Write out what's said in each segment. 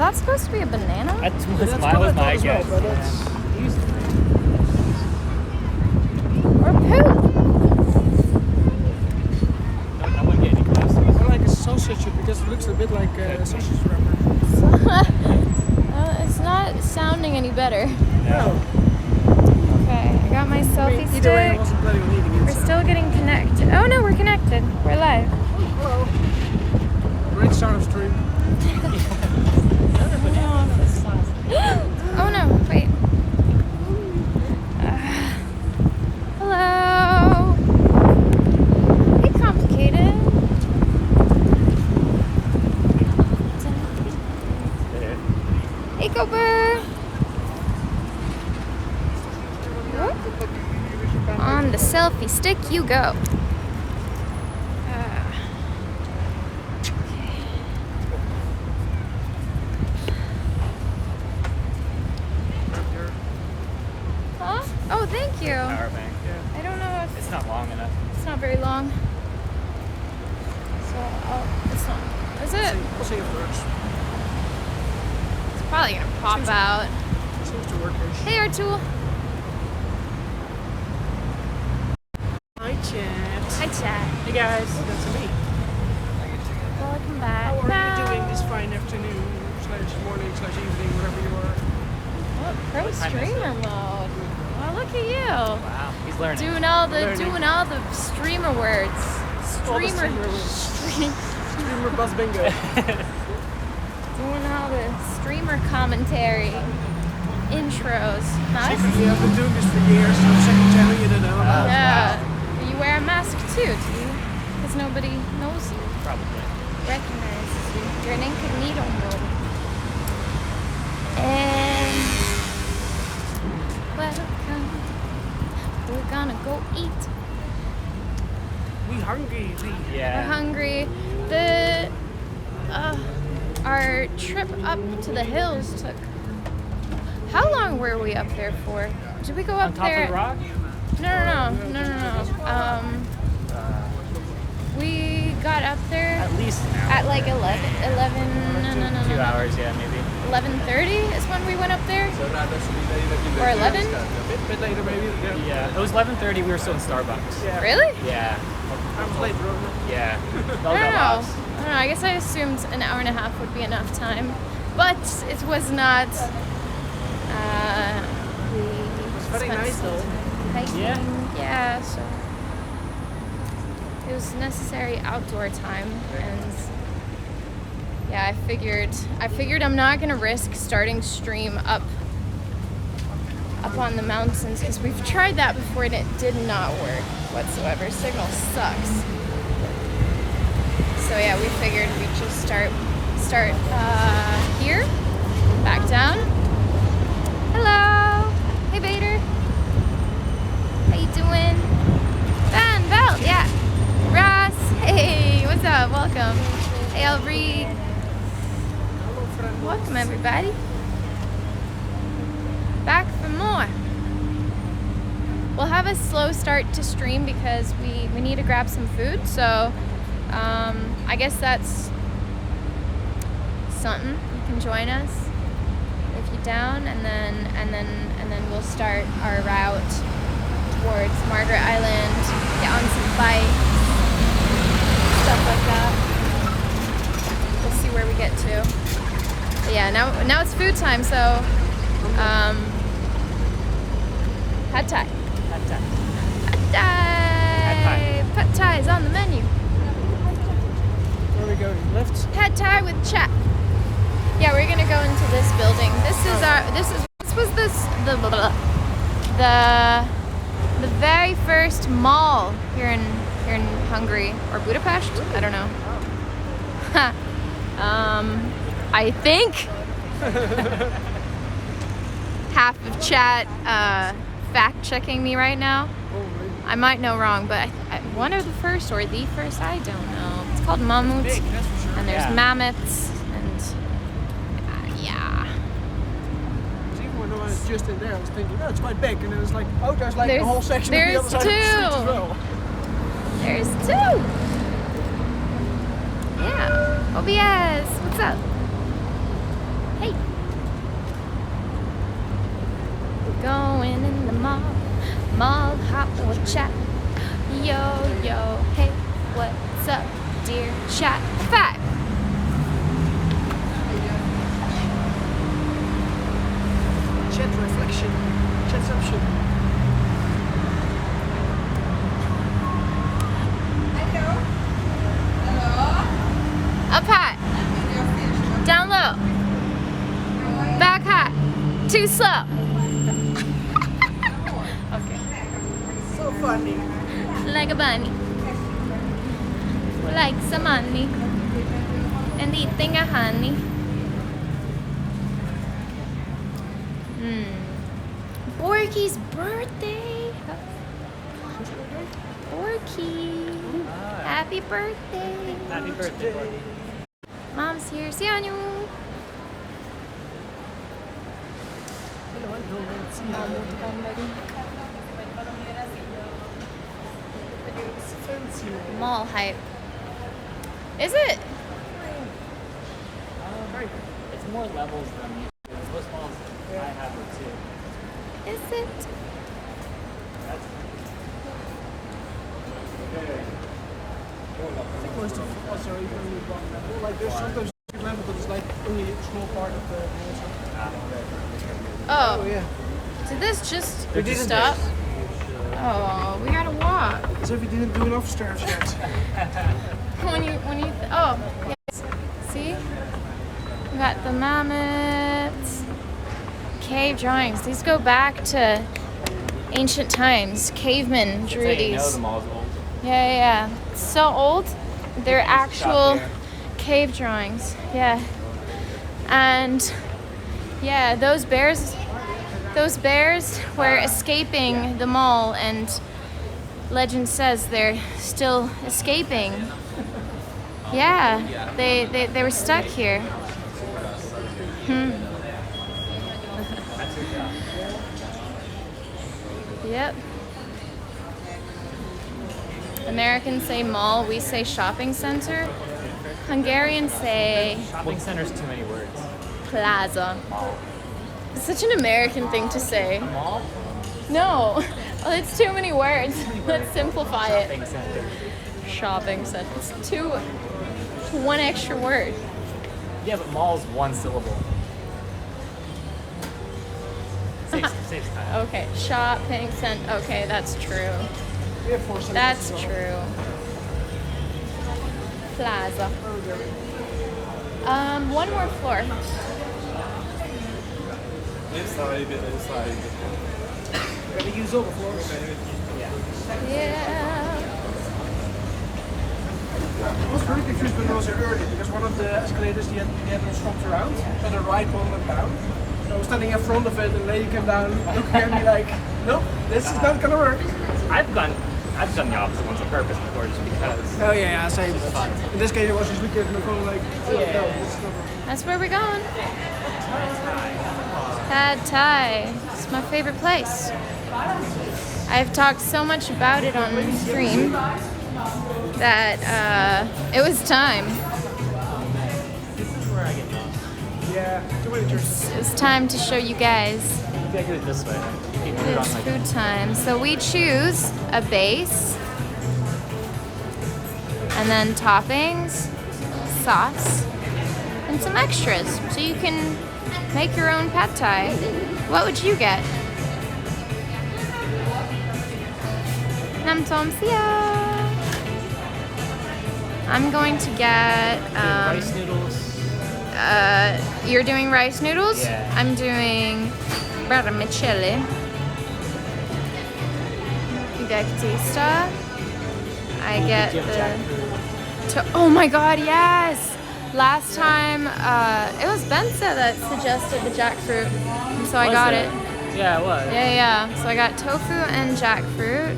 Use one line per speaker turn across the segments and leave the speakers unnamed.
that supposed to be a banana?
That was my guess.
Well, that's easy.
Or poop?
I wouldn't get any closer.
I like a sausage because it looks a bit like a sausage wrapper.
It's not sounding any better.
No.
Okay, I got my selfie
Either way, I
stick.
wasn't planning on eating it.
We're still getting connected. Oh no, we're connected. We're live.
Hello. Great start of stream.
Oh no, wait. Hello. Hey, complicated. Hey, Cooper. On the selfie stick you go. Huh? Oh, thank you.
Power bank.
I don't know if
It's not long enough.
it's not very long. So it's not. Is it?
We'll see if it works.
It's probably gonna pop out.
Seems to work-ish.
Hey, Artul.
Hi, chat.
Hi, chat.
Hey, guys. Oh, that's me.
Welcome back.
How are you doing this fine afternoon, / morning, / evening, whatever you are?
What pro streamer mode? Well, look at you.
Wow, he's learning.
Doing all the streamer words. Streamer
Streamer buzz bingo.
Doing all the streamer commentary. Intros. Nice.
Secretly, I've been doing this for years, so I'm second telling you to know about.
Yeah. You wear a mask too, do you? Because nobody knows you,
Probably.
recognizes you. You're an incognito mode. And welcome. We're gonna go eat.
We hungry.
We're
Yeah.
hungry. Our trip up to the hills took. How long were we up there for? Did we go up
On top
there?
of the rock?
No. We got up there
At least an hour.
at like 11. No.
2 hours, yeah, maybe.
11:30 is when we went up there. Or 11?
A bit later, maybe.
Yeah, it was 11:30. We were still in Starbucks.
Yeah.
Really?
Yeah.
I was late, bro.
Yeah.
I don't know. I guess I assumed an hour and a half would be enough time, but it was not. We
was very
spent
nice,
some
though.
time hiking.
Yeah.
Yeah. So it was necessary outdoor time, and yeah, I figured I'm not gonna risk starting stream up on the mountains because we've tried that before and it did not work whatsoever. Signal sucks. So yeah, we figured we'd just start here, back down. Hello, hey Vader. How you doing? Van Belt, yeah. Ross, hey, what's up? Welcome. Hey, I'll read. Welcome everybody. Back for more. We'll have a slow start to stream because we need to grab some food. So I guess that's something. You can join us if you're down, and then we'll start our route towards Margaret Island. Get on some bikes, stuff like that. We'll see where we get to. But yeah, now it's food time. So. Pad Thai.
Pad Thai.
Pad Thai. Pad Thai is on the menu.
Where are we going? Left?
Pad Thai with chat. Yeah, we're gonna go into this building. The very first mall here in Hungary or Budapest. I don't know. I think. Half of chat fact checking me right now. I might know wrong, but one of the first or the first, I don't know. It's called Mammoet,
Big, that's for sure.
and there's
Yeah.
mammoths, and yeah.
Even when I was just in there, I was thinking, oh, it's quite big, and then it's like, oh, there's like a whole section on the
there's
other side of the street as
two.
well.
There's two. Yeah. OBS, what's up? Going in the mall hop or chat. Yo, yo, hey, what's up, dear chat? 5.
Chat reflection. Chatception.
Up high. Down low. Back high. Too slow. Okay.
So funny.
Like a bunny. Like some money. And eating a honey. Borky's birthday. Borky. Happy birthday.
Happy birthday, Courtney.
Mom's here. See you. Mall hype. Is it?
It's more levels than most malls I have it too.
Is it?
I think most of us are even with one level. Like there's sometimes a level but it's like only a small part of the
Oh.
Oh yeah.
Did this just
We didn't
stop? Oh, we gotta walk.
As if we didn't do enough stairs yet.
Oh, yes. See? We got the mammoths. Cave drawings. These go back to ancient times. Cavemen drew
You
these.
know the mall's old.
Yeah. So old. They're actual
there.
cave drawings. Yeah. And yeah, those bears were escaping the mall, and legend says they're still escaping. Yeah, they were stuck here. Yep. Americans say mall, we say shopping center. Hungarians say
Shopping center's too many words.
plaza. It's such an American thing to say.
Mall?
No, well, it's too many words. Let's simplify it.
Shopping center.
Shopping center. It's one extra word.
Yeah, but mall's one syllable. Saves time.
Okay, shopping center. Okay, that's true.
We have 4 seconds.
That's
so-
true. Plaza. One more floor.
We gotta use all the floors.
Yeah.
I was very confused when I was here early because one of the escalators they had them swapped around. So the right one went down. I was standing in front of it and the lady came down looking at me like, nope, this is not gonna work.
I've done the opposite ones on purpose before just because.
Oh yeah, same. In this case I was just looking at my phone like, oh no, this is not working.
That's where we're going. Pad Thai. It's my favorite place. I've talked so much about it on stream that it was time.
This is where I get lost.
Yeah, too many churches.
It was time to show you guys.
You gotta do it this way. You can put it on
It's
like
food time. So we choose a base, and then toppings, sauce, and some extras. So you can make your own pad thai. What would you get? Nam tom sia. I'm going to get.
rice noodles.
You're doing rice noodles?
Yeah.
I'm doing vermicelli. Vectista. I get
Do you have
the.
jackfruit?
Oh my god, yes! Last time, it was Benza that suggested the jackfruit, and so I
Was
got
it?
it.
Yeah, it was.
Yeah. So I got tofu and jackfruit.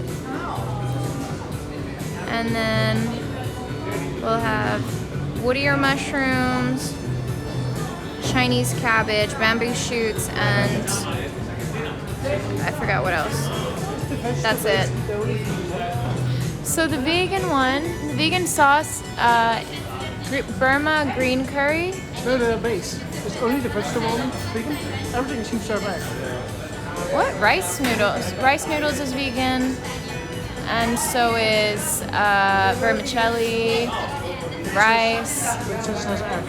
And then we'll have woodier mushrooms, Chinese cabbage, bamboo shoots, and I forgot what else. That's it. So the vegan one, the vegan sauce, Burma green curry.
No, the base. It's only the vegetable one, vegan. Everything seems so bad.
What? Rice noodles. Rice noodles is vegan. And so is vermicelli, rice.
It says egg.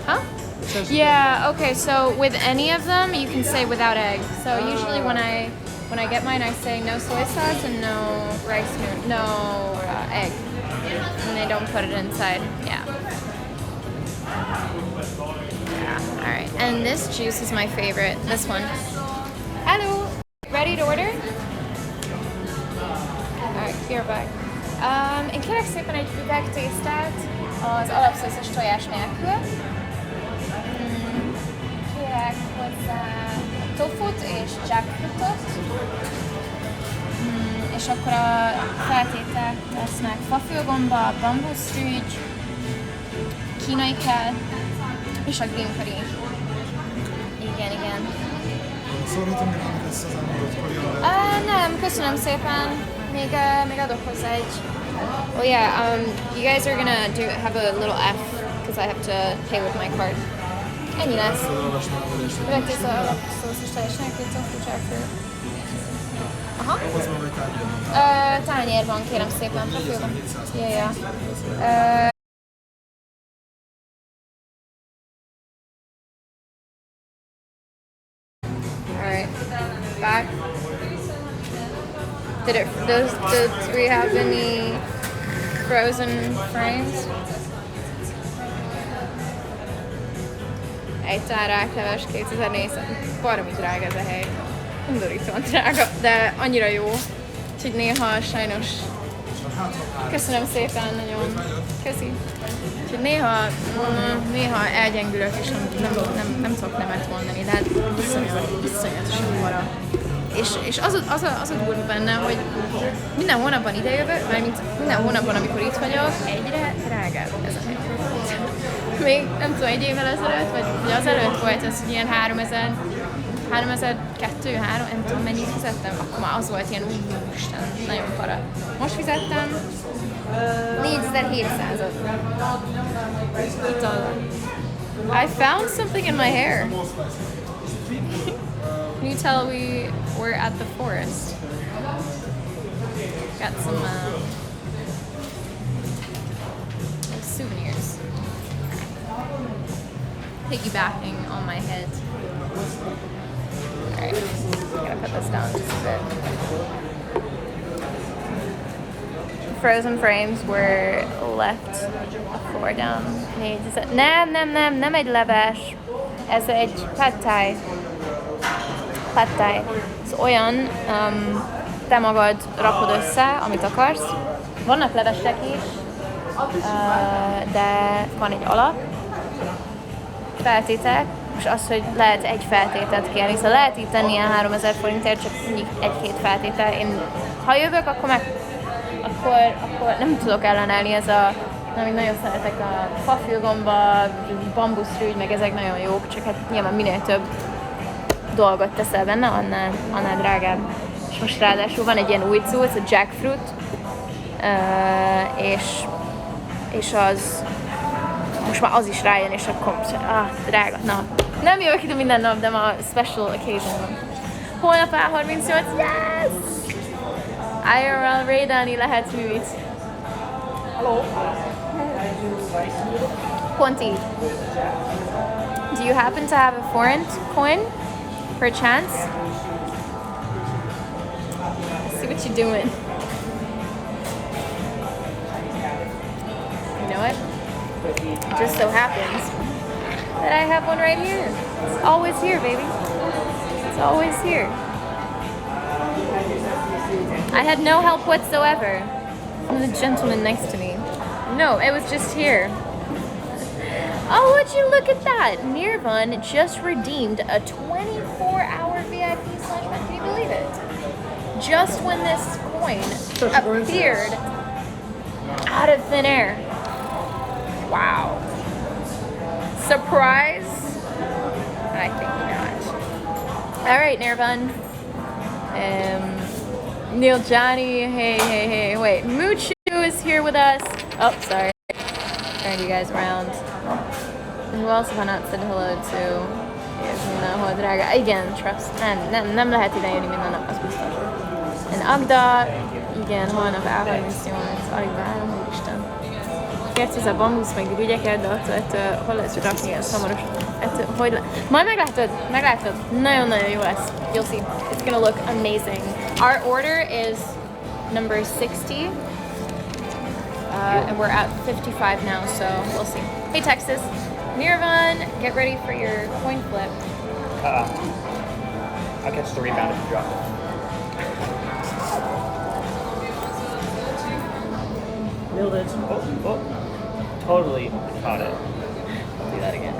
Huh?
It says
Yeah, okay, so with any of them, you can say without egg. So usually when I get mine, I say no soy sauce and no rice noodle, no egg. And they don't put it inside. Yeah. Yeah, all right. And this juice is my favorite, this one. Hello, ready to order? Alright, you're back. Én kérek szépen egy üveg tésztát az alapszószos tojás nélkül. Kérek hozzá tofut és jackfruitot. És akkor a feltételek lesznek fafülgomba, bambuszrügy, kínai kell, és a green curry. Igen, igen.
Szólhatunk még annak lesz az elmondott koriander?
Nem, köszönöm szépen. Még adok hozzá egy. Oh yeah, you guys are gonna have a little F because I have to pay with my card. Ennyi lesz. Üvegtész a alapszószos teljes nélkül, tofu jackfruit. Aha.
Ahhoz van, hogy tárgyalnak.
Tányér van, kérem szépen. Papírban. Yeah. Alright, back. Does we have any frozen frames? Egy tál rákleves, 2400. Baromi drága ez a hely. Undorítóan drága, de annyira jó. Úgyhogy néha sajnos... Köszönöm szépen, nagyon. Köszi. Úgyhogy néha elgyengülök, és nem tudok nemet mondani, de hát iszonyatosan para. És az a durva benne, hogy minden hónapban idejövök, mármint minden hónapban, amikor itt vagyok, egyre drágább ez a hely. Még nem tudom, egy évvel ezelőtt, vagy azelőtt volt ez, hogy ilyen 3002, nem tudom mennyit fizettem, akkor már az volt ilyen, úristen, nagyon para. Most fizettem 4700-ot. I found something in my hair. Can you tell we were at the forest? Got some like souvenirs. Piggybacking on my head. Alright, gotta put this down just a bit. Frozen frames were left a 4 down. Nem egy leves. Ez egy pad thai. Pad thai. Ez olyan, te magad rakod össze, amit akarsz. Vannak levesek is, de van egy alap. Feltétel, és az, hogy lehet egy feltételt kérni. Szóval lehet itt tenni ilyen 3000 forintért, csak mindig egy-két feltétel. Én, ha jövök, akkor nem tudok ellenállni ez a... Amit nagyon szeretek, a fafülgomba, bambuszrügy, meg ezek nagyon jók, csak hát nyilván minél több dolgot teszel benne, annál drágább. És most ráadásul van egy ilyen új cucc, a jackfruit, és az most már az is rájön, és akkor drága. Na, nem jövök ide minden nap, de ma special occasion van. Holnap A38, yes! IRL raidolni lehet művít.
Hello.
Ponti, do you happen to have a foreign coin, perchance? I see what you're doing. You know what? It just so happens that I have one right here. It's always here, baby. It's always here. I had no help whatsoever from the gentleman next to me. No, it was just here. Oh, would you look at that? Nirvan just redeemed a 24-hour VIP /. Can you believe it? Just when this coin appeared out of thin air. Wow. Surprise? I think not. All right, Nirvan. Neil Johnny, hey. Wait, Moochu is here with us. Oh, sorry. Turn you guys around. And who else have I not said hello to? mindenhol drága. Igen, trust. Nem lehet ide jönni minden nap, az biztos. En Agda, igen, holnap A38, alig várom, úristen. Kérsz ez a bambusz, meg irigyeket, de attól hol lesz rakni ezt hamarosan. Majd meglátod. Nagyon-nagyon jó lesz. You'll see. It's gonna look amazing. Our order is number 60. And we're at 55 now, so we'll see. Hey Texas, Nirvan, get ready for your coin flip.
I'll catch the rebound if you drop it. Nailed it. Oh. Totally caught it. I'll do that again.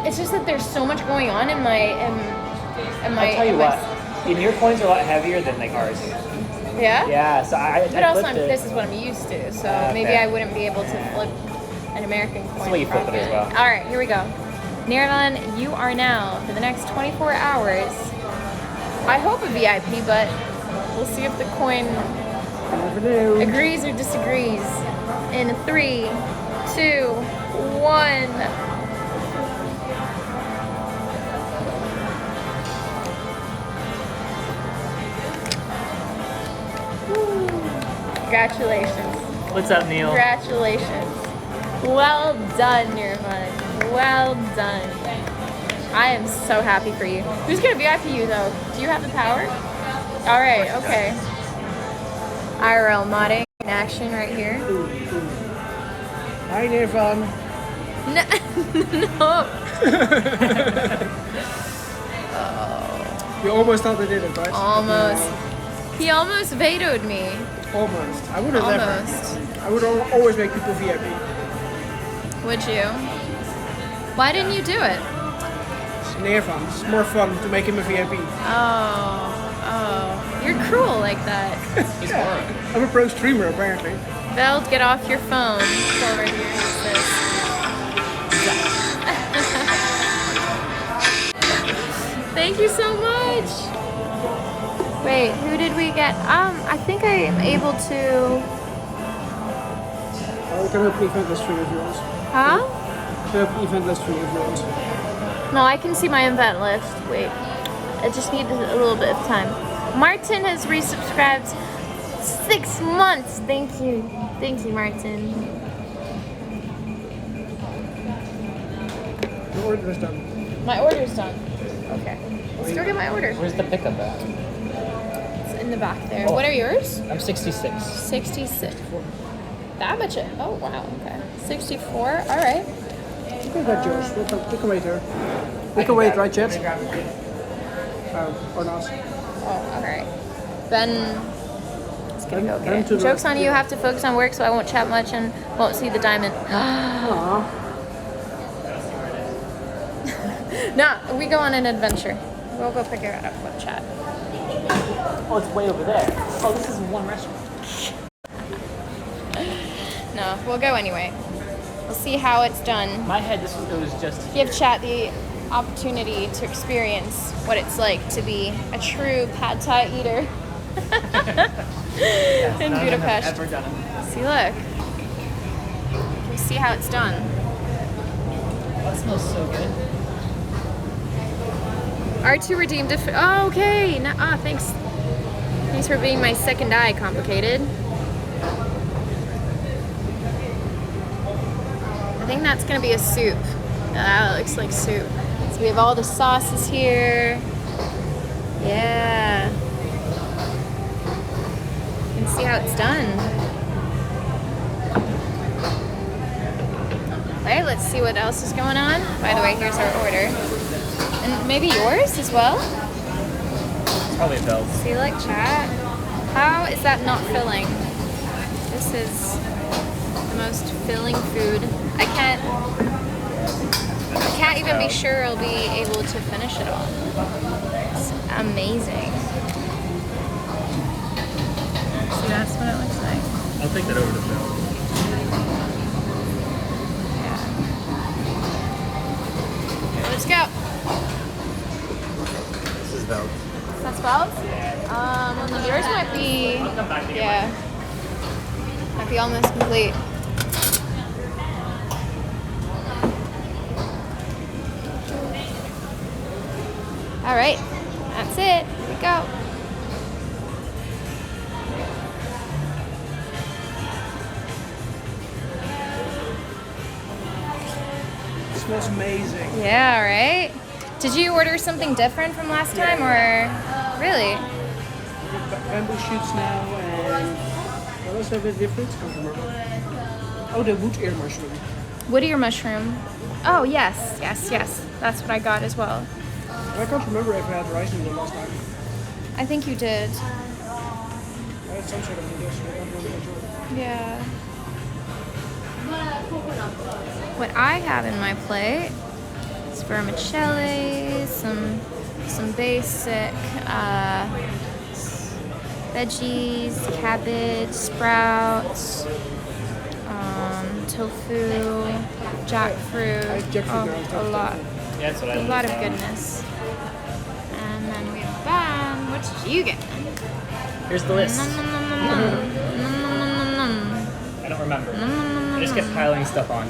It's just that there's so much going on in my
I'll tell you what. Your coins are a lot heavier than like ours.
Yeah?
Yeah, so I
But also,
flipped it.
this is what I'm used to, so maybe
fair.
I wouldn't be able to flip an American coin.
That's the way you flip it as well.
All right, here we go. Nirvan, you are now, for the next 24 hours, I hope a VIP, but we'll see if the coin agrees or disagrees. In 3, 2, 1. Congratulations.
What's up, Neil?
Congratulations. Well done, Nirvan. Well done. I am so happy for you. Who's gonna VIP you though? Do you have the power? All right, okay. IRL modding in action right here.
Hi, Nirvan.
No.
You almost thought I did it, right?
Almost. He almost vetoed me.
Almost. I would have
Almost.
never. I would always make people VIP.
Would you? Why didn't you do it?
It's Nirvan. It's more fun to make him a VIP.
Oh. You're cruel like that.
Yeah. I'm a pro streamer, apparently.
Veld, get off your phone. It's over here. What's this? Thank you so much. Wait, who did we get? I think I am able to.
We can open event list for you if you want.
Huh?
We can open event list for you if you want.
No, I can see my event list. Wait, I just need a little bit of time. Martin has resubscribed 6 months. Thank you, Martin.
The order is done.
My order's done. Okay, let's go get my order.
Where's the pickup at?
It's in the back there.
Oh.
What are yours?
I'm 66.
66. That much? Oh wow. Okay. 64. All right.
You can get yours. We can wait here. We can wait, right, Chet? Or not.
Oh, all right. Ben is gonna go get
Ben
it.
to the-
Joke's on you. Have to focus on work, so I won't chat much and won't see the diamond.
Aww.
Nah, we go on an adventure. We'll go pick it up. We'll chat.
Oh, it's way over there. Oh, this is one restaurant.
No, we'll go anyway. We'll see how it's done.
My head, it was just
Give chat the opportunity to experience what it's like to be a true pad thai eater in Budapest.
Ever done it.
See, look. Can you see how it's done?
That smells so good.
R2 redeemed a. Oh, okay. Thanks. Thanks for being my second eye, complicated. I think that's gonna be a soup. That looks like soup. So we have all the sauces here. Yeah. You can see how it's done. Alright, let's see what else is going on. By the way, here's our order. And maybe yours as well?
It's probably a belt.
See, like, chat. How is that not filling? This is the most filling food. I can't even be sure I'll be able to finish it all. It's amazing. See, that's what it looks like.
I'll take that over to Bill.
Yeah. Let's go.
This is belt.
That's 12? Yours might be, yeah, might be almost complete. All right, that's it. Here we go.
It smells amazing.
Yeah, right? Did you order something different from last time, or really?
Bamboo shoots now, and what else a bit different? I can't remember. Oh, the wood ear mushroom.
Wood ear mushroom. Oh, yes. That's what I got as well.
I can't remember if I had rice in the last time.
I think you did.
I had some sort of dish, but I don't remember sure.
Yeah. What I have in my plate is vermicelli, some basic veggies, cabbage, sprouts, tofu, jackfruit, a lot.
Yeah, that's what I
A
like.
lot of goodness. And then we have bam. What did you get?
Here's the list.
Nom, nom, nom, nom, nom. Nom, nom, nom, nom, nom.
I don't remember.
Nom, nom, nom,
I just kept piling stuff on.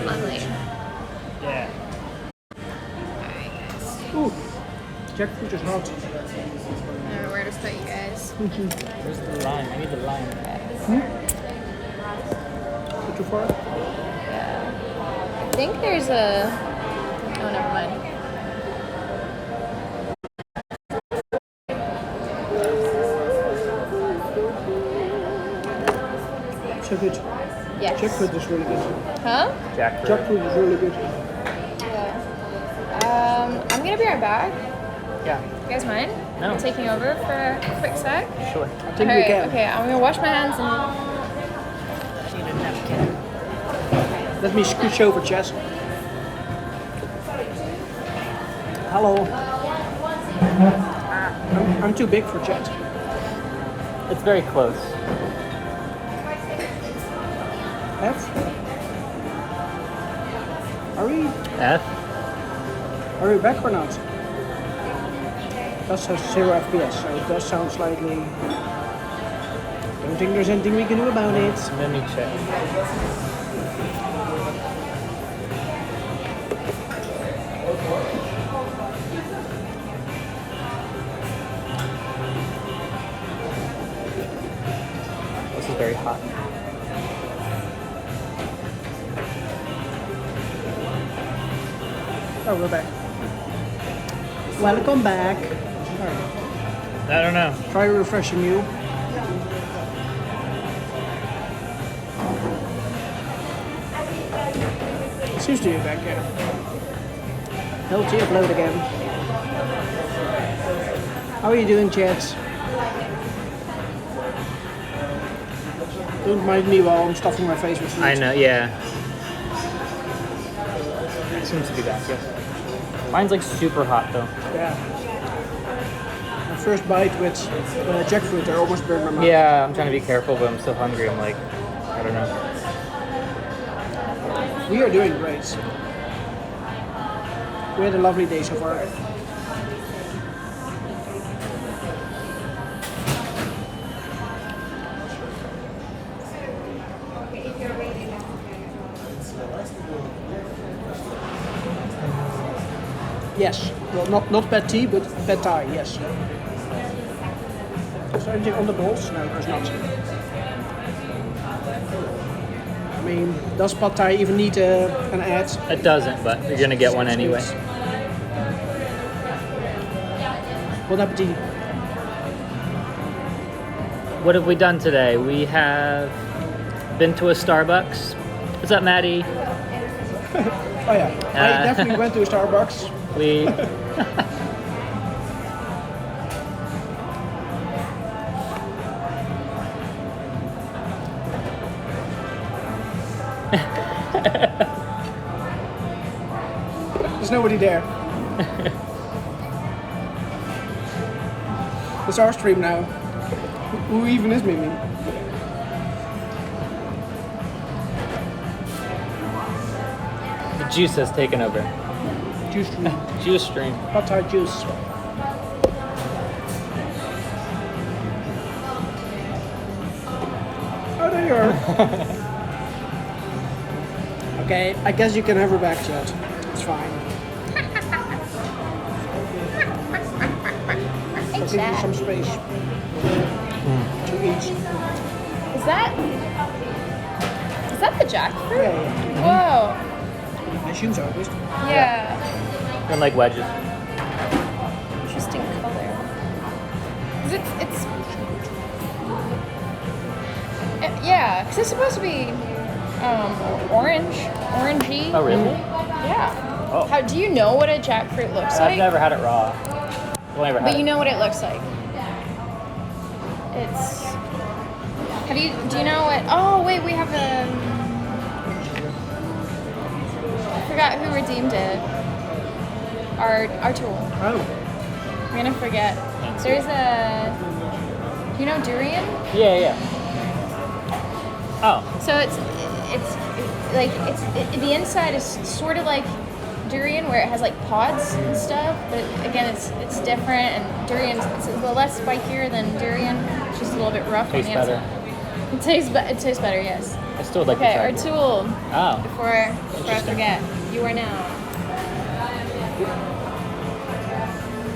Lovely.
Yeah.
Alright, guys.
Ooh, jackfruit is hot.
I don't know where to put you guys.
Where's the lime? I need the lime.
Not too far?
I think there's a. Oh, never mind.
So good.
Yes.
Jackfruit is really good.
Huh?
Jackfruit.
Jackfruit is really good.
Yeah. I'm gonna be right back.
Yeah.
You guys mind?
No.
Taking over for a quick sec?
Sure.
I think we can.
Okay, I'm gonna wash my hands and.
Need a napkin.
Let me scooch over, Jess. Hello. I'm too big for Jet.
It's very close.
F?
F?
Are we back or not? That says 0 FPS, so it does sound slightly... Don't think there's anything we can do about it.
Let me check. This is very hot.
Oh, we're back. Welcome back. Alright,
I don't know.
try refreshing you. It seems to be back, yeah. Healthy upload again. How are you doing, Jets? Don't mind me while I'm stuffing my face with food.
I know, yeah. It seems to be back, yes. Mine's like super hot though.
Yeah. My first bite with jackfruit, I almost burned my mouth.
Yeah, I'm trying to be careful, but I'm so hungry. I'm like, I don't know.
We are doing great. We had a lovely day so far. Yes. Well, not pad tea, but pad thai, yes. Is there anything on the balls? No, there's not. I mean, does pad thai even need an ad?
It doesn't, but you're gonna get one anyway.
Bon appetit.
What have we done today? We have been to a Starbucks. What's up, Maddie?
Oh yeah, I definitely went to a Starbucks.
We
There's nobody there. It's our stream now. Who even is Mimi?
the juice has taken over.
Juice stream.
Juice stream.
Pad thai juice. Oh, there you are. Okay, I guess you can have her back, Chad. It's fine.
Hey,
I'll give you
Chad.
some space to eat.
Is that the jackfruit?
Yeah.
Whoa.
I assume so, at least.
Yeah.
And like wedges.
Interesting color. 'Cause it's yeah, because it's supposed to be orangey.
Oh, really?
Yeah.
Oh.
How do you know what a jackfruit looks
I've
like?
never had it raw. I've never had
But you
it.
know what it looks like. Do you know what? Oh wait, we have a. I forgot who redeemed it. Our tool.
Oh.
I'm gonna forget. There's a. You know durian?
Yeah. Oh.
So the inside is sort of like durian where it has like pods and stuff, but again it's different, and durian it's a little less spicier than durian. It's just a little bit rough
Tastes
on the
better.
inside. It tastes better, yes.
I still would like
Okay,
to
our
try.
tool.
Oh.
Before I forget, you are now.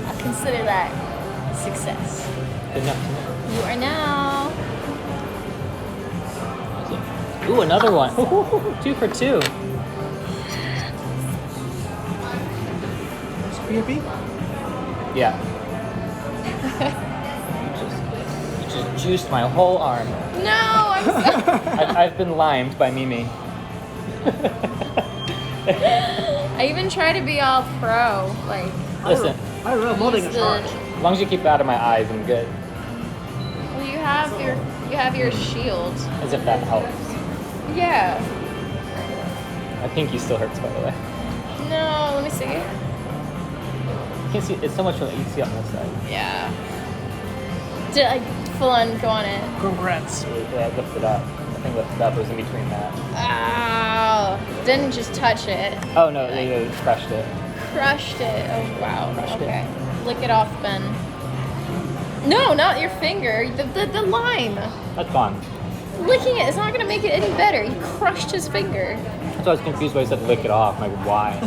I consider that success.
Good enough.
You are now.
Ooh, another one. 2 for 2.
POP?
Yeah. You just juiced my whole arm.
No, I'm so.
I've been limed by Mimi.
I even try to be all pro, like.
Listen,
I don't know, modding is hard.
as long as you keep it out of my eyes, I'm good.
Well, you have your shield.
As if that helps.
Yeah.
My pinky still hurts, by the way.
No, let me see.
You can't see. It's so much from you can see on this side.
Yeah. Did I full on go on it?
Congrats.
Yeah, lift it up. I think lift it up was in between that.
Ow! Didn't just touch it.
Oh no, they crushed it.
Crushed it. Oh wow.
Crushed it.
Okay. Lick it off, Ben. No, not your finger. The lime.
That's fine.
Licking it is not gonna make it any better. You crushed his finger.
That's why I was confused when I said lick it off. I'm like, why?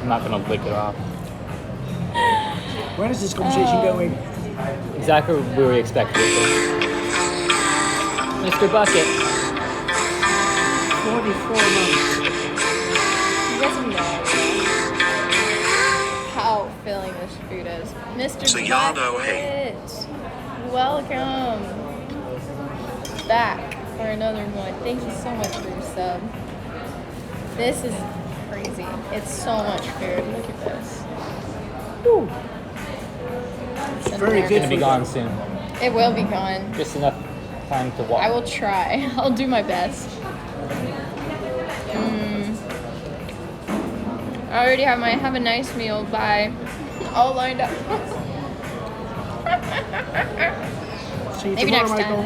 I'm not gonna lick it off.
Where is this conversation going?
Exactly what we were expecting. Mr. Bucket.
44 months.
You guys have no idea how filling this food is. Mr.
So y'all know, hey.
Bucket, welcome back for another one. Thank you so much for your sub. This is crazy. It's so much food. Look at this.
Woo.
It's in
Very
there.
It's gonna be gone soon.
It will be gone.
Just enough time to walk.
I will try. I'll do my best. I already have my have a nice meal by all lined up.
See you
Maybe
tomorrow,
next
Michael.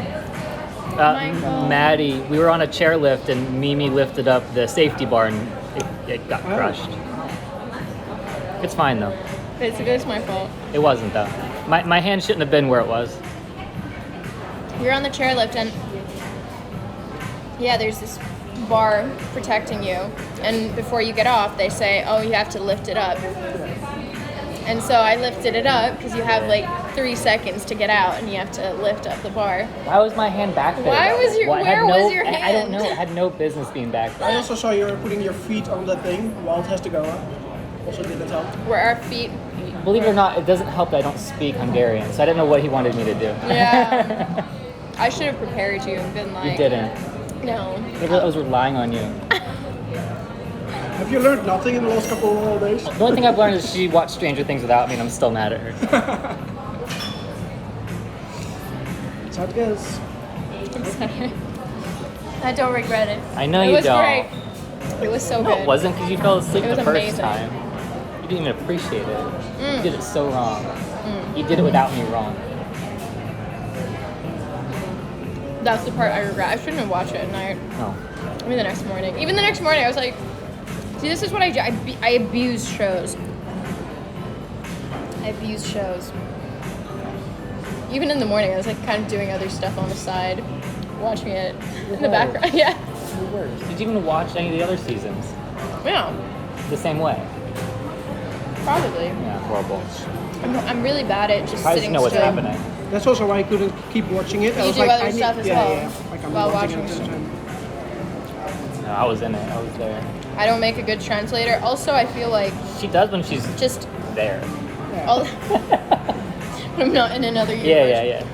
time. Michael.
Maddie, we were on a chairlift and Mimi lifted up the safety bar and it got
Oh.
crushed. It's fine though.
It's my fault.
It wasn't though. My hand shouldn't have been where it was.
You're on the chairlift and yeah, there's this bar protecting you, and before you get off, they say, "Oh, you have to lift it up." And so I lifted it up because you have like 3 seconds to get out, and you have to lift up the bar.
Why was my hand back there?
Why
though?
was your-
Well, I had
where was your
I don't
hand?
know. It had no business being back
I
there.
also saw you putting your feet on that thing while it has to go up. Also didn't help.
Where our feet.
Believe it or not, it doesn't help that I don't speak Hungarian, so I didn't know what he wanted me to do.
Yeah. I should have prepared you and been like.
You didn't.
No.
I was relying on you.
Have you learned nothing in the last couple of days?
The only thing I've learned is she watched Stranger Things without me, and I'm still mad at her.
That's how it goes.
I don't regret it.
I know
it
you
was
don't.
Great. It was so
No,
good.
it wasn't because you fell asleep
It was
the first
amazing.
time. You didn't even appreciate it. You did it so wrong. You did it without me wrong.
That's the part I regret. I shouldn't have watched it at night.
No.
I mean, the next morning. Even the next morning, I was like, see, this is what I do. I abuse shows. I abuse shows. Even in the morning, I was like kind of doing other stuff on the side, watching it in the background. Yeah.
worse. Did you even watch any of the other seasons?
Yeah,
The same way.
probably.
Yeah, horrible.
I'm really bad at just
I just
sitting
know what's
still.
happening.
That's also why I couldn't keep watching it. I
You
was
do
like,
other
I need,
stuff as
yeah,
well
yeah. Like I'm
while
watching
watching
it at the
stuff.
time.
No, I was in it. I was there.
I don't make a good translator. Also, I feel like
She does when she's
just
there.
all, I'm not in another universe.
Yeah.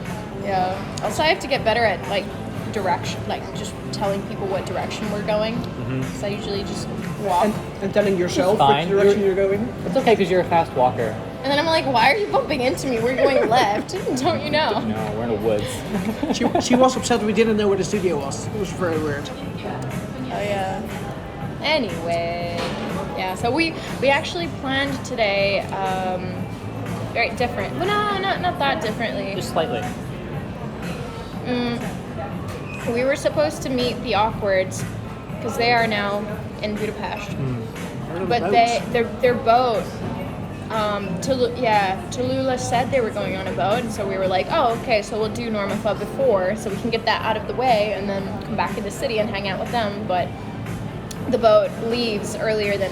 Yeah. Also, I have to get better at like direction, like just telling people what direction we're going. Because I usually just walk,
And telling yourself
It's fine.
which direction you're going.
It's okay because you're a fast walker.
and then I'm like, "Why are you bumping into me? We're going left, don't you know?"
No, we're in the woods.
She was upset we didn't know where the studio was. It was very weird.
Oh yeah. Anyway, yeah. So we actually planned today very different. Well, no, not that differently.
Just slightly.
We were supposed to meet the Awkwards because they are now in Budapest, but their boat. Tallulah said they were going on a boat, and so we were like, oh, okay, so we'll do Normafa before, so we can get that out of the way, and then come back to the city and hang out with them. But the boat leaves earlier than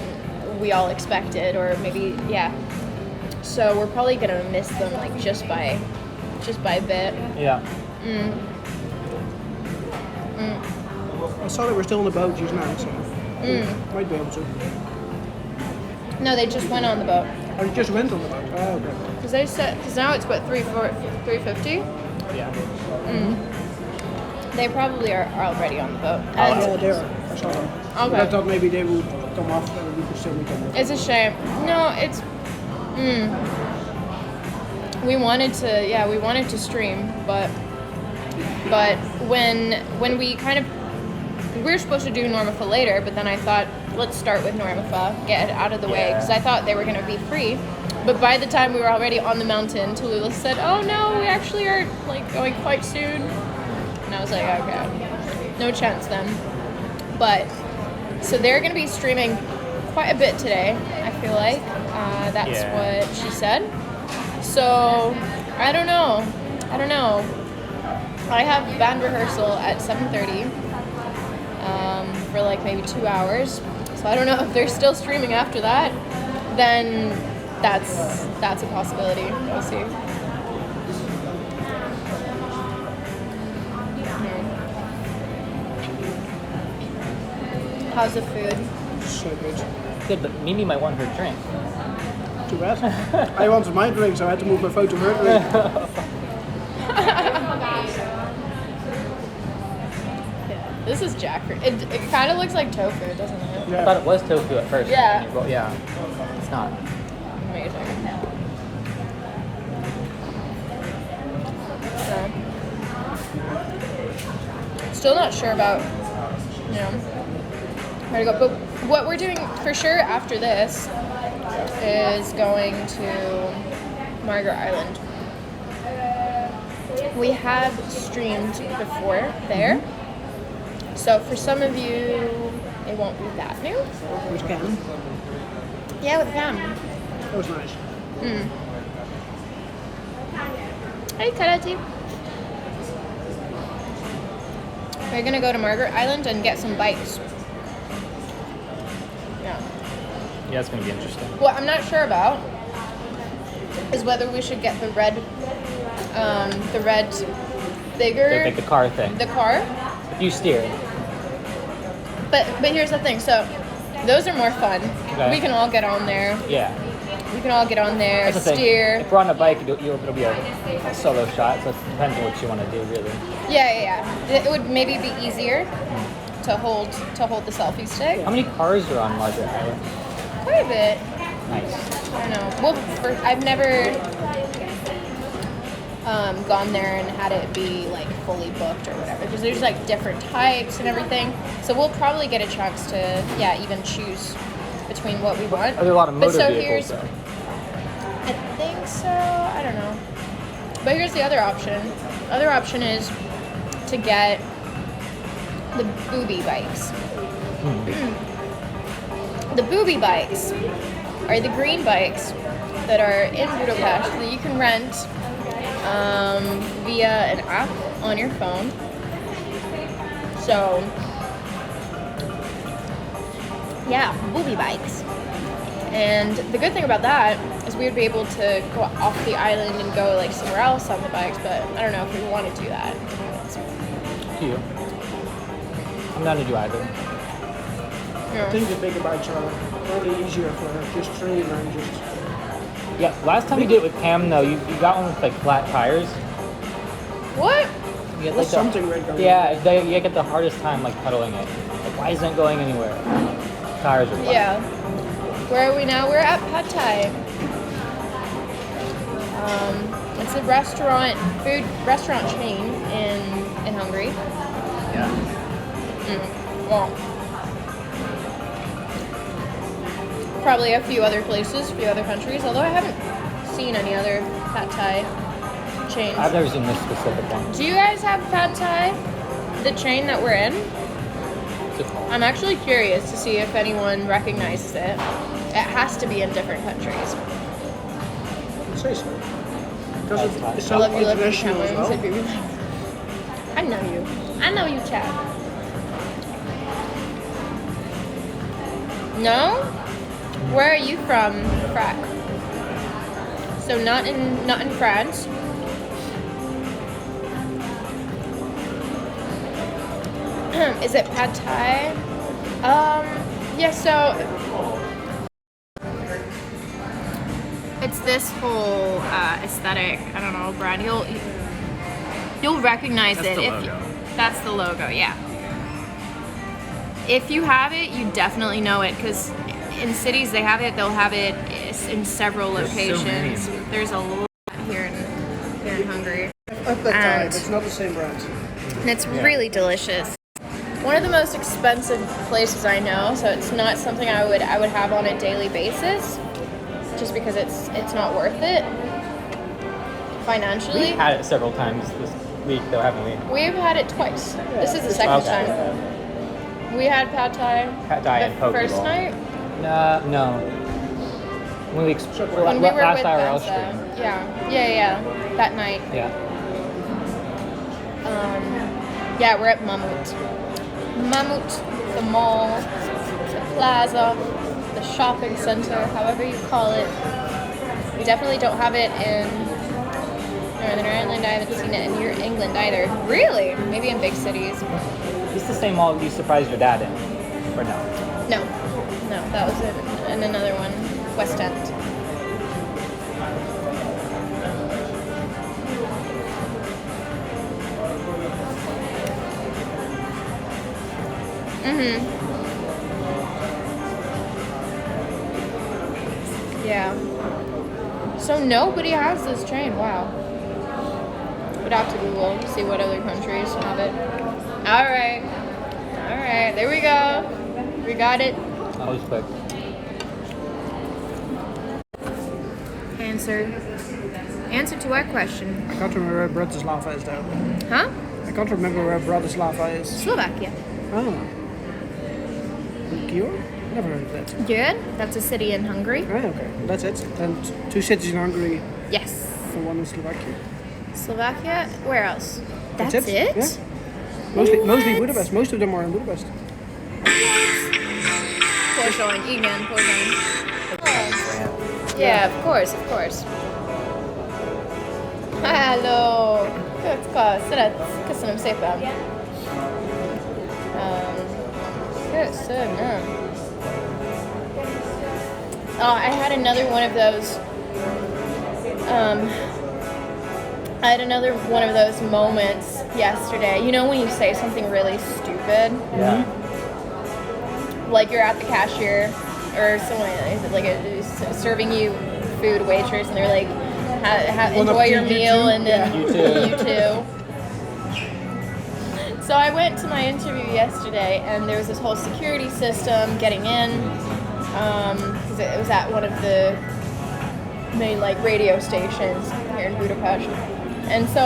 we all expected, or maybe So we're probably gonna miss them like just by a bit.
Yeah.
I saw they were still on the boat just now, so might be able to.
No, they just went on the boat.
Oh, you just went on the boat. Oh, okay.
Because now it's what, 350?
Yeah.
They probably are already on the boat.
Yeah, they are. I saw them.
Okay.
But I thought maybe they would come off and we could still meet them.
It's a shame. No, it's. We wanted to stream, but when we we were supposed to do Normafa later, but then I thought, let's start with Normafa, get it out of the way, because I thought they were going to be free. But by the time we were already on the mountain, Tallulah said, oh no, we actually are like going quite soon. And I was like, okay, no chance then. But, so they're going to be streaming quite a bit today, I feel like. That's what she said. So, I don't know. I have band rehearsal at 7:30 for like maybe 2 hours. So I don't know if they're still streaming after that. Then that's a possibility. We'll see. How's the food?
So good.
Good, but Mimi might want her drink.
Too bad. I wanted my drink, so I had to move my phone to her drink.
This is jackfruit. It kind of looks like tofu, doesn't it?
I thought it was tofu at first.
Yeah.
Well, yeah. It's not.
Amazing. So, still not sure about, where to go. But what we're doing for sure after this is going to Margaret Island. We have streamed before there. So for some of you, it won't be that new.
With Cam.
Yeah, with them.
That was nice.
Hey, Karate. We're gonna go to Margaret Island and get some bites. Yeah.
Yeah, it's gonna be interesting.
What I'm not sure about is whether we should get the red bigger,
Like the car thing.
the car.
If you steer.
But here's the thing. So those are more fun.
Okay.
We can all get on there.
Yeah.
We can all get on there,
That's the thing.
steer.
If we're on a bike, it'll be a solo shot, so it depends on what you want to do, really.
Yeah. It would maybe be easier to hold the selfie stick.
How many cars are on Margaret Island?
Quite a bit.
Nice.
I don't know. Well, I've never gone there and had it be like fully booked or whatever, because there's like different types and everything. So we'll probably get a chance to even choose between what we want.
Are there a lot of motor
so
vehicles though?
I think so. I don't know. But here's the other option. Other option is to get the booby bikes. The booby bikes are the green bikes that are in Budapest that you can rent via an app on your phone. So Yeah, booby bikes. And the good thing about that is we would be able to go off the island and go like somewhere else on the bikes, but I don't know if we want to do that.
To you. I'm not to do either.
I think the bigger bikes are really easier for just stream and just.
Yeah, last time we did it with Cam though, you got one with like flat tires.
What?
You get,
There's
the-
something right going
Yeah, you get the hardest time like pedaling it. Like, why isn't it going anywhere? Tires are flat.
Yeah. Where are we now? We're at Pad Thai. It's a restaurant chain in Hungary.
Yeah.
Well, probably a few other places, a few other countries, although I haven't seen any other Pad Thai chains.
I've never seen this specific one.
Do you guys have Pad Thai? The chain that we're in?
What's it called?
I'm actually curious to see if anyone recognizes it. It has to be in different countries.
I'd say so. Because it's
I
so
love you, love you,
international as well.
I know you. I know you, Chad. No? Where are you from, Frack? So not in France. Is it Pad Thai? Yeah, so it's this whole aesthetic. I don't know, Brad. You'll recognize
That's
it
the
if
logo.
that's the logo. Yeah. If you have it, you definitely know it because in cities they have it. They'll have it in several
There's so many.
locations. There's a lot here in Hungary,
At that time,
And-
it's not the same brand.
and it's really delicious. One of the most expensive places I know, so it's not something I would have on a daily basis, just because it's not worth it financially.
We've had it several times this week though, haven't we?
We've had it twice. This is the second time. We had Pad Thai.
Pad Thai
the
and Pokeball.
first night
No. When we
when we were
last
with
IRL
Benza.
stream.
Yeah. That night.
Yeah.
Yeah, we're at Mammoet, the mall, the plaza, the shopping center, however you call it. We definitely don't have it in Northern Ireland. I haven't seen it in England either. Really? Maybe in big cities.
It's the same mall you surprised your dad in. Or no?
No, that was in another one, West End. Yeah. So nobody has this train. Wow. We'd have to Google to see what other countries have it. All right. There we go. We got it.
That was quick.
Answer to our question.
I can't remember where Bratislava is though.
Huh?
I can't remember where Bratislava is.
Slovakia.
Oh. Kior? Never heard of that.
Good. That's a city in Hungary.
Oh, okay. That's it. And two cities in Hungary
Yes.
for one in Slovakia.
Slovakia. Where else? That's
it?
it?
Yeah. Mostly
What?
Budapest. Most of them are in Budapest.
Porsche igen, Porsche. Yeah, of course. Hello. Köszönöm szépen. Köszönöm. Oh, I had another one of those. Moments yesterday. You know when you say something really stupid?
Yeah.
Like you're at the cashier or someone like serving you food, waitress, and they're like, enjoy your meal, and then
You too.
you too. So I went to my interview yesterday, and there was this whole security system getting in, because it was at one of the main radio stations here in Budapest, and so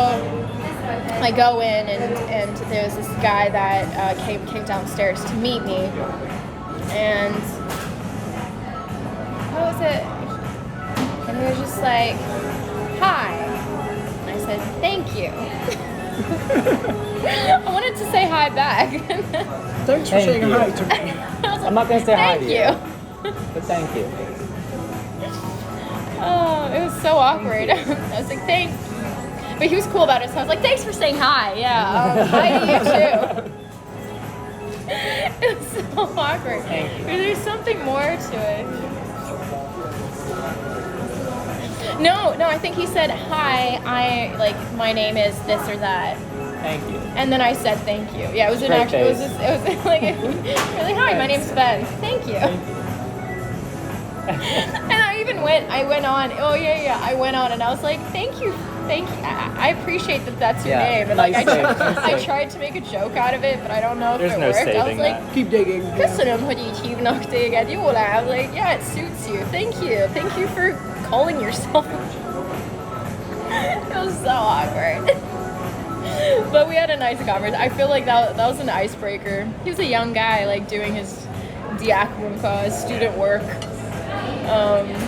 I go in, and there's this guy that came downstairs to meet me, and how was it? And he was just like, "Hi," and I said, "Thank you." I wanted to say hi back.
Thanks for
Thank
saying
you.
hi to me.
I'm not gonna say hi to
Thank
you.
you.
But thank you.
Oh, it was so awkward. I was like, thanks. But he was cool about it, so I was like, thanks for saying hi. Yeah, hi to you too. It was so awkward.
Thank you.
But there's something more to it. No, I think he said, hi, my name is this or that.
Thank you.
And then I said thank you. Yeah, it was an
Great
actual, it was,
face.
just, it was like, really, hi, my name's Ben. Thank you. And I went on, I went on and I was like, thank you. I appreciate that that's your
Yeah,
name. And like,
nice save, nice
I
save.
tried to make a joke out of it, but I don't know if
There's
it
no
worked. I was
saving
like,
that.
Keep digging. Yeah.
köszönöm, hogy így hívnak téged. Jól áll. Like, yeah, it suits you. Thank you. Thank you for calling yourself. It was so awkward. But we had a nice conversation. I feel like that was an icebreaker. He was a young guy, like doing his diakonka, his student work.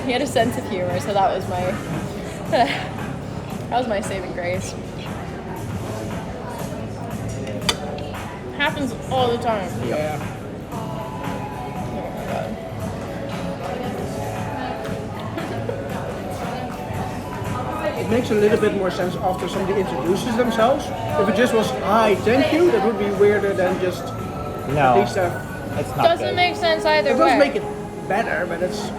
He had a sense of humor, so that was my saving grace. Happens all the time.
Yeah.
Oh my god.
It makes a little bit more sense after somebody introduces themselves. If it just was hi, thank you, that would be weirder than just
No,
at least
it's not
Doesn't
good.
make sense either
it
way.
does make it better, but it's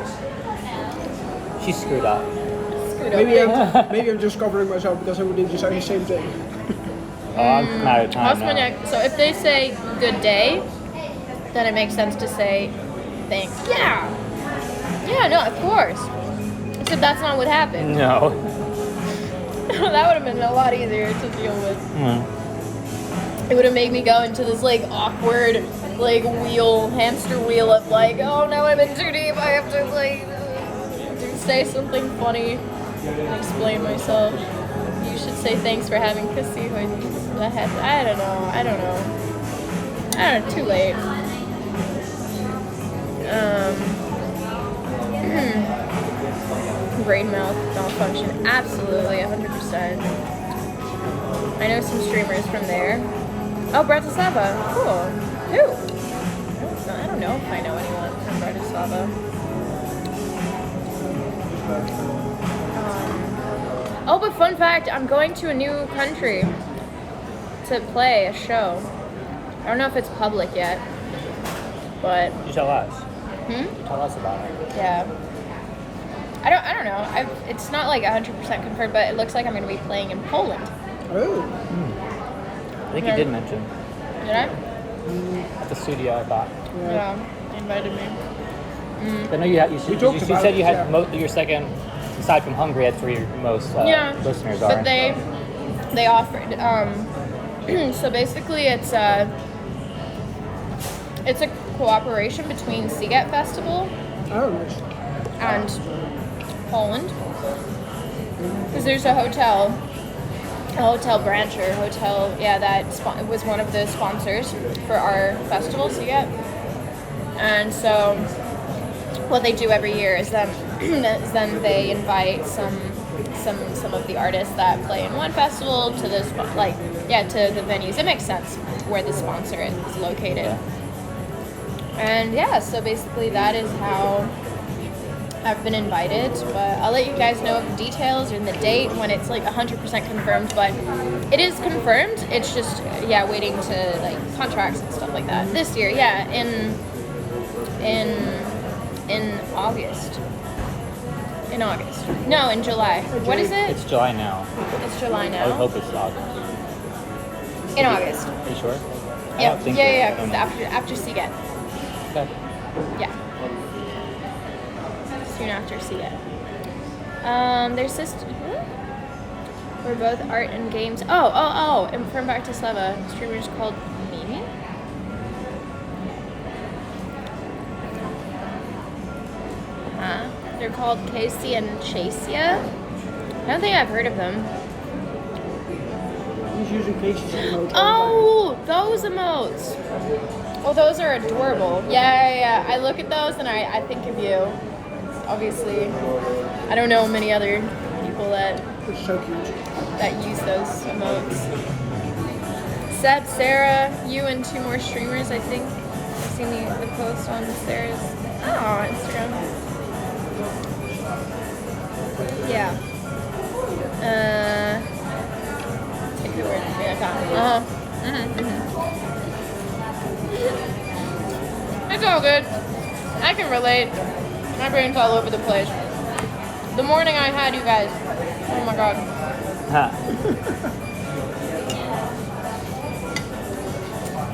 She screwed up.
Screwed up.
maybe I'm just covering myself because I would just say the same thing.
Oh, I'm out of time now.
So if they say good day, then it makes sense to say thanks. Yeah. Yeah, no, of course. Except that's not what happened.
No.
That would have been a lot easier to deal with. It would have made me go into this like awkward like hamster wheel of like, oh no, I'm in too deep. I have to like say something funny and explain myself. You should say thanks for having kissy hoodies. I don't know. Too late. Brain mouth malfunction. Absolutely, 100%. I know some streamers from there. Oh, Bratislava. Cool. Who? I don't know if I know anyone from Bratislava. Oh, but fun fact, I'm going to a new country to play a show. I don't know if it's public yet, but
You tell us.
Hmm?
Tell us about it.
yeah. I don't know. It's not like 100% confirmed, but it looks like I'm going to be playing in Poland.
Oh.
I think you did mention
Did I?
at the studio. I thought.
Yeah. They invited me.
I know you
talked
you
about
said
it,
you had
yeah.
Your second, aside from Hungary, that's where your most listeners are.
But they offered. So basically, it's a cooperation between Seagate Festival
Oh, nice.
and Poland, because there's a hotel branch or hotel, that was one of the sponsors for our festival, Seagate. And so what they do every year is then they invite some of the artists that play in one festival to the to the venues. It makes sense where the sponsor is located. And so basically that is how I've been invited, but I'll let you guys know of the details and the date when it's like 100% confirmed, but it is confirmed. It's just waiting to like contracts and stuff like that. This year, in August. In August. No, in July. What is it?
It's July now.
It's July
I would
now.
hope it's August.
In August.
Are you sure? I
Yeah,
don't think
yeah,
so.
because after Seagate.
Okay.
Yeah. Soon after Seagate. Their sister. We're both art and games. Oh, and from Bratislava, streamers called Mimi. They're called Casey and Chasia. I don't think I've heard of them.
He's using Casey's emote.
Oh, those emotes. Oh, those are adorable. Yeah. I look at those and I think of you. Obviously, I don't know many other people that
It's so cute.
use those emotes. Seb, Sarah, you, and 2 more streamers, I think. I've seen the post on Sarah's Instagram. Yeah. Take the word. Yeah, It's all good. I can relate. My brain's all over the place. The morning I had you guys. Oh my god.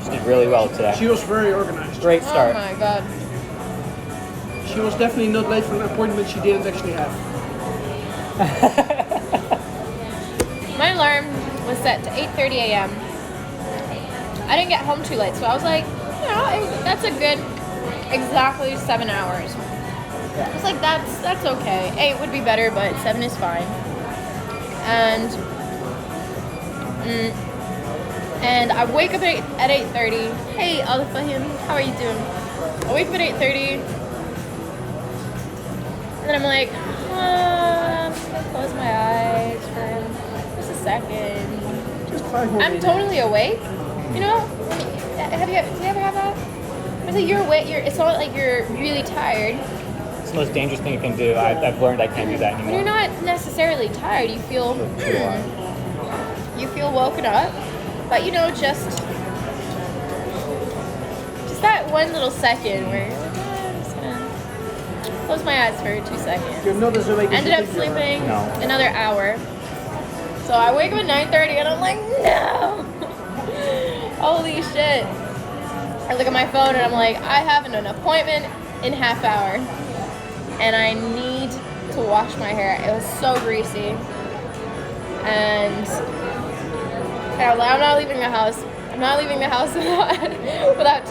She did really well today.
She was very organized.
Great start.
Oh my god.
She was definitely not late for an appointment she didn't actually have.
My alarm was set to 8:30 a.m. I didn't get home too late, so I was like, that's a good, exactly 7 hours. I was like, that's okay. 8 would be better, but 7 is fine. And I wake up at 8:30. Hey, Alfahim, how are you doing? I wake up at 8:30, and then I'm like, I'm just gonna close my eyes for just a second.
Just 5 more
I'm
minutes.
totally awake. You know? Do you ever have that? It's like you're awake. It's not like you're really tired.
It's the most dangerous thing you can do. I've learned I can't do that
When
anymore.
you're not necessarily tired, you feel woken up, but just that one little second where you're like, I'm just gonna close my eyes for 2 seconds.
You're not as awake as
Ended
you
up
think you are.
sleeping
No.
another hour. So I wake up at 9:30 and I'm like, no! Holy shit. I look at my phone and I'm like, I have an appointment in half hour. And I need to wash my hair. It was so greasy. And I was like, I'm not leaving the house. I'm not leaving the house without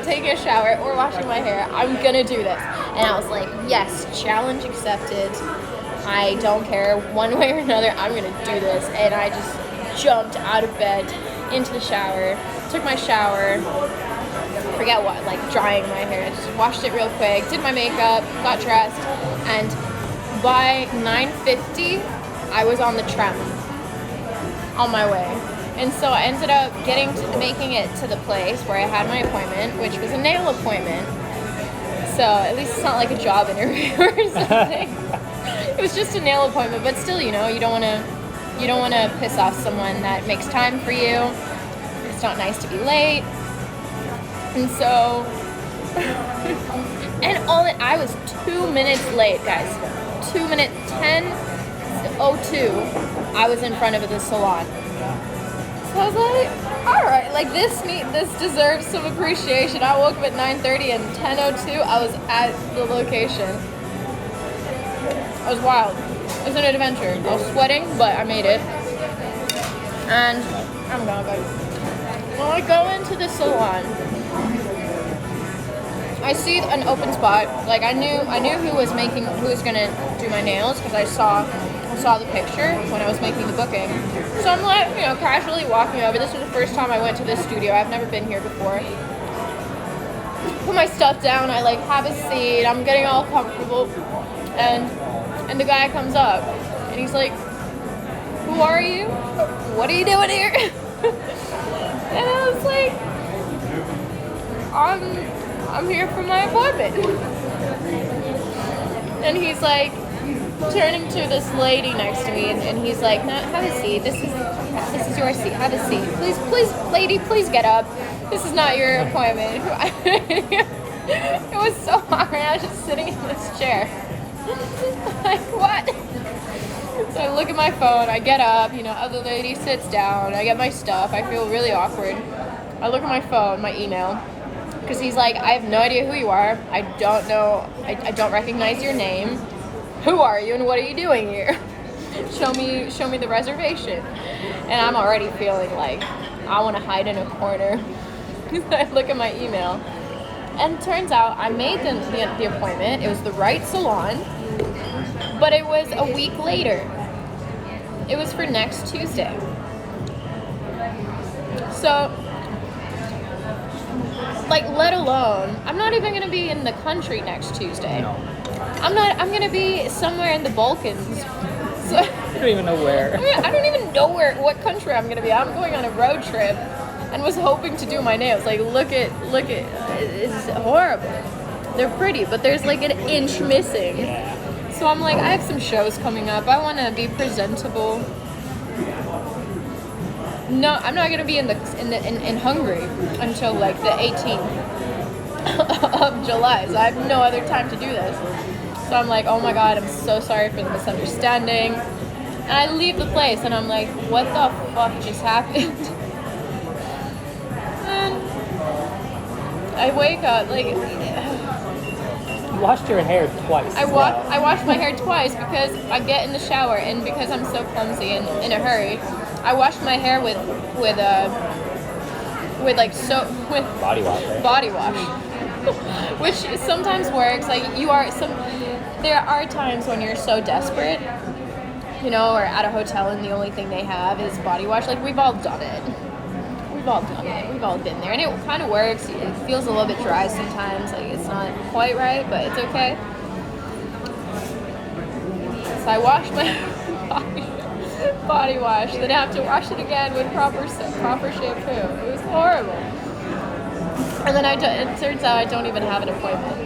taking a shower or washing my hair. I'm gonna do this. And I was like, yes, challenge accepted. I don't care one way or another. I'm gonna do this. And I just jumped out of bed into the shower, took my shower, forget what, like drying my hair. Just washed it real quick, did my makeup, got dressed, and by 9:50, I was on the tram on my way. And so I ended up making it to the place where I had my appointment, which was a nail appointment. So at least it's not like a job interview or something. It was just a nail appointment, but still, you don't want to piss off someone that makes time for you. It's not nice to be late. And so, I was 2 minutes late, guys. 2 minutes, 10:02, I was in front of the salon. So I was like, all right, like this deserves some appreciation. I woke up at 9:30 and 10:02, I was at the location. It was wild. It was an adventure. I was sweating, but I made it. And I'm gonna go. When I go into the salon, I see an open spot. Like I knew who was gonna do my nails because I saw the picture when I was making the booking. So I'm like, casually walking over. This was the first time I went to this studio. I've never been here before. Put my stuff down. I have a seat. I'm getting all comfortable, and the guy comes up and he's like, "Who are you? What are you doing here?" And I was like, I'm here for my appointment. And he's like turning to this lady next to me, and he's like, "No, have a seat. This is your seat. Have a seat. Please, lady, please get up. This is not your appointment." It was so hard. I was just sitting in this chair. Like, what? So I look at my phone, I get up, other lady sits down, I get my stuff, I feel really awkward. I look at my phone, my email, because he's like, I have no idea who you are, I don't know, I don't recognize your name. Who are you and what are you doing here? Show me the reservation. And I'm already feeling like I want to hide in a corner. I look at my email, and it turns out I made the appointment. It was the right salon, but it was a week later. It was for next Tuesday. So, let alone, I'm not even going to be in the country next Tuesday.
No.
I'm going to be somewhere in the Balkans, So,
I don't even know where.
I don't even know what country I'm gonna be. I'm going on a road trip, and was hoping to do my nails. Like, look at, it's horrible. They're pretty, but there's like an inch missing.
Yeah.
So I'm like, I have some shows coming up. I want to be presentable. No, I'm not gonna be in Hungary until like the 18th of July. So I have no other time to do this. So I'm like, oh my god, I'm so sorry for the misunderstanding. And I leave the place, and I'm like, what the fuck just happened? And I wake up like.
You washed your hair twice.
I wash my hair twice because I get in the shower, and because I'm so clumsy and in a hurry, I wash my hair with
Body wash. Right?
body wash, which sometimes works. Like there are times when you're so desperate, or at a hotel and the only thing they have is body wash. Like, we've all done it. We've all been there, and it kind of works. It feels a little bit dry sometimes. Like, it's not quite right, but it's okay. So I wash my body wash, then I have to wash it again with proper shampoo. It was horrible. And then it turns out I don't even have an appointment.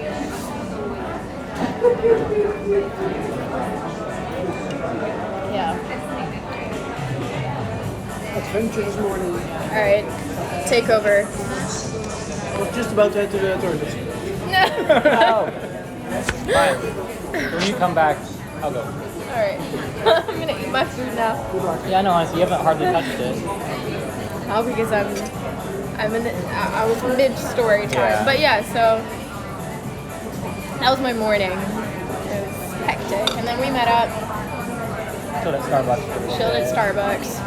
Yeah.
Adventures morning.
All right, take over.
I was just about to head to the toilet.
Oh. Fine. When you come back, I'll go.
All right, I'm gonna eat my food now.
Yeah, no, honestly, you haven't hardly touched it.
Oh, because I was mid-story time.
Yeah.
But yeah, so that was my morning. It was hectic, and then we met up,
Chilled at Starbucks.
chilled at Starbucks,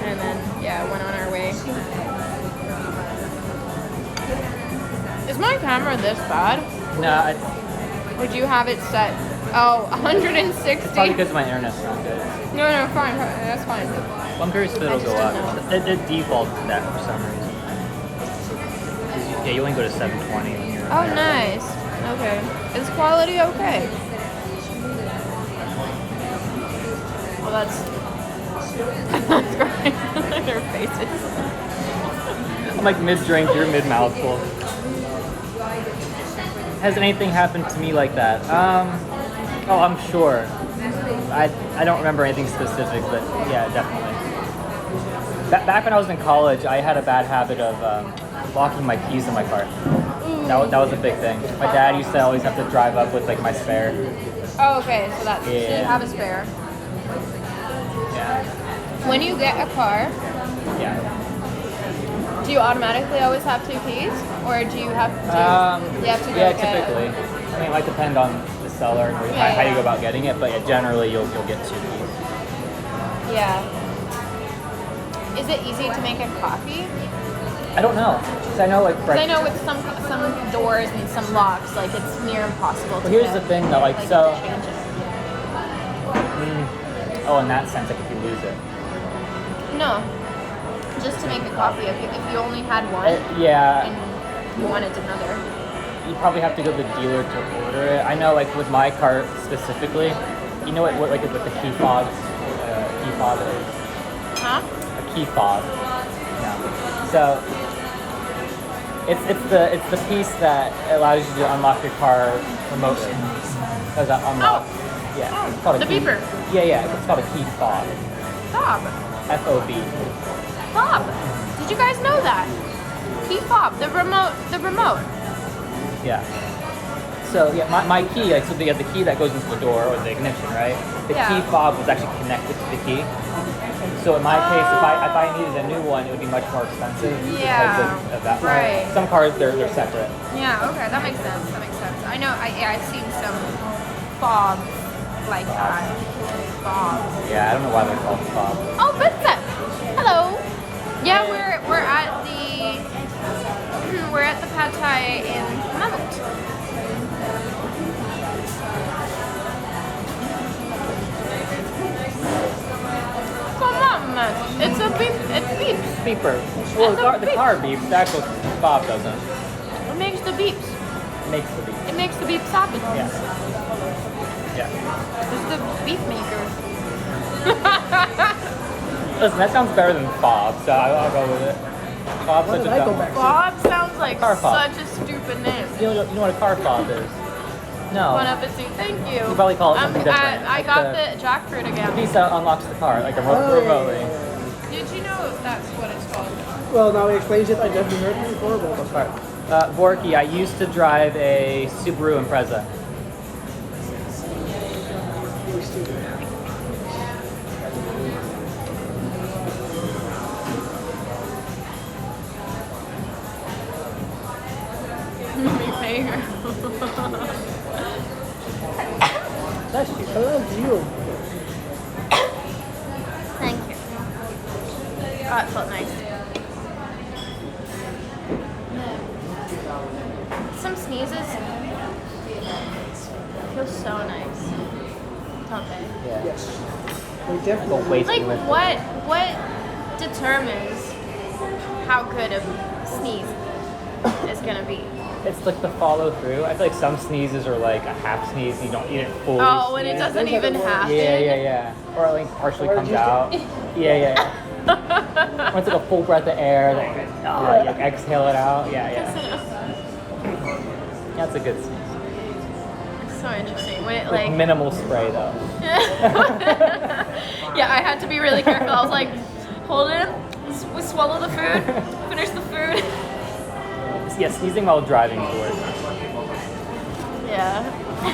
and then went on our way. Is my camera this bad?
No,
Would you have it set? Oh, 160.
probably because my internet's not good.
No, fine. That's fine.
Well, I'm curious if it'll go up. It defaults to that for some reason. You only go to 720 when you're
Oh,
there.
nice. Okay. Is quality okay? Well, that's great. Their faces.
I'm like mid-drink, you're mid-mouthful. Has anything happened to me like that? Oh, I'm sure. I don't remember anything specific, but yeah, definitely. Back when I was in college, I had a bad habit of locking my keys in my car. That was a big thing. My dad used to always have to drive up with like my spare.
Oh, okay. So that's so you
Yeah.
have a spare.
Yeah.
When you get a car,
Yeah.
do you automatically always have two keys, or do you have to? You have to go
Yeah,
get
typically. I mean, it might depend on the seller and how you go about getting it, but yeah, generally you'll get two keys.
Yeah. Is it easy to make a coffee?
I don't know. 'Cause I know like
Because I know with some doors and some locks, like it's near impossible to
Well, here's
get,
the thing though, like
to
so.
change it.
Oh, in that sense, like if you lose it.
No, just to make a coffee. If you only had one
Yeah,
and you wanted another.
you probably have to go to the dealer to order it. I know, like with my car specifically, you know what like what the key fob is?
Huh?
A key fob. Yeah. So it's the piece that allows you to unlock your car remotely. Does that unlock? Yeah. It's called a
The
key.
beeper.
Yeah. It's called a key fob.
Fob.
FOB.
Fob. Did you guys know that? Key fob. The remote.
Yeah. So yeah, my key, like so you have the key that goes into the door or the ignition, right? The
Yeah.
key fob was actually connected to the key. So in my case, if I needed a new one, it would be much more expensive
Yeah.
because of that.
Right.
Some cars they're separate.
Yeah. Okay. That makes sense. I know. I've seen some fobs like that. Fobs.
Yeah, I don't know why they're called fob.
Oh, Vincent. Hello. Yeah, we're at the pad thai in Mount. Come on, man. It's a beep. It beeps.
Beeper. Well,
It's a
the
beep.
car beeps. The actual fob doesn't.
It makes the beeps.
It makes the beep.
It makes the beeps happen.
Yeah. Yeah.
It's the beep maker.
Listen, that sounds better than fob, so I'll go with it. Fob's
What
such a
did I go
dumb
back
word.
Bob sounds like
Car fob.
such a stupid name.
You know what a car fob is? No.
Bon appetit. Thank you.
You probably call it something different.
I
Like
got the jackfruit
The
again.
piece that unlocks the car, like a remotely.
Did you know that's what it's called?
Well, now he explains it. I never heard it before, but that's fine.
Borky, I used to drive a Subaru Impreza.
That's you. I love you.
Thank you. Oh, it felt nice. Some sneezes feel so nice, don't they?
Yeah.
Yes. We definitely.
Don't waste
Like
it with it.
what determines how good a sneeze is gonna be?
It's like the follow through. I feel like some sneezes are like a half sneeze. You didn't fully.
Oh, when it
sneeze.
doesn't
There's
even
like a word.
happen.
Yeah. Or it like partially
Or
comes
just-
out. Yeah. Or it's like a full breath of air. Like, you like exhale it out. Yeah. That's a good sneeze.
So interesting. When it
Like
like
minimal spray though.
yeah, I had to be really careful. I was like, hold it, swallow the food, finish the food.
Yeah, sneezing while driving is the worst.
Yeah.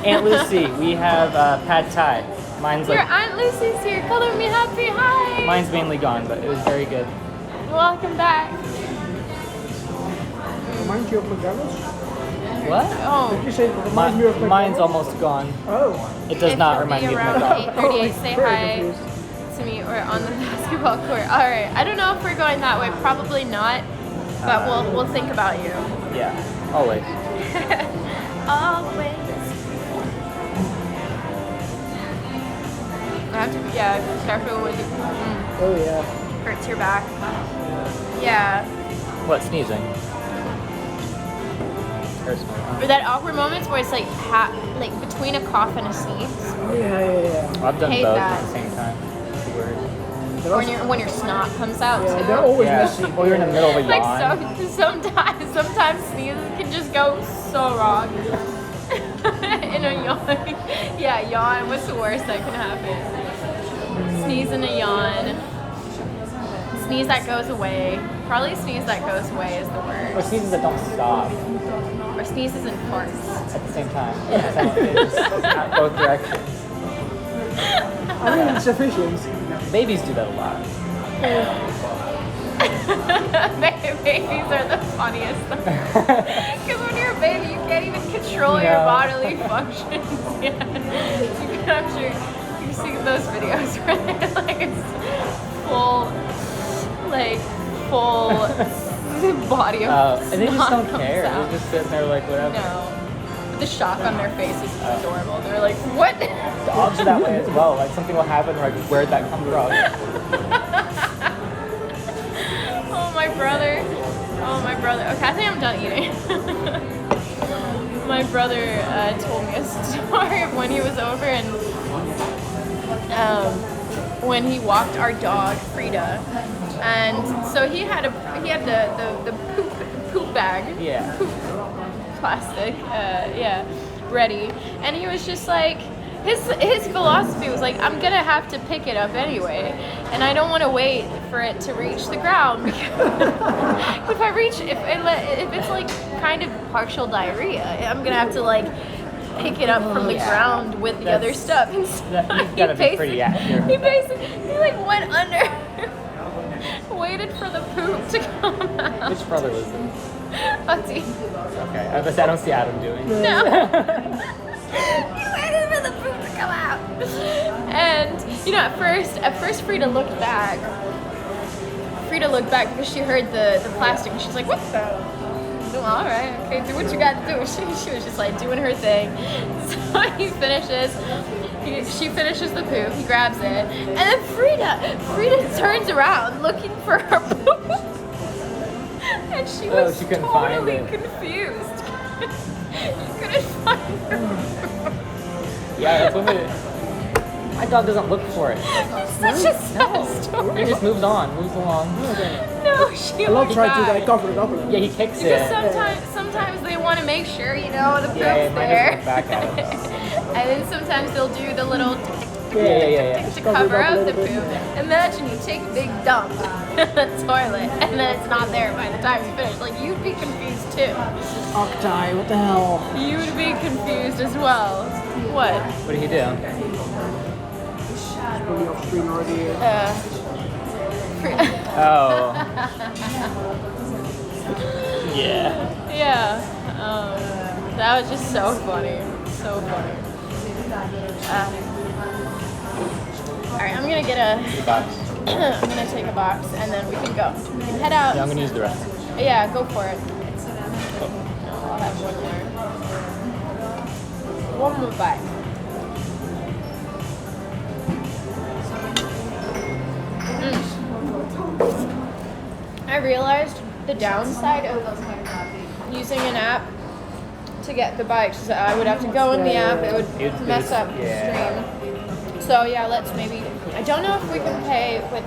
Aunt Lucy, we have pad thai. Mine's
Your
like
Aunt Lucy's here. Color me happy. Hi.
mine's mainly gone, but it was very good.
Welcome back.
Reminds you of McDonald's?
What?
Oh.
Did you say it reminds me of McDonald's?
Mine's almost gone.
Oh.
It does
If
not
you'll
remind
be
me of
around
McDonald's.
8:38, say
Very
hi
confused.
to me or on the basketball court. All right. I don't know if we're going that way. Probably not. But we'll think about you.
Yeah, always.
Always. I have to be, careful when you
Oh yeah.
hurts your back. Yeah.
What, sneezing? Hurts my
Or that awkward moments where it's like like between a cough and a sneeze.
Yeah.
I've done
Hate
both
that.
at the same time. It's weird.
But
Or
also-
when your snot comes out
Yeah,
too.
they're always
Yeah.
messy.
Or you're in the middle of a
Like
yawn.
sometimes sneezes can just go so wrong. In a yawn. Yeah, yawn. What's the worst that can happen? Sneeze in a yawn. Sneeze that goes away. Probably sneeze that goes away is the
Or
worst.
sneezes that don't stop
Or sneezes and farts.
at the same time. It's not both directions.
I mean, it's sufficient.
Babies do that a lot.
Babies are the funniest. Because when you're a baby, you can't even control your
No.
bodily functions. Yeah. I'm sure you've seen those videos where they're like it's full body of
And they just
snot
don't
comes
care.
out.
They're just sitting there like whatever.
No. The shock on their faces is adorable. They're like, what?
Dogs are that way as well. Like something will happen, like where'd that come from?
Oh my brother. Okay, I think I'm done eating. My brother told me a story of when he was over and when he walked our dog Frida, and so he had the poop bag.
Yeah.
Plastic, ready, and he was just like, his philosophy was like, I'm gonna have to pick it up anyway, and I don't want to wait for it to reach the ground because if it's like kind of partial diarrhea, I'm gonna have to like pick it up from the ground with the other stuff. And so
You've got to be pretty accurate.
he like went under, waited for the poop to come out.
Which brother was it?
Huddy.
Okay, I don't see Adam doing.
No. He waited for the poop to come out. And at first Frida looked back. Because she heard the plastic and she's like, what the? Well, all right, okay, do what you got to do. She was just like doing her thing. So she finishes the poop, he grabs it, and then Frida turns around looking for her poop. And she was
she couldn't find
totally
it.
confused. She couldn't find her.
Yeah, that's what it. I that dog doesn't look for it.
Such a sad story.
He just moves along.
No, she
I love
only
trying to
died.
like cover it up a little.
Yeah, he kicks
Because
it.
sometimes they want to make sure, you know, the poop's
Yeah, mine
there.
just went back at us.
And then sometimes they'll do the little
Yeah.
to
Cover it
cover
up a
up the
little
poop.
bit.
Imagine you take a big dump in the toilet and then it's not there by the time you finish. Like, you'd be confused too.
Octai, what the hell?
You would be confused as well. What?
What did he do?
Really off screen already.
Oh. Yeah.
Yeah. That was just so funny. So funny. Alright, I'm gonna get
The box.
I'm gonna take a box and then we can go. We can head out.
Yeah, I'm gonna use the restroom.
Yeah, go for it. I'll have one more. One more bite. I realized the downside of using an app to get the bikes is I would have to go in the app, it would mess up the stream. So yeah, let's maybe, I don't know if we can pay with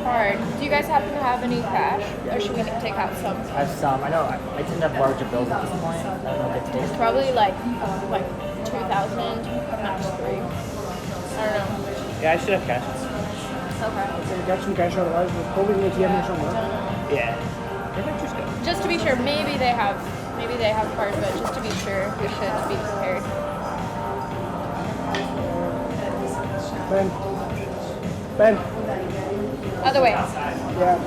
card. Do you guys happen to have any cash? Or should we take out some?
I have some. I know I tend to have larger bills at this point. I don't know if it's
It's probably like 2,000, max 3. I don't know.
Yeah, I should have cash.
Okay.
Get some cash otherwise, we're probably in the ATM or somewhere.
Yeah. Maybe just go.
Just to be sure, maybe they have cards, but just to be sure, we should be prepared.
Ben.
Other way.
Yeah.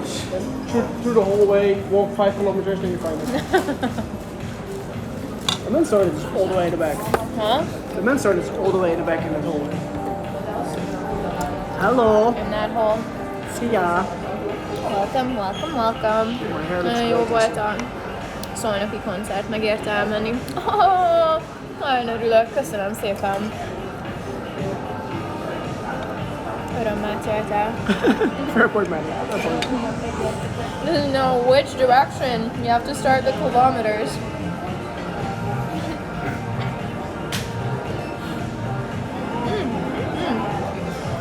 Through the hallway, walk 5 kilometers, then you find it. The men's toilet is all the way in the back.
Huh?
The men's toilet is all the way in the back in the hallway. Hello.
In that hole.
See ya.
Welcome.
My hair looks
Jó
great.
volt a szolnoki koncert, megért elmenni. Oh, nagyon örülök, köszönöm szépen. Örömmel telt el.
Fairport man. That's all.
Doesn't know which direction. You have to start the kilometers.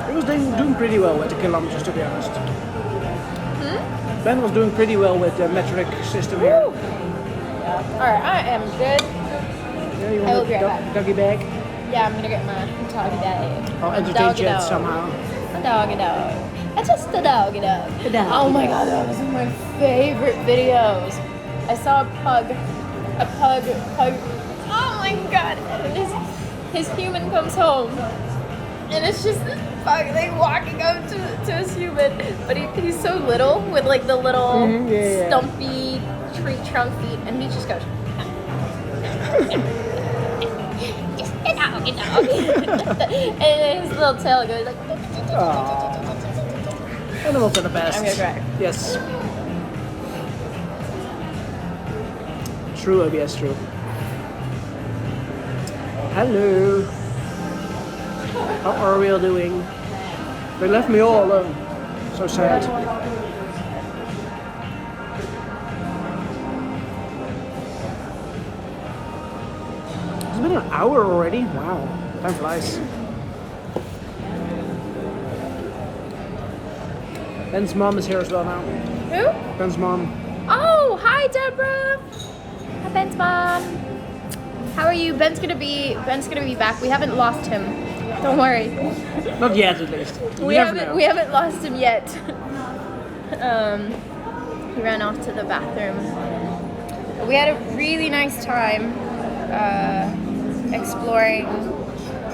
He was doing pretty well with the kilometers, to be honest. Ben was doing pretty well with the metric system here.
Alright, I am good.
Yeah, you
I will
want
be
a
right back.
doggy bag?
Yeah, I'm gonna get my doggy dog.
I'll entertain you
Dog.
somehow.
A doggy dog. It's just a doggy dog. Oh my god, that was one of my favorite videos. I saw a pug. Oh my god. And his human comes home. And it's just this pug like walking up to his human. But he's so little with like the little stumpy tree trunk feet. And he just goes. Just a doggy dog. And his little tail goes like.
Animals are the best.
I'm gonna try.
Yes. True, yes, true. Hello. How are we all doing? They left me all alone. So sad. It's been an hour already? Wow. Time flies. Ben's mom is here as well now.
Who?
Ben's mom.
Oh, hi Deborah. Hi Ben's mom. How are you? Ben's gonna be back. We haven't lost him. Don't worry.
Not yet, at least.
We haven't lost him yet. He ran off to the bathroom. We had a really nice time exploring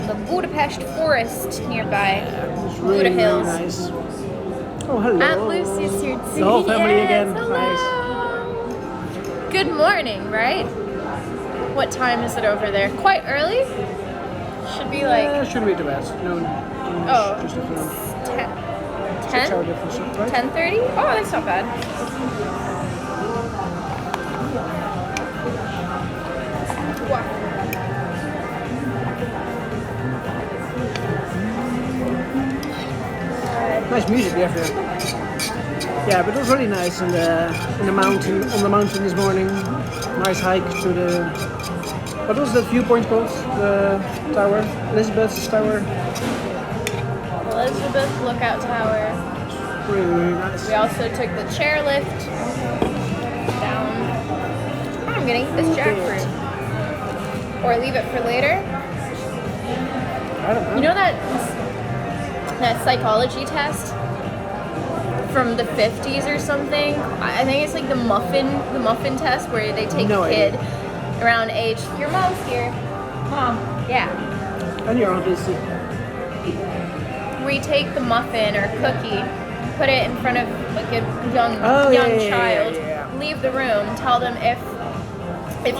the Budapest forest nearby.
It's
Buda
really,
Hills.
really nice. Oh, hello.
Aunt Lucy's here too.
The whole family
Yes,
again.
hello. Good morning, right? What time is it over there? Quite early? Should be like
Shouldn't be too bad. No.
Oh,
Just a few.
10?
6 hour difference, right?
10:30? Oh, that's not bad. Wow.
Nice music there. Yeah, but it was really nice in the mountain, on the mountain this morning. Nice hike to the. What was that viewpoint called? The tower, Elizabeth's tower.
Elizabeth Lookout Tower.
Really nice.
We also took the chairlift down. Oh, I'm gonna eat this jackfruit. Or leave it for later.
I don't know.
You know that psychology test from the 50s or something? I think it's like the muffin test where they take
No
a kid
idea.
around age. Your mom's here. Mom. Yeah.
And your aunt is.
Where you take the muffin or cookie, put it in front of like a young child, leave the room, tell them if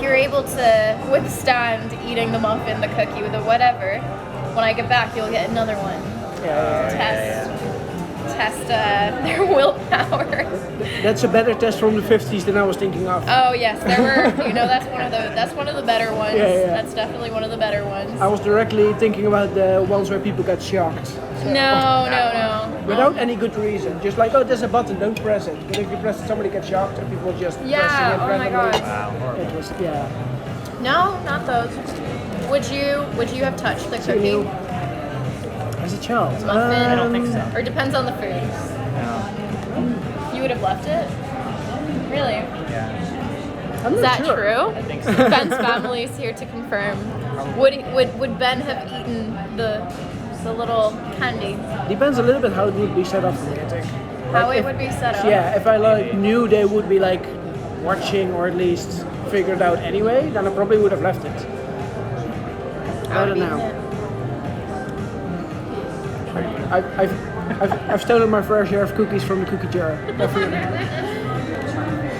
you're able to withstand eating the muffin, the cookie, the whatever, when I get back you'll get another one. Test their willpower.
That's a better test from the 50s than I was thinking of.
Oh yes, there were. That's one of the better ones.
Yeah.
That's definitely one of the better ones.
I was directly thinking about the ones where people got shocked.
No.
Without any good reason. Just like, oh, there's a button, don't press it. But if you press it, somebody gets shocked and people just
Yeah,
pressing it
oh my
randomly.
God.
Wow, horrible.
It was,
No, not those. Would you have touched the cookie?
As a child.
Muffin?
I don't think so.
Or depends on the food.
No.
You would have left it? Really?
Yeah.
I'm
Is
not
that
sure.
true?
I think so.
Ben's family is here to confirm. Would Ben have eaten the little candy?
Depends a little bit how it would be set up for me, I think.
How
Like,
it would be set up?
Yeah, if I knew they would be like watching or at least figured out anyway, then I probably would have left it. I don't know. I've stolen my fair share of cookies from the cookie jar. Definitely.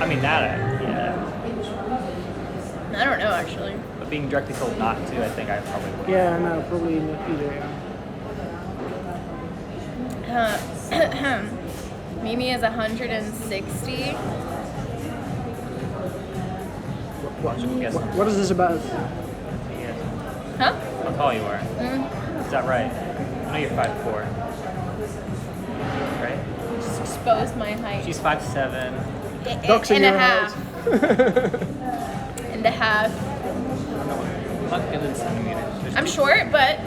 I mean yeah.
I don't know actually.
But being directly told not to, I think I probably would.
Yeah, no, probably not either. Yeah.
Mimi is 160.
What is this about?
Yes.
Huh?
How tall you are. Is that right? I know you're 5'4". Right?
Just exposed my height.
She's 5'7".
Doxing
and a
your
half. And a half.
I'm not good in centimeters. There's
I'm short, but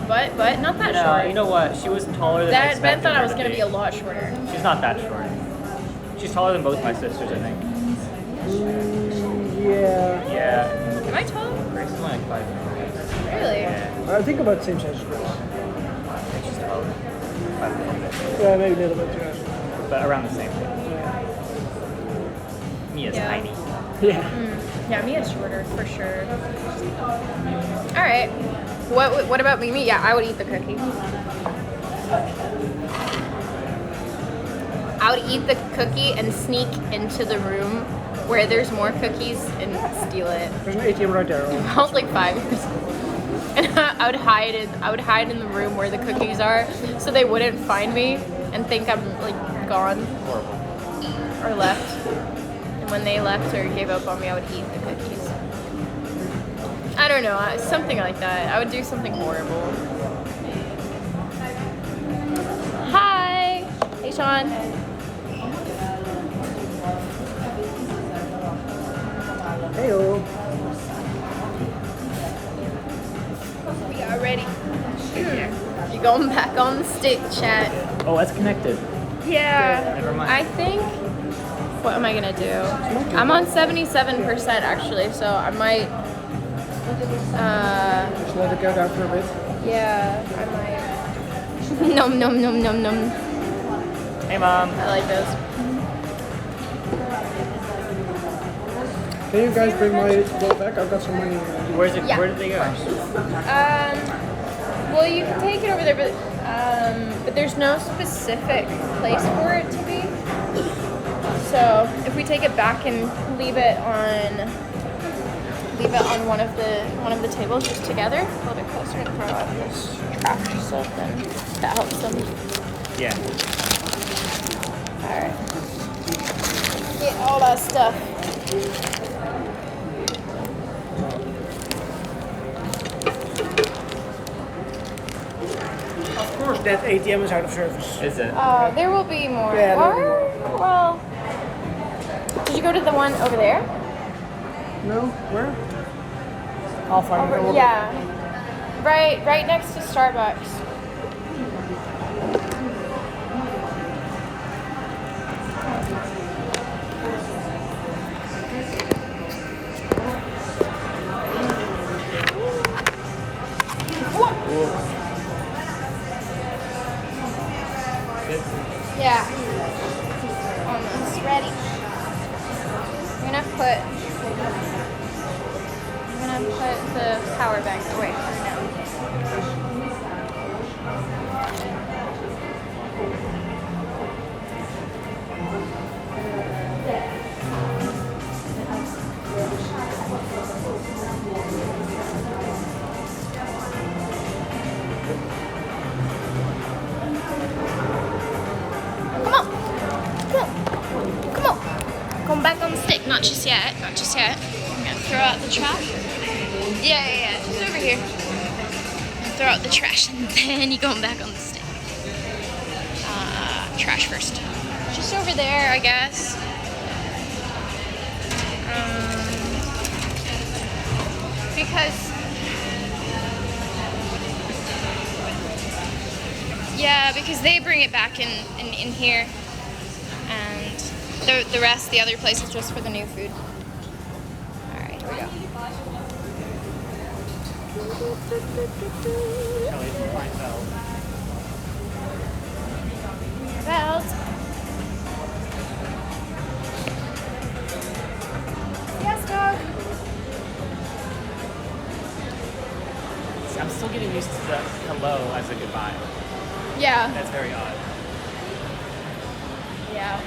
not that
No,
short.
you know what? She was taller than I
Ben
expected
thought I
her
was
to
gonna be a lot shorter.
She's not that short. She's taller than both my sisters, I think.
Yeah.
Yeah.
Am I tall?
Grace is only like 5'4".
Really?
Yeah.
I think about the same size as Grace.
I think she's taller. 5'4".
Yeah, maybe a little bit, yeah.
But around the same thing. Mia's
Yeah.
tiny.
Yeah.
Yeah, Mia's shorter for sure. All right. What about Mimi? Yeah, I would eat the cookie. I would eat the cookie and sneak into the room where there's more cookies and steal it.
There's an ATM right there.
I was like 5 years old. And I would hide in the room where the cookies are so they wouldn't find me and think I'm like gone
Horrible.
or left. And when they left or gave up on me, I would eat the cookies. I don't know, something like that. I would do something horrible. Hi! Hey, Sean.
Heyo.
We are ready. You're going back on the stick, chat.
Oh, that's connected.
Yeah.
Never mind.
I think. What am I gonna do? I'm on 77% actually, so I might.
Just let it go down for a bit.
Yeah, I might. Nom nom nom nom nom.
Hey, Mom.
I like those.
Can you guys bring my ball back? I've got some money.
Where's it?
Yeah.
Where did they go?
Well, you can take it over there, but there's no specific place for it to be. So if we take it back and leave it on one of the tables just together, a little bit closer and throw out this trash so then that helps them.
Yeah.
Alright. Get all that stuff.
Of course, that ATM is out of service.
Is it?
There will be more.
Yeah, there will be
Or, well, did you go to the one over there?
No? Where? I'll find it.
Yeah. Right next to Starbucks.
Good.
Yeah. Almost ready. I'm gonna put the power bank away for now. Come on. Come on. Come on. Come back on the stick. Not just yet. Not just yet. I'm gonna throw out the trash. Yeah. Just over here. Throw out the trash and then you're going back on the stick. Trash first. Just over there, I guess. Because they bring it back in here, and the other place is just for the new food. All right, here we go.
Kelly, find Belle.
Belt. Yes, dog.
See, I'm still getting used to the hello as a goodbye.
Yeah.
That's very odd.
Yeah.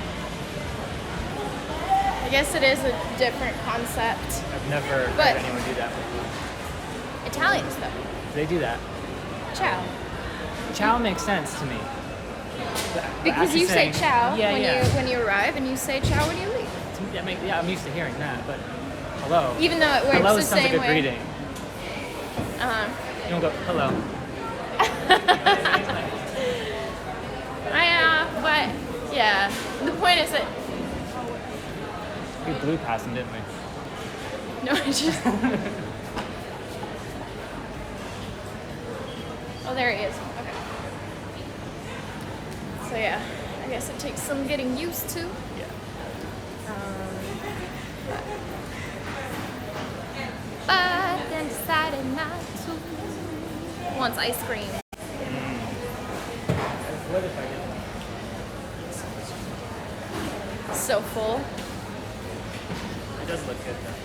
I guess it is a different concept.
I've never
But-
heard anyone do that before.
Italians, though.
They do that.
Ciao.
Ciao makes sense to me.
Because
Actually
you say
saying-
ciao
Yeah, yeah.
when you arrive, and you say ciao when you leave.
Yeah, I'm used to hearing that, but hello.
Even though it works
Hello
the
sounds
same
like a
way.
greeting. You don't go hello.
But yeah, the point is that
We blew past him, didn't we?
no, it's just. Oh, there he is. Okay. So yeah, I guess it takes some getting used to.
Yeah.
But then decided not to. Wants ice cream.
What if I get
So full.
It does look good though.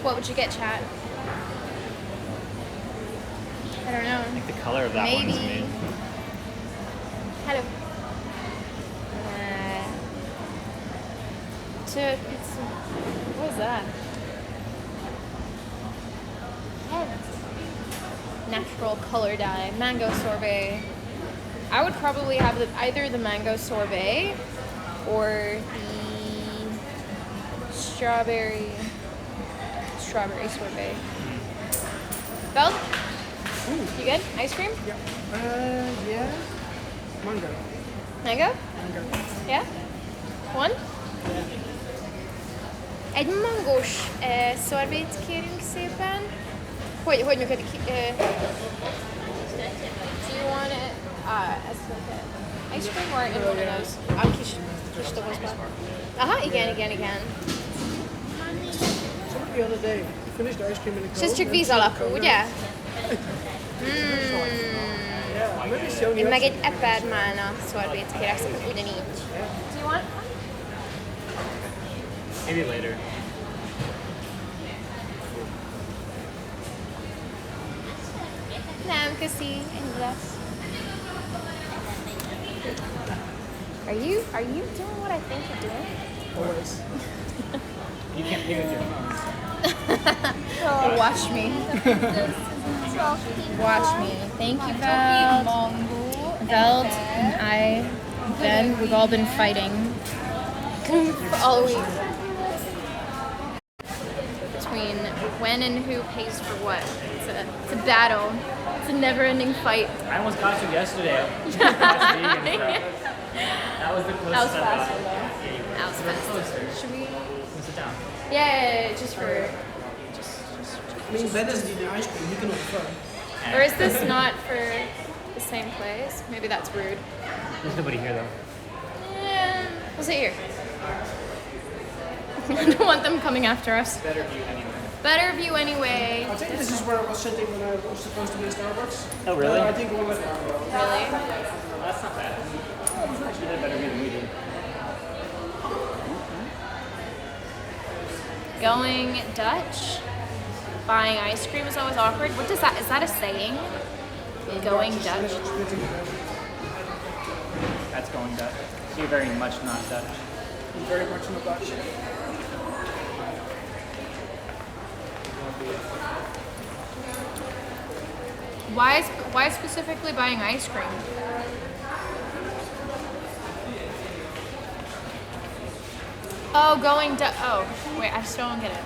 What would you get, chat? I don't know.
I think the color of that one is
Maybe.
me.
Hello. Pizza. What is that? Natural color dye. Mango sorbet. I would probably have either the mango sorbet or the strawberry sorbet. Belle? You good? Ice cream?
Yeah. Mango.
Mango?
Mango.
Yeah? One? Egy mangós szorbét kérünk szépen. Hogy működik? Do you want it as like a ice cream or in one of those? Kis dobozban. Aha, igen.
The other day, you finished the ice cream in the
És ez csak víz alapú, ugye?
Yeah, maybe show
Én
you.
meg egy epermálna szorbét kérek szépen, ugyanígy. Do you want?
Maybe later.
Nem, köszi. Ennyi lesz. Are you doing what I think you're doing?
Always.
You can't pay with your phone.
Watch me. Watch me. Thank you, Veld. Veld and we've all been fighting all week between when and who pays for what. It's a battle. It's a never-ending fight.
I almost got you yesterday. Last week and stuff. That was the closest
That was
I
faster,
got.
though.
Yeah, you were.
That was
You were
faster.
closer.
Should we?
Come sit down.
Yeah, just for.
I mean, Ben is the ice cream. You can offer.
Or is this not for the same place? Maybe that's rude.
There's nobody here though.
Yeah, we'll sit here. I don't want them coming after us.
Better view anyway.
Better view anyway.
I think this is where I was sitting when I was supposed to be in Starbucks.
Oh really?
I think we went down.
Really?
That's not bad.
Going Dutch, buying ice cream is always awkward. What does that, is that a saying? Going Dutch?
That's going Dutch. So you're very much not Dutch.
Very much not Dutch.
Why specifically buying ice cream? Oh, going Dutch. Oh, wait, I still don't get it.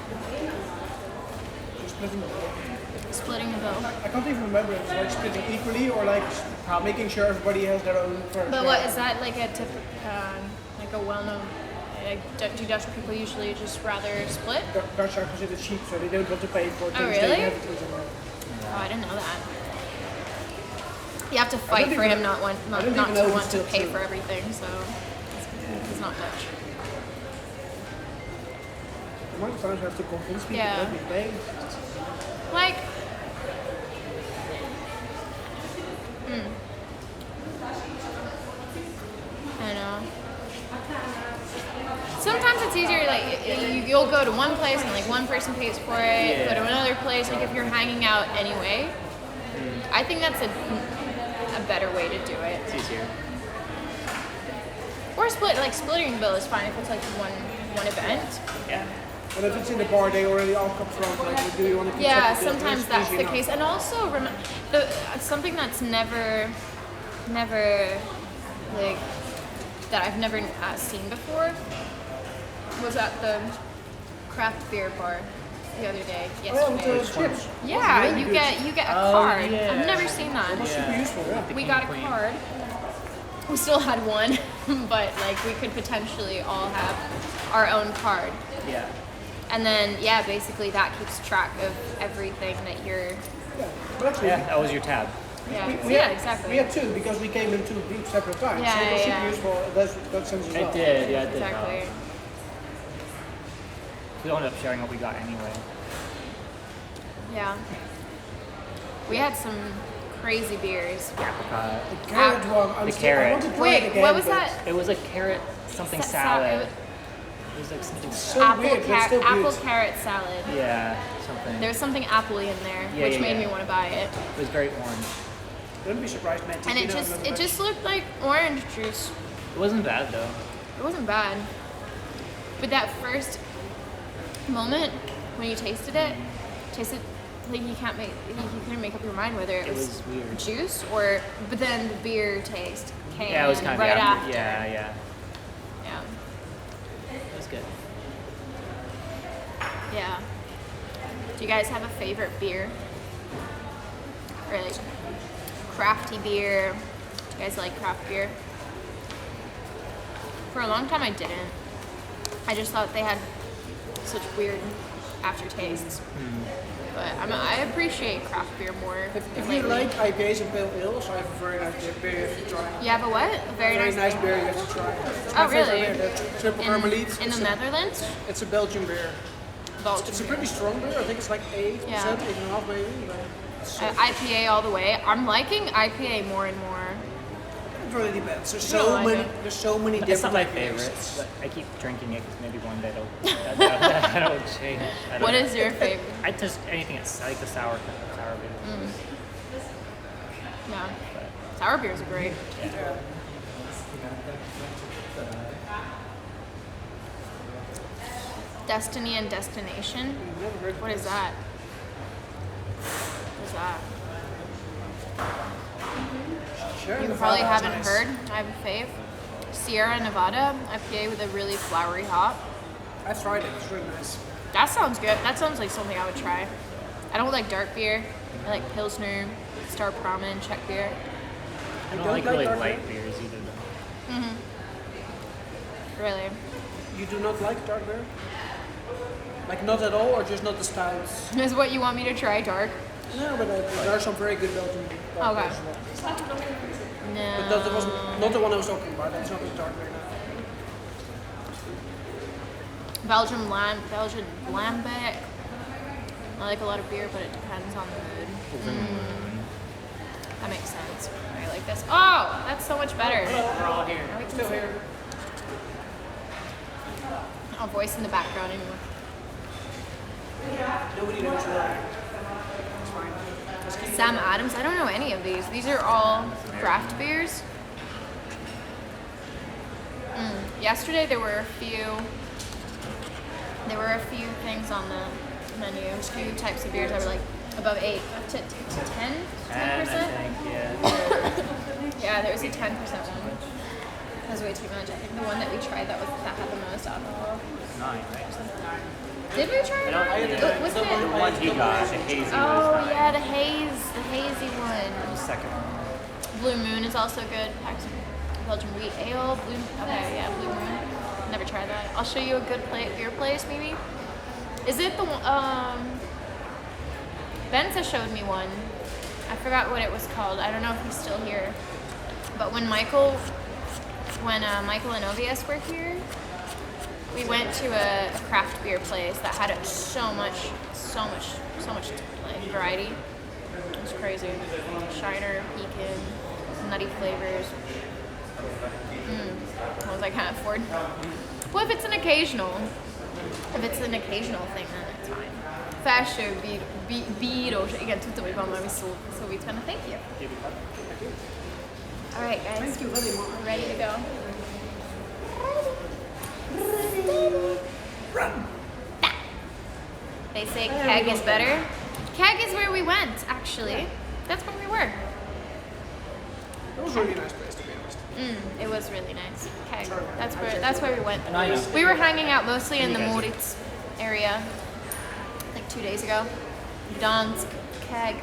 Splitting the bill.
Splitting the bill.
I can't even remember if it's like splitting equally or like making sure everybody has their own fair
But
share.
what is that like a like a well-known? Do Dutch people usually just rather split?
Dutch are considered cheap, so they don't want to pay for things
really?
they have to do.
Oh, I didn't know that. You have to fight for him not
I don't
to
even know if
want
it's
to
still
pay
true.
for everything, so he's not Dutch.
The amount of times I have to convince people
Yeah.
to let me pay.
Like, I don't know. Sometimes it's easier, like, you'll go to one place and, like, one person pays for it, go to another place, like, if you're hanging out anyway. I think that's a better way to do it.
It's easier.
Or splitting the bill is fine if it's, like, one event.
Yeah.
And if it's in the bar, they already all come from, like, do you want to keep
Yeah,
separate bills?
sometimes
It's
that's
easy
the
enough.
case. And also, something that's never, like, that I've never seen before was at the craft beer bar the other day,
Oh, with
yesterday.
the chips.
Yeah,
Really
you
good.
get a
Oh,
card.
yeah.
I've never seen that.
That's super useful, yeah.
We
King
got a
Queen.
card. We still had one, but like we could potentially all have our own card.
Yeah.
And then yeah, basically that keeps track of everything that you're.
Yeah, but actually,
Yeah, that was your tab.
Yeah,
we
yeah,
had,
exactly.
We had two because we came in two separate times.
Yeah,
so it was super
yeah.
useful in that sense as well.
It did, yeah, it did.
Exactly.
We ended up sharing what we got anyway.
Yeah. We had some crazy beers.
Apricot.
Carrot one. I'm
The
still,
carrot.
I want to try it
Wait,
again,
what was
but
that?
It was a carrot something
Sa-
salad.
it
It was like something
So
salad.
weird, but still
apple
good.
carrot salad.
Yeah, something.
There was something appley in there,
Yeah,
which
yeah,
made
yeah.
me want to buy it.
It was very orange.
Don't be surprised, man.
And it just looked like orange juice.
It wasn't bad though.
It wasn't bad. But that first moment when you tasted like you couldn't make up your mind whether it
It
was
was weird.
juice or, but then the beer taste came
Yeah, it was
in
kind of
right
after.
after.
Yeah, yeah.
Yeah.
It was good.
Yeah. Do you guys have a favorite beer? Or like crafty beer? Do you guys like craft beer? For a long time I didn't. I just thought they had such weird aftertastes. But I appreciate craft beer more.
If you
lately.
like IPAs and pale ales, I have a very nice beer you have to try.
You have a what? A very nice
nice beer you have to try. It's my
Oh,
favorite
really?
beer. That's Triple Carmelite.
In the Netherlands?
It's a Belgian beer.
Belgian
It's a
beer.
pretty strong beer. I think it's like 8%,
Yeah.
8.5 maybe. But it's,
IPA all the way. I'm liking IPA more and more.
it really depends. There's
You don't
so
like
many.
it?
There's so many
It's
different.
not my
IPAs.
favorite, but I keep drinking it because maybe one day that'll change. I don't
What
know.
is your favorite?
I just anything that's I like the sour beer.
Yeah. Sour beers are great. Destiny and Destination?
Never heard of
What is
this.
that? What is that?
Sure,
You
the
probably
Nevada's
haven't
nice.
heard. I have a fave. Sierra Nevada IPA with a really flowery hop.
I tried it. It's really nice.
That sounds good. That sounds like something I would try. I don't like dark beer. I like Pilsner, Star Pramen, Czech beer.
I don't
don't
like
like
really
dark
light
beer?
beers either. Though.
Really.
You do not like dark beer? Like not at all, or just not the stouts?
Is what you want me to try dark?
No, but there are some very good Belgian dark
Okay.
beers as well.
No.
But that wasn't not the one I was talking about. That's not the dark beer.
Belgian Lambic. I like a lot of beer, but it depends on the mood. That makes sense. I like this. Oh, that's so much better.
We're all here.
Now we can
Still
see-
here.
Oh, voice in the background anymore.
Nobody knows why. It's fine. Just keep
Sam Adams. I don't know any of these. These are all craft beers. Yesterday there were a few things on the menu. A few types of beers that were like above 8, up to 10%.
I think, yeah.
Yeah, there was a 10% one. That was way too much. I think the one that we tried that had the most alcohol.
9, right?
Did we try
I don't.
it?
Yeah,
Was
the
it?
one he got, the hazy was
Oh
9.
yeah, the hazy one.
The second one.
Blue Moon is also good. Belgian wheat ale. Blue Moon. Never tried that. I'll show you a good beer place maybe. Is it the one? Benza showed me one. I forgot what it was called. I don't know if he's still here. But when Michael and OVS were here, we went to a craft beer place that had so much like variety. It was crazy. Shiner, pecan, nutty flavors. Ones I can't afford. Well, if it's an occasional thing, then it's fine. Fashion, biro, igen, tudtam, hogy van valami szó vicc benne. Thank you. All right, guys.
Thank you very much.
We're ready to go.
Run!
They say keg is better. Keg is where we went, actually. That's where we were.
It was a really nice place, to be honest.
It was really nice. Keg. That's where we went.
Nice.
We were hanging out mostly in the Moritz area, like 2 days ago. Gdansk, Keg.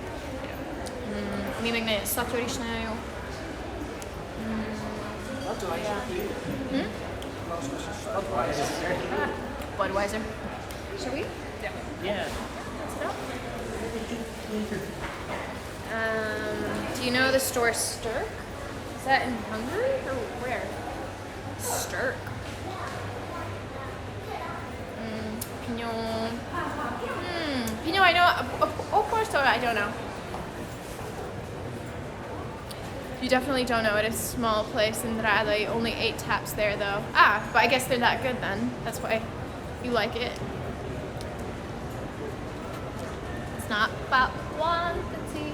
Mi meg nagyon szaktor is nagyon jó. Budweiser. Should we?
Yeah.
Do you know the store Sturk? Is that in Hungary or where? Sturk. Pignon. Pignon, I know. Of course, I don't know. You definitely don't know. It is a small place in Raleigh. Only 8 taps there, though. But I guess they're that good then. That's why you like it. It's not about quantity,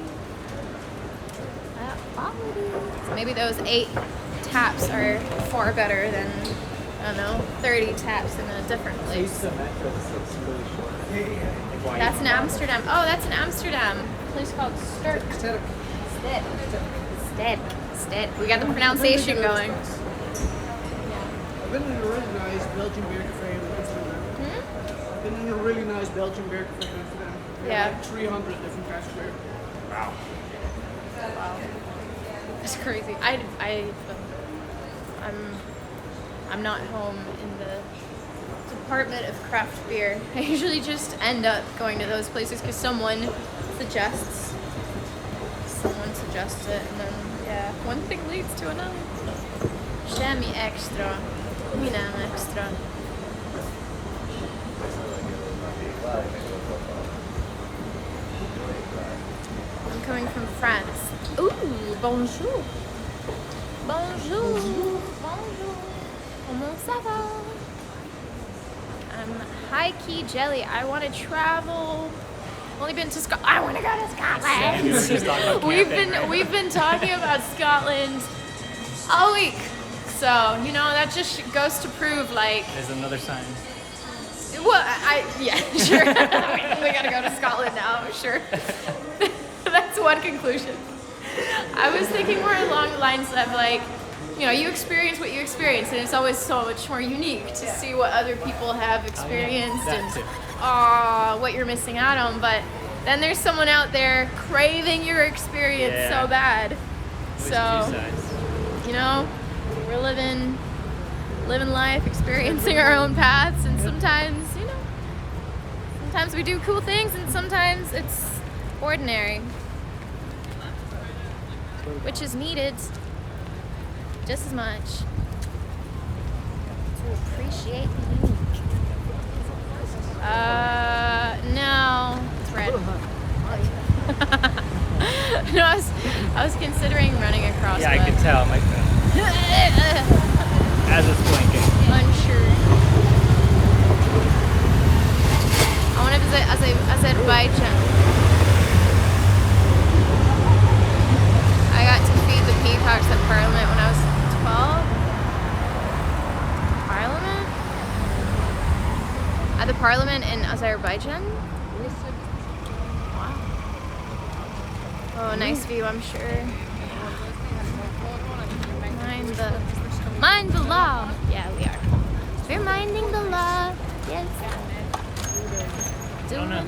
about quality. So maybe those 8 taps are far better than, I don't know, 30 taps in a different place. That's in Amsterdam. Oh, that's in Amsterdam. A place called Sturk. Sted. We got the pronunciation going.
I've been in a really nice Belgian beer cafe in Amsterdam. I've been in a really nice Belgian beer cafe in Amsterdam.
Yeah.
Like 300 different kinds of beer.
Wow.
It's crazy. I'm not home in the department of craft beer. I usually just end up going to those places because someone suggests it, and then one thing leads to another. Jammy extra, Milan extra. I'm coming from France. Ooh, bonjour. Bonjour. Comment ça va? I'm high key jelly. I want to travel. Only been to Scotland. I want to go to Scotland. We've been talking about Scotland all week. So, that just goes to prove like
There's another sign.
well, yeah, sure. We got to go to Scotland now, sure. That's one conclusion. I was thinking more along the lines of like, you experience what you experience, and it's always so much more unique to see what other people have experienced and what you're missing out on. But then there's someone out there craving your experience so bad. So, we're living life, experiencing our own paths, and sometimes we do cool things, and sometimes it's ordinary, which is needed just as much to appreciate the unique. No, it's red. No, I was considering running across.
Yeah, I can tell. As it's blinking.
Unsure. I want to visit Azerbaijan. I got to feed the peacocks at Parliament when I was 12. Parliament? At the Parliament in Azerbaijan? Wow. Oh, nice view, I'm sure. Mind the law. Yeah, we are. We're minding the law. Yes.
I don't know.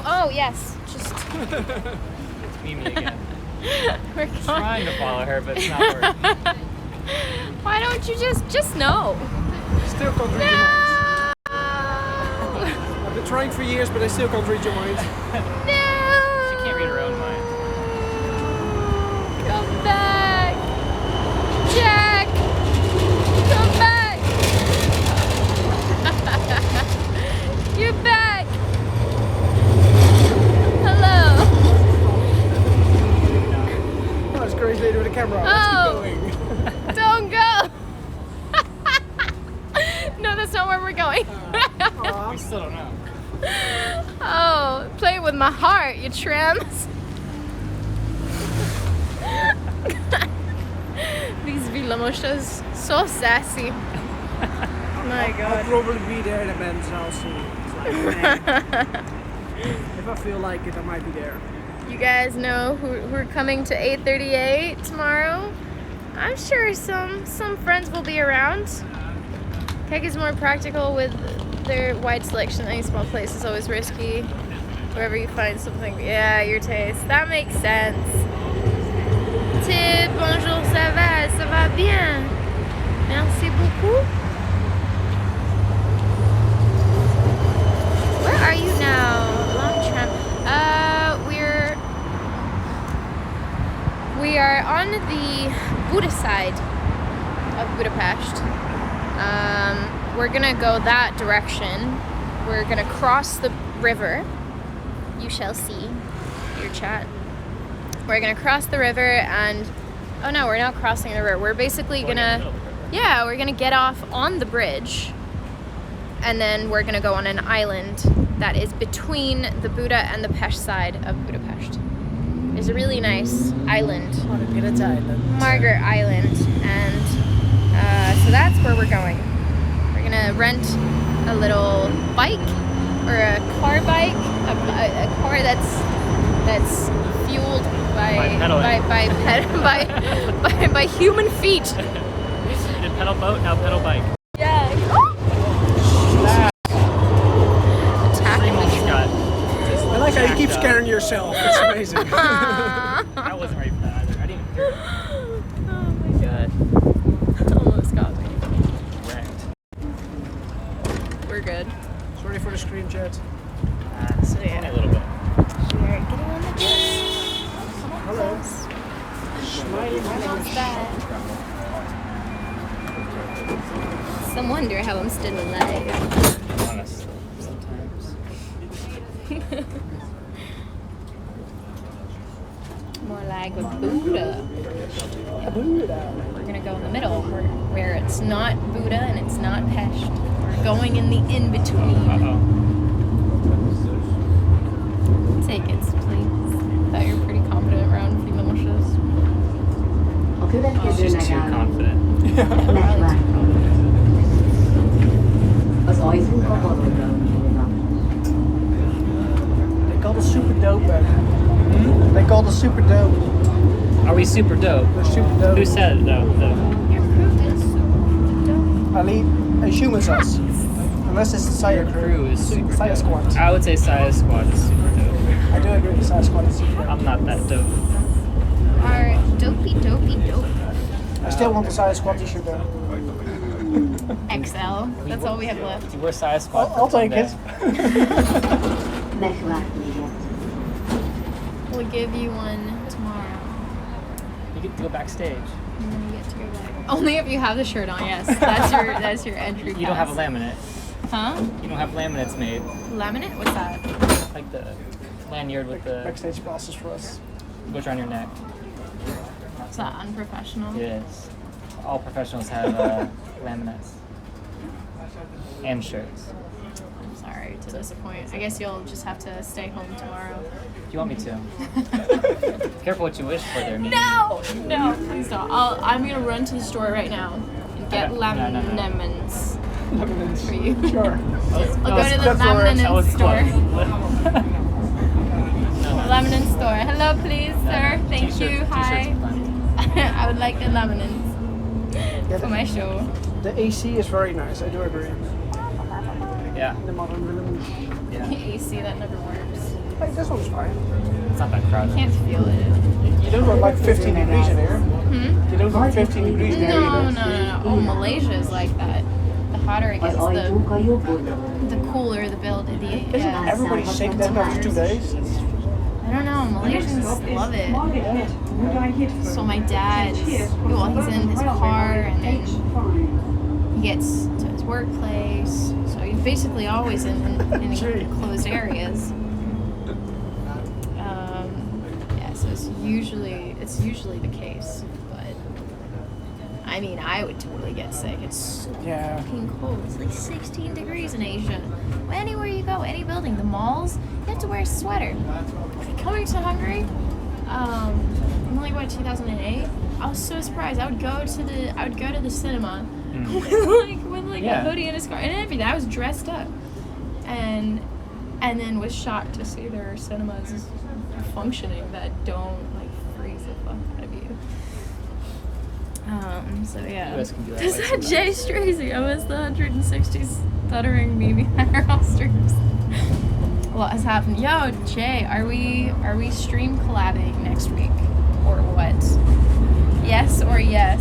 Oh, yes. Just.
It's Mimi again.
We're
I'm trying to follow her, but it's not working.
Why don't you just know?
Still can't read your mind. I've been trying for years, but I still can't read your mind.
No.
She can't read her own mind.
Come back, Jack. Come back. You're back. Hello.
Oh, it's crazy lady with a camera.
Oh.
Let's keep going.
Don't go. No, that's not where we're going.
We still don't know.
Oh, play with my heart, you trams. These Villamoshas, so sassy. My
I'll
God.
probably be there in a band, so I'll see. It's like, nah. If I feel like it, I might be there.
You guys know who are coming to 838 tomorrow? I'm sure some friends will be around. Keg is more practical with their wide selection. Any small place is always risky. Wherever you find something, yeah, your taste. That makes sense. Tip, bonjour, ça va bien. Merci beaucoup. Where are you now? Long tram. We are on the Buda side of Budapest. We're gonna go that direction. We're gonna cross the river. You shall see your chat. We're gonna cross the river and oh no, we're not crossing the river. We're basically gonna we're gonna get off on the bridge and then we're gonna go on an island that is between the Buda and the Pest side of Budapest. There's a really nice island, Margaret Island, and so that's where we're going. We're gonna rent a little bike or a car bike, a car that's fueled by human feet.
Did pedal boat, now pedal bike.
Yeah.
I like how you keep scaring yourself. It's amazing.
I wasn't ready for that either. I didn't even hear it.
Oh my God. Almost got me.
Wrecked.
We're good.
Sorry for the screen chat.
So yeah.
Only a little bit.
We're getting on the bus.
Hello.
Almost there. Some wonder how I'm still alive.
Honestly, sometimes.
More like a Buddha. We're gonna go in the middle where it's not Buddha and it's not Pest. We're going in the in-between.
Uh-oh.
Tickets, please. Thought you were pretty confident around female shows.
She's too confident.
They call us super dope, man. They call us super dope.
Are we super dope?
We're super dope.
Who said it though?
Your crew is dope.
I humans us. Unless it's the Saya
Your crew is super
Saya
dope.
Squad.
I would say Saya Squad is super dope.
I do agree with Saya Squad is super dope.
I'm not that dope.
Are dopey dope.
I still want the Saya Squad t-shirt though.
XL. That's all we have left.
We're Saya Squad.
I'll take it.
We'll give you one tomorrow.
You get to go backstage.
And then you get to go back. Only if you have the shirt on, yes. That's your entry pass.
You don't have a laminate.
Huh?
You don't have laminates made.
Laminate? What's that?
Like the lanyard with the
Backstage passes for us.
goes around your neck.
Is that unprofessional?
It is. All professionals have laminates. And shirts.
I'm sorry to disappoint. I guess you'll just have to stay home tomorrow.
Do you want me to? Careful what you wish for there, Mimi.
No, please don't. I'm gonna run to the store right now and get
Okay.
lemons
Lemons.
for you.
Sure.
I'll go to the lemon store. Lemon store. Hello, please, sir. Thank you. Hi. I would like the lemons for my show.
The AC is very nice. I do agree.
Yeah.
The modern room.
Yeah.
AC that never works.
Like this one's fine.
It's not that crowded.
Can't feel it.
You don't got like 15 degrees in here. You don't got 15 degrees in here
No.
either.
Oh, Malaysia is like that. The hotter it gets, the cooler the building.
Isn't everybody sick then after 2 days?
I don't know. Malaysians love it. So my dad, he's in his car and then he gets to his workplace. So he's basically always in enclosed areas. Yeah, so it's usually the case. But I mean, I would totally get sick. It's so fucking cold. It's like 16 degrees in Asia. Anywhere you go, any building, the malls, you have to wear a sweater. Coming to Hungary, in like 2008, I was so surprised. I would go to the cinema with a hoodie and a scarf and everything. I was dressed up, and then was shocked to see there are cinemas functioning that don't like freeze the fuck out of you. So yeah.
US can do that
Is
way
that
sometimes.
Jay Strazy? I was the 160 stuttering me IRL streams. What has happened? Yo, Jay, are we stream collabing next week or what? Yes or yes?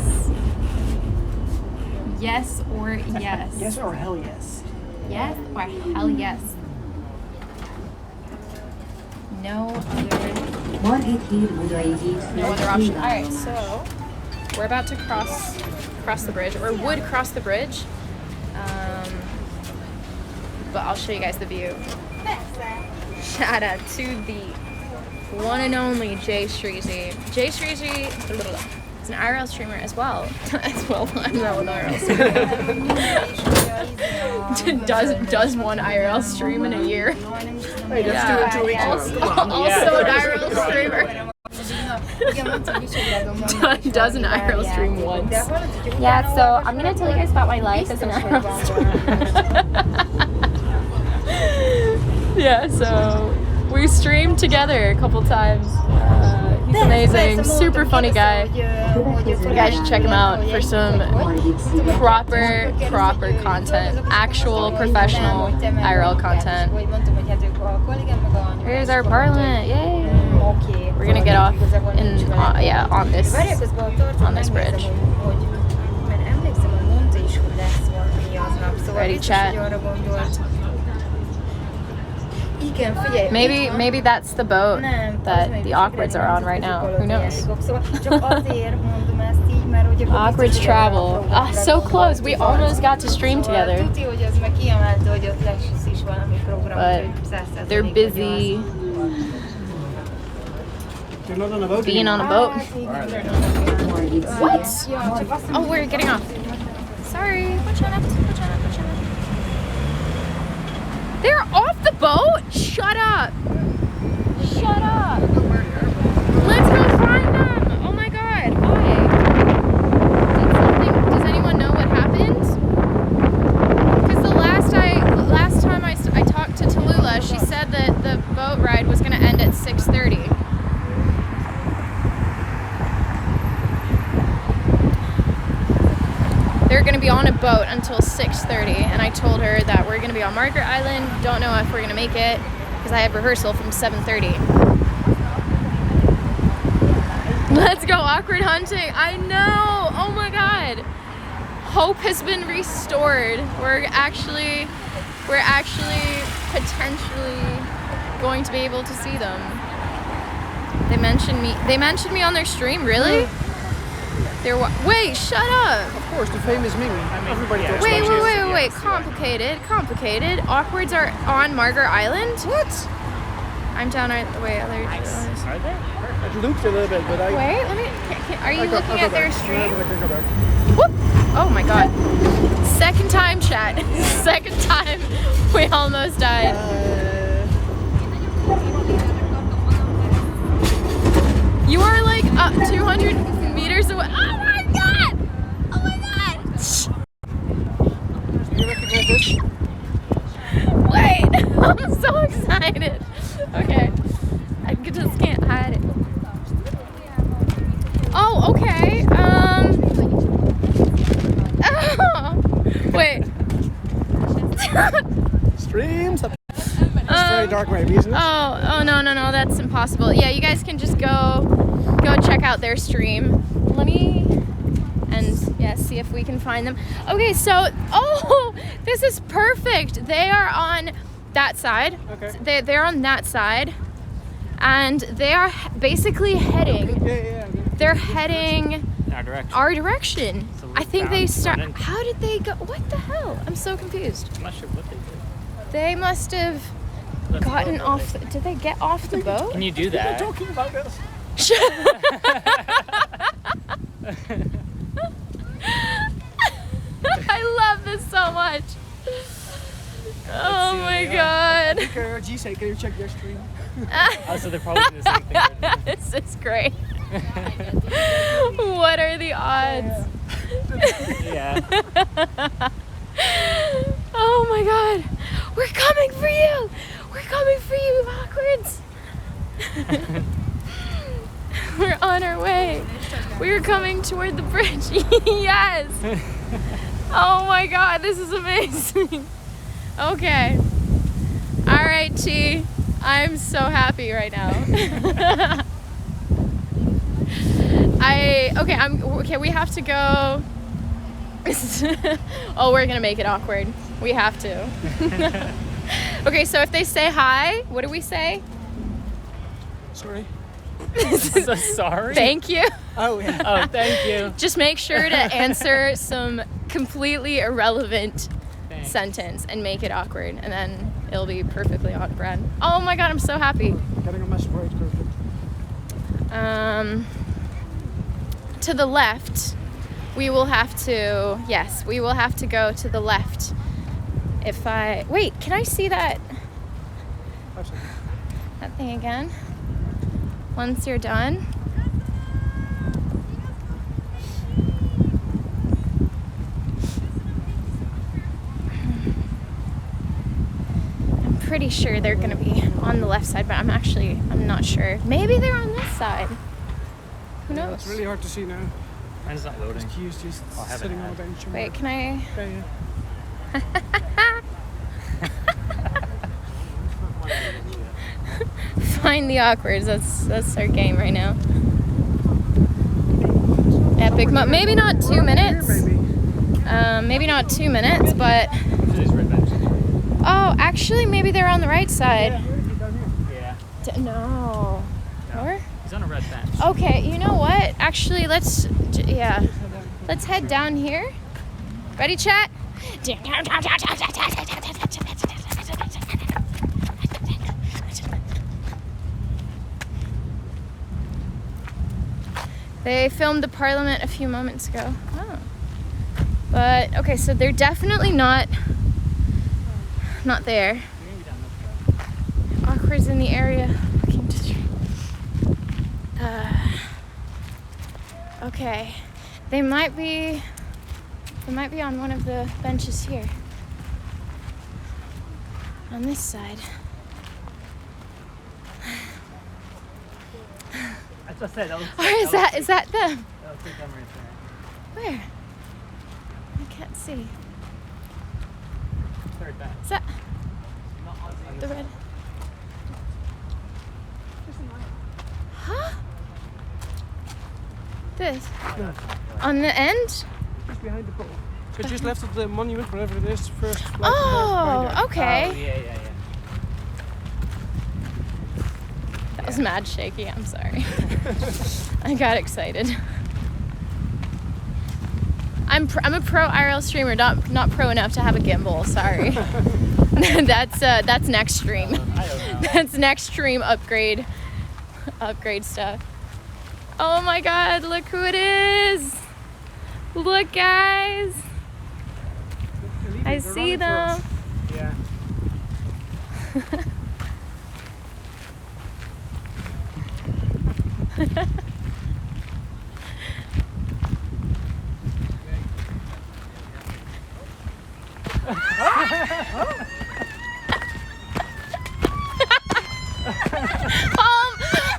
Yes or yes?
Yes or hell yes?
Yes or hell yes? No other option. All right, so we're about to cross the bridge, or would cross the bridge. But I'll show you guys the view. Shout out to the one and only Jay Strazy. Jay Strazy is an IRL streamer as well. I'm not an IRL streamer. does one IRL stream in a year.
Hey, let's do it 2 weeks ago. Come on.
Also an IRL streamer. Does an IRL stream once. Yeah, so I'm gonna tell you guys about my life as an IRL streamer. Yeah, so we streamed together a couple times. He's amazing, super funny guy. You guys should check him out for some proper content, actual professional IRL content. Here's our parliament, yay! We're gonna get off on this bridge. Ready, chat? Maybe that's the boat that the Awkwards are on right now. Who knows? Awkwards travel. So close. We almost got to stream together. But they're busy being on a boat. What? Oh, we're getting off. Sorry. They're off the boat? Shut up. Let's go find them. Oh my god. Why? Does anyone know what happened? Because the last time I talked to Tallulah, she said that the boat ride was going to end at 6:30. They're going to be on a boat until 6:30, and I told her that we're going to be on Margaret Island. Don't know if we're going to make it because I have rehearsal from 7:30. Let's go awkward hunting. I know. Oh my god. Hope has been restored. We're actually potentially going to be able to see them. They mentioned me on their stream, really? Wait, shut up!
Of course, the famous Mimi. Everybody talks
Wait,
about it.
wait. Complicated. Awkwards are on Margaret Island? What? I'm down. Wait, are they?
It looked a little bit, but I...
Wait, let me. Are you looking at their stream?
I can go back.
Whoop! Oh my god. Second time, chat. Second time we almost died. You are like up 200 meters away. Oh my god! Oh my god!
You recognize this?
Wait! I'm so excited. Okay. I just can't hide it. Oh, okay. Oh, wait.
Streams. It's very dark, maybe, isn't it?
Oh, no, that's impossible. Yeah, you guys can just go check out their stream. Let me, and yeah, see if we can find them. Okay, so, this is perfect. They are on that side.
Okay.
They're on that side, and they are basically heading.
Yeah.
They're heading
Our direction.
our direction.
So
I think they start.
running.
How did they go? What the hell? I'm so confused.
I'm not sure what they did.
They must have
Let's
gotten
go.
off. Did they get off the boat?
Can you do
We're
that?
talking about this.
I love this so much. Oh my god.
G-Say, can you check their stream?
Oh, so they're probably doing the same thing.
This is great. What are the odds?
Yeah.
Oh my god. We're coming for you. We're coming for you, Awkwards. We're on our way. We're coming toward the bridge. Yes. Oh my god, this is amazing. Okay. All right, T. I'm so happy right now. Okay, we have to go. Oh, we're gonna make it awkward. We have to. Okay, so if they say hi, what do we say?
Sorry.
So sorry.
Thank you.
Oh, yeah.
Oh, thank you.
Just make sure to answer some completely irrelevant
Thanks.
sentence and make it awkward, and then it'll be perfectly on brand. Oh my god, I'm so happy.
Getting a message for age group.
To the left, we will have to go to the left. Wait, can I see that thing again? Once you're done. I'm pretty sure they're gonna be on the left side, but I'm not sure. Maybe they're on this side. Who knows?
It's really hard to see now.
Mine's not loading.
Q's just
I'll have
sitting
an
on a
ad.
bench.
Wait, can I?
Okay,
Find the awkwards. That's our game right now. Epic. Maybe not 2 minutes. Maybe not 2 minutes, but
Today's red bench.
oh, actually, maybe they're on the right side.
Yeah.
No. Or?
He's on a red bench.
Okay. You know what? Actually, let's head down here. Ready, chat? They filmed the parliament a few moments ago. Oh. But, okay, so they're definitely not there. Awkward's in the area. Looking to stream. Okay. They might be on one of the benches here. On this side.
I just said that was.
Or is that them?
That looks like them right there.
Where? I can't see.
Third bench.
Is that
Not on
the red? Huh? This? On the end?
Just behind the pole. So just left of the monument, wherever it is, first.
Oh, okay.
Oh, yeah.
That was mad shaky. I'm sorry. I got excited. I'm a pro IRL streamer, not pro enough to have a gimbal. Sorry. That's next stream.
I don't know.
That's next stream upgrade stuff. Oh my god, look who it is. Look, guys. I see them.
Yeah.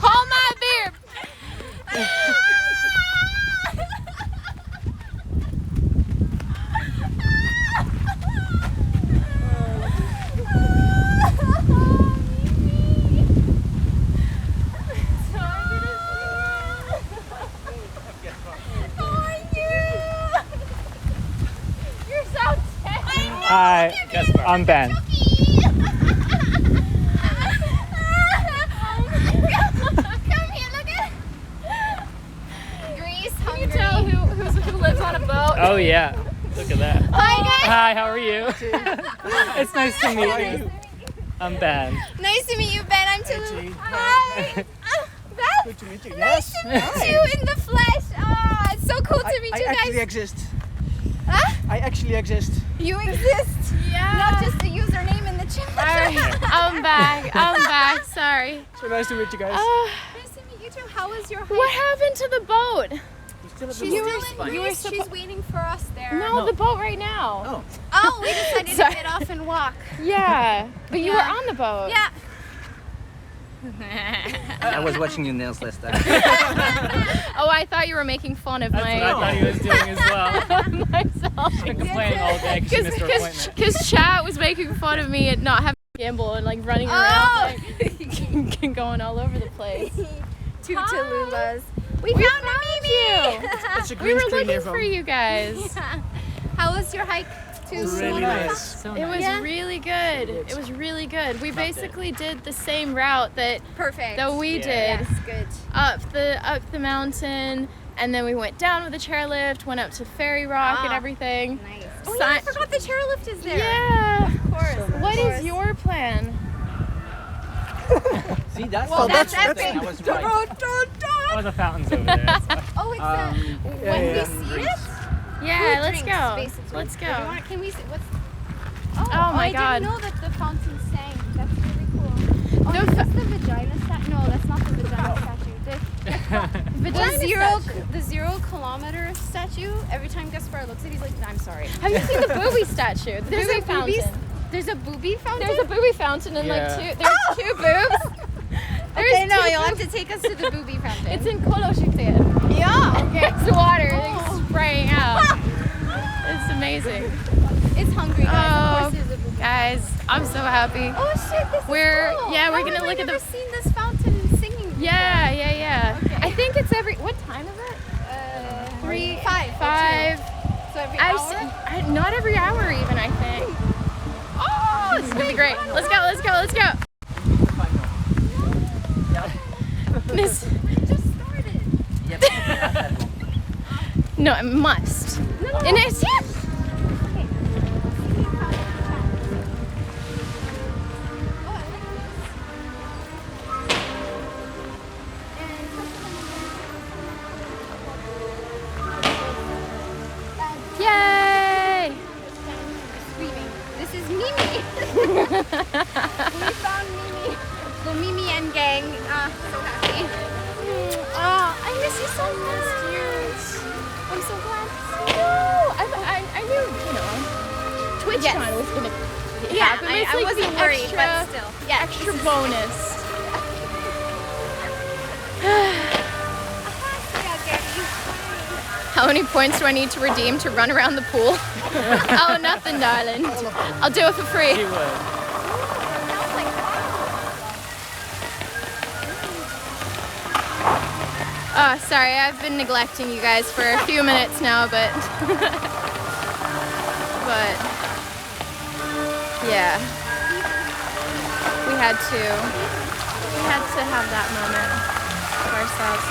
Hold my beer. You're so tense.
Hi, I'm Ben.
Come here, look at Greece, Hungary. Can you tell who lives on a boat?
Oh yeah, look at that.
Hi guys.
Hi, how are you? It's nice to meet you. I'm Ben.
Nice to meet you, Ben. I'm Toulouse.
Hi.
Hi. Beth.
Good to meet you.
Nice to meet you in the flesh. Oh, it's so cool to meet
I
you
actually
guys.
exist.
Huh?
I actually exist.
You exist.
Yeah.
Not just a username in the chat.
I'm back. Sorry.
So nice to meet you guys.
Nice to meet you too. How was your hike?
What happened to the boat?
She's still in Greece. She's waiting for us there.
No, the boat right now.
Oh, we decided to
Sorry.
get off and walk.
Yeah, but you were
Yeah.
on the boat.
Yeah.
I was watching your nails last time.
Oh, I thought you were making fun of
That's what I thought he was doing as well.
myself.
Been complaining all day because she missed her appointment.
Because chat was making fun of me and not having a gimbal and like running around like going all over the place.
Two Tallulahs. We
We
found
found
Mimi.
you.
It's a
We
green
were
screen here
looking
from.
for you guys.
How was your hike to
Really
Slovenia?
nice.
It was
Yeah.
really good. It was really good. We basically did the same route that
Perfect.
we did.
Yes, good.
up the mountain, and then we went down with a chairlift, went up to Fairy Rock and
Ah.
everything.
Nice. Oh yeah, I forgot the chairlift is there.
Yeah.
Of course.
What is your plan?
See, that's
Well, that's
something
epic.
I was right.
Oh, the fountain's over there.
Oh, it's when
yeah.
we see it.
Yeah,
Food
let's
drinks,
go.
basically.
Let's
Do you
go.
want- Can we see what's?
Oh my
I
God.
didn't know that the fountain sang. That's really cool. Oh,
No,
is this the vagina statue? No, that's not the vagina statue.
Vagina
The 0 kilometer statue. Every time Gaspar looks at it, he's like, I'm sorry.
Have you seen the booby statue? The
There's
booby
a booby.
fountain.
There's a booby fountain.
There's a booby fountain and
Yeah.
there's two boobs. There's
Okay, no,
two
you'll have
boobs.
to take us to the booby fountain.
It's in Koloshite.
yeah.
Okay, it's water like,
Oh.
spraying out. It's amazing.
It's hungry, guys.
Oh,
Of course, there's a booby.
Guys, I'm so happy.
Oh shit, this
We're-
is cool.
yeah, we're
How
gonna
have
look
I
at the-
never seen this fountain singing before?
Yeah.
Okay.
I think it's what time is it?
3,
5.
So every
I've
hour?
seen, not every hour even, I think. Oh, this is gonna be great. Let's go. This,
Just started.
Yep.
no, it must. And it's yay!
Screaming. This is Mimi. We found Mimi. The Mimi and gang. So happy.
Oh, I miss you so much. I'm so glad to see you. I knew, Twitch
Yes.
channel was gonna
Yeah,
happen. but it's
I
like
wasn't
the
worried,
extra,
but still. Yeah,
extra bonus. How many points do I need to redeem to run around the pool? Oh, nothing, darling. I'll do it for free.
He would.
Oh, sorry, I've been neglecting you guys for a few minutes now, but yeah, we had to have that moment for ourselves.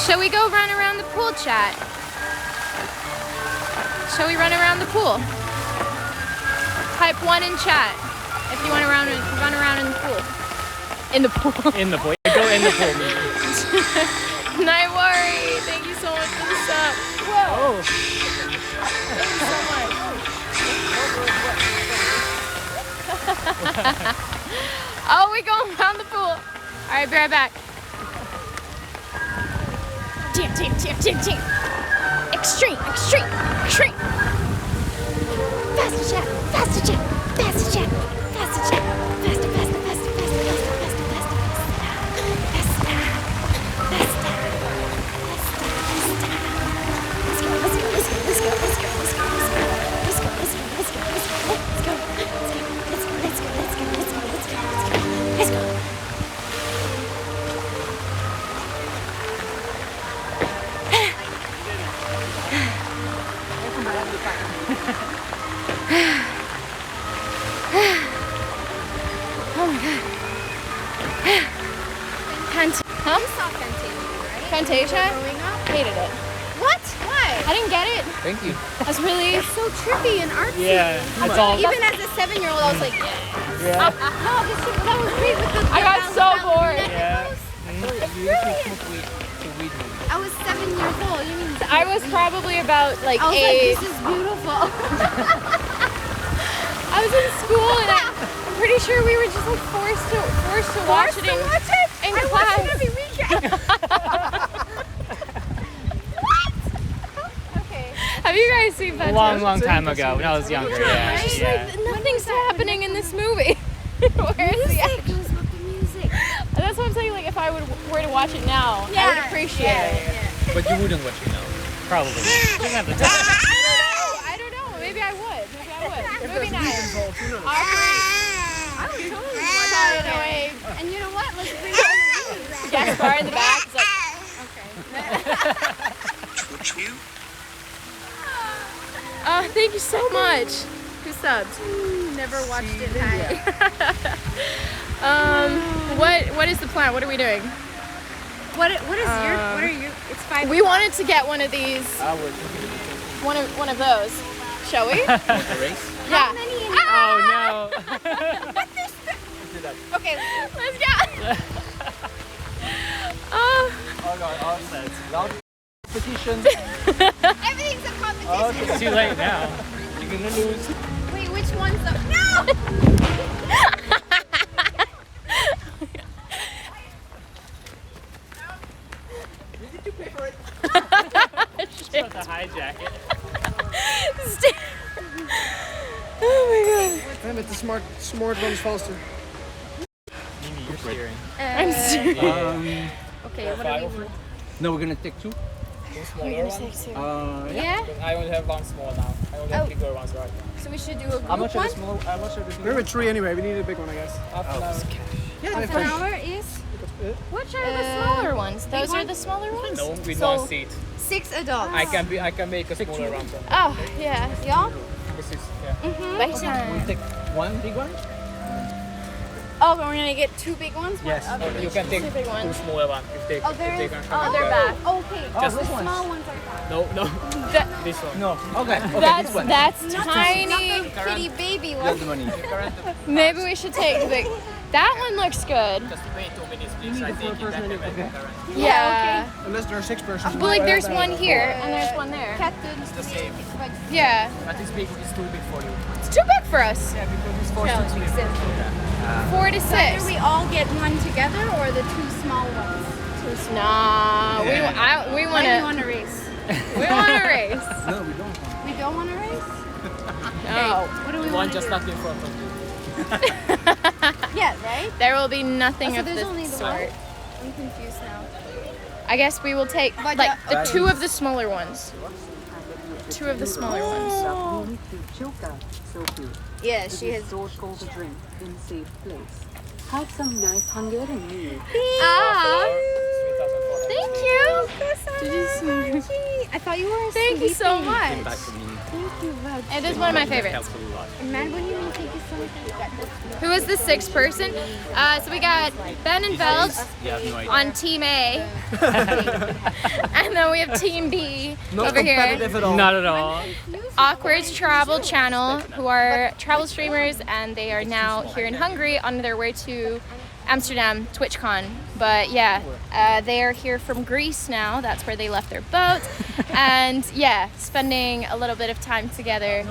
Shall we go run around the pool, chat? Shall we run around the pool? Type 1 in chat if you want to run around in the pool. In the pool.
In the pool. Go in the pool. Maybe.
Night Worry, thank you so much for the sub. Whoa.
Oh.
Thank you so much. Oh, we going around the pool. All right, be right back. Team. Extreme. Faster chat. Faster. Let's go. Oh my god. Huh?
You saw Fantasia, right?
Fantasia?
Growing up?
Hated it.
What? Why?
I didn't get it.
Thank you.
I was really.
It's so trippy and artsy.
Yeah, it's all.
Even as a 7-year-old, I was like, yeah.
Yeah.
No, that was great with the.
I got so bored.
Yeah.
I was 7 years old. You mean?
I was probably about like
I was
8.
like, this is beautiful.
I was in school and I'm pretty sure we were just like forced to watch it in
I
class.
watch it every weekend. Okay.
Have you guys seen
A
Fantasia?
long time ago when I was younger. Yeah.
It's
Yeah.
like nothing's happening in this movie. Where is the action?
It was with the music.
That's what I'm saying. Like if I were to watch it now, I would appreciate it.
But you wouldn't watch it now.
Probably. Doesn't have the time.
I don't know. Maybe I would. Movie night. Awkward.
I would totally watch
Sorry,
it.
no way.
And you know what? Let's bring it on.
Guest bar in the back. It's like, oh, thank you so much. Who subbed?
Never watched it. Hi.
What is the plan? What are we doing?
What are your? It's 5.
We wanted to get one of these. One of those. Shall we?
Want a race?
Yeah.
Many in
Oh no.
Okay.
Let's go. Oh,
Oh god, all sets.
Competition.
Everything's a competition.
It's too late now.
You're gonna lose.
Wait, which one's the? No.
Shit. To hijack it.
Oh
Damn it, the smart one's faster.
Mimi, you're steering.
my god. I'm serious.
Okay, what are we?
No, we're gonna take 2.
Yeah.
I only have one small now. I only have bigger ones right now.
So we should do a
How
group
much are
one.
the small? How much are the
We have a tree anyway. We need a big one, I guess.
Half an hour.
Yeah,
Half an hour is
Which are the smaller ones? Those are the smaller ones?
No, with
So-
one seat.
6 adults.
I can make a smaller one. Then.
Oh, yeah.
Yeah.
This is yeah.
Bye.
Take one big one.
Oh, we're gonna get 2 big ones.
Yes.
Okay.
You can take
Two big
2
ones.
smaller ones if they
Oh,
if
there
they
is.
can
Oh,
come
they're
together.
back.
Okay.
Just
the
this one.
small ones are back.
No,
That,
this one.
No. Okay. Okay.
that's
this one.
that's
Not
tiny.
the kitty baby
You have
one.
the money.
Maybe we should take the big. That one looks good.
Just wait 2 minutes, please. I think that can make it current.
Yeah.
Unless there are 6 persons.
But like, there's one here and there's one there.
It's
the same.
Yeah.
But this big is too big for you.
It's too big for us.
Yeah, because it's forced to sleep.
4 to 6.
Either we all get one together or the 2 small ones.
Nah, we
Why do you
wanna
want to race?
race.
No, we don't.
We don't want to race?
No,
What do we
One
want to
just
do?
not in front of you.
Yeah, right?
there will be nothing
So
of
there's only
this
the one?
sort.
I'm confused now.
I guess we will take
But
like
yeah,
the 2 of the smaller ones. 2 of the smaller ones.
Yeah, she has.
Cold drink in safe place. Have some nice Hungarian meal.
Ah,
3,400.
thank you.
I thought you were.
Thank you so
Came
much.
back to me.
It is one of my favorites.
Helpful a lot.
Man, what do you mean? Thank you so much.
Who is the 6th person? So we got Ben and Veld
You have no idea.
on Team A, and then we have Team B
Not
over here.
competitive at all.
Not at all.
Awkward's Travel Channel, who are travel streamers, and they are now here in Hungary on their way to Amsterdam TwitchCon. But yeah, they are here from Greece now. That's where they left their boat, and yeah, spending a little bit of time together,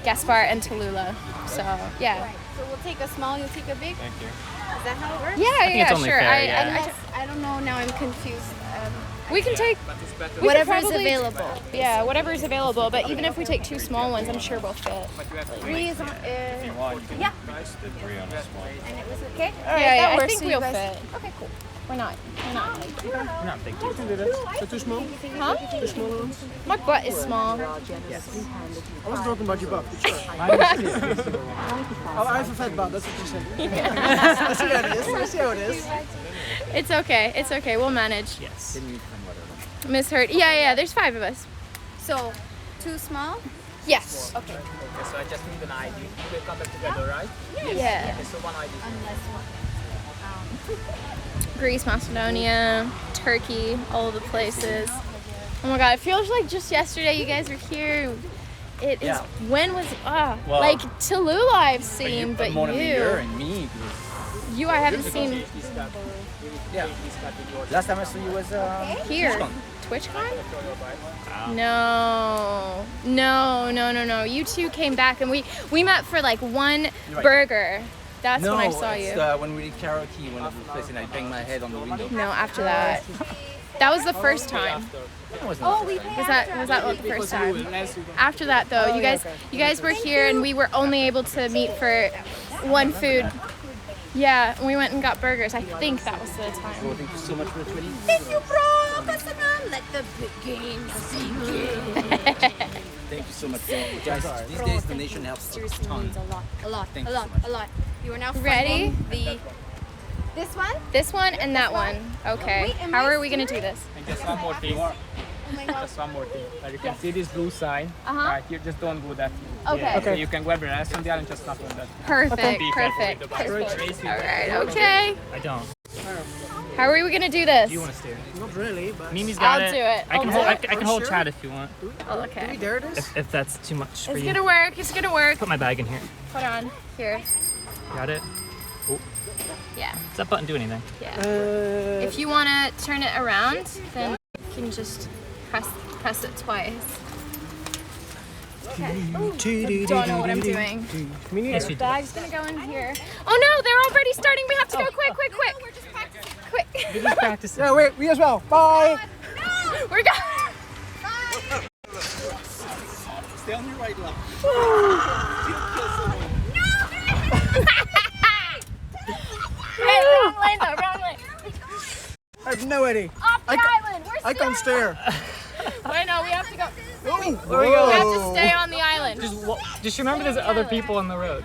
Gaspar and Tallulah. So yeah, So we'll take a small, you'll take a big?
Thank you.
Is that how it works?
Yeah,
think it's only
sure.
fair, yeah.
I don't know, now I'm confused.
We can take
Whatever is
probably-
available.
yeah, whatever is available. But even if we take 2 small ones, I'm sure we'll fit.
Three is on, yeah. And it was okay?
Yeah,
that
I
works.
think
So you
we'll
guys-
fit. Okay, cool. Why not? Why not?
No, thank you.
You can do that. Is that too small?
Huh?
Too small ones?
My butt is small.
I was talking about your butt. But sure.
Mine is too.
Oh, I have a fat butt. That's what you said. I see how it is. I see how it is.
It's okay. It's okay. We'll manage.
Yes.
Miss Hurt. Yeah, there's 5 of us.
So, 2 small?
Yes.
Okay.
Okay, so I just need an ID. We will come back together, right?
Yeah.
Okay, so one ID.
Greece, Macedonia, Turkey, all the places. Oh my god, it feels like just yesterday you guys were here. It is,
Yeah.
when was,
Well,
like Tallulah I've seen, but
more than
you,
and me.
you I haven't seen
Yeah. Last time I saw you was
here. TwitchCon? No. You two came back and we met for like one
right.
burger. That's when I saw you.
When we did karaoke, when I was placing, I banged my head on the window.
No, after that. That was the first time.
Oh, we
Was that what, the first time? After that though, you guys were here and we were only able to meet for one food. Yeah, and we went and got burgers. I think that was the time.
Thank you so much for the 20.
Thank you, bro. Let the big games begin.
Thank you so much. Guys, these days the nation helps a
Seriously
ton.
means a lot.
Thank you so much.
You are now
Ready?
funding this one?
This one and that one. Okay.
Wait, am
How
I
are we gonna do
serious?
this?
And just one more thing.
Oh my god.
Just one more thing. You can see this blue sign.
Uh-huh.
Right here, just don't go that.
Okay.
So you can grab your ass on the other and just not on that.
Perfect.
Be careful with the bike.
All right. Okay.
I don't.
How are we gonna do this?
You want to steer?
Not really, but...
Mimi's got
I'll
it.
do it.
I can
I'll
hold.
do
I
it.
can hold
Sure.
Chad if you want.
Do we
Okay.
dare this?
If that's too much for
It's
you.
gonna work. It's gonna work.
Put my bag in here.
Hold on. Here.
Got it.
Yeah.
Does that button do anything?
Yeah.
Uh,
If you wanna turn it around, then you can just press it twice. Don't know what I'm doing.
Yes, you do.
Bag's gonna go in here. Oh no, they're already starting. We have to go quick.
We're just practicing.
Quick.
You're just practicing.
yeah, wait, we as well. Bye!
We're going.
Stay on your right lap.
Hey, wrong lane though, wrong lane.
I have no idea.
Off the island. We're
I can't
steering.
stare.
Wait, no, we have to go.
Oh,
We have to stay on the island.
Just remember there's other people on the road.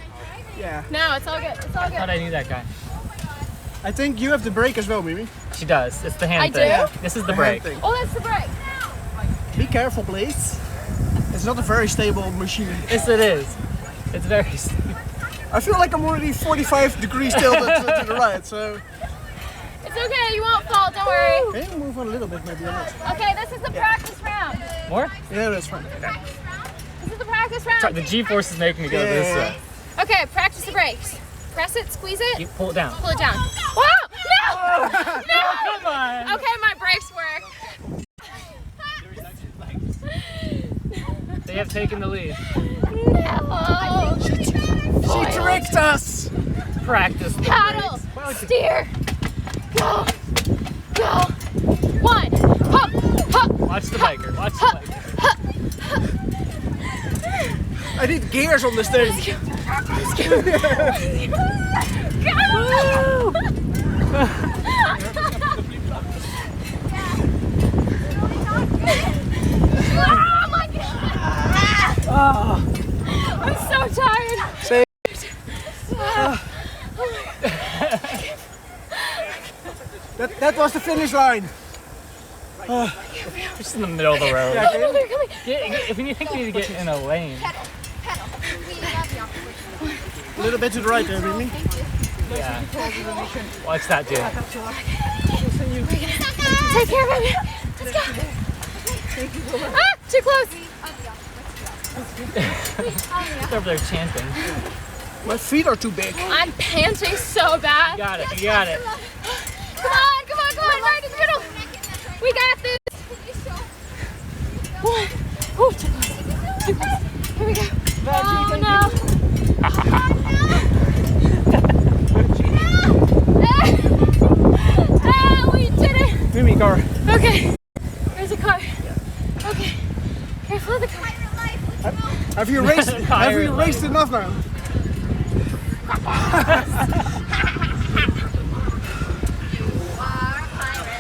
Yeah.
No, it's all good. It's all
I thought
good.
I knew that guy.
I think you have the brake as well, Mimi.
She does. It's the hand
I
thing.
do?
This is the brake.
Hand thing.
Oh, that's the brake.
Be careful, please. It's not a very stable machine.
Yes, it is. It's very.
I feel like I'm already 45 degrees tilted to the right, so...
It's okay. You won't fall. Don't worry.
Can you move on a little bit, maybe or not?
Okay, this is the practice round.
More?
Yeah, that's fine.
This is the practice round.
The G-force is making me go this way.
Okay, practice the brakes. Press it, squeeze it,
You pull it down.
pull it down. Whoa! No! No!
Come on.
Okay, my brakes work.
They have taken the lead.
No!
She tricked us!
Practice the
Paddle,
brakes.
steer, go, go. 1, hop, hop.
Watch the biker. Watch the biker.
I need gears on this thing.
Oh my god! I'm so tired.
Same. That was the finish line.
Just in the middle of the road.
Yeah,
Oh, they're coming.
If you think we need to get in a lane.
a little bit to the right there, Mimi.
Yeah. Watch that, dude.
Take care of him. Let's go. Ah, too close.
They're over there chanting.
My feet are too big.
I'm panting so bad.
You got it. You got it.
Come on, right in the middle. We got this. 1. Oh, too close. Too close. Here we go. Oh no.
Have you raced enough now?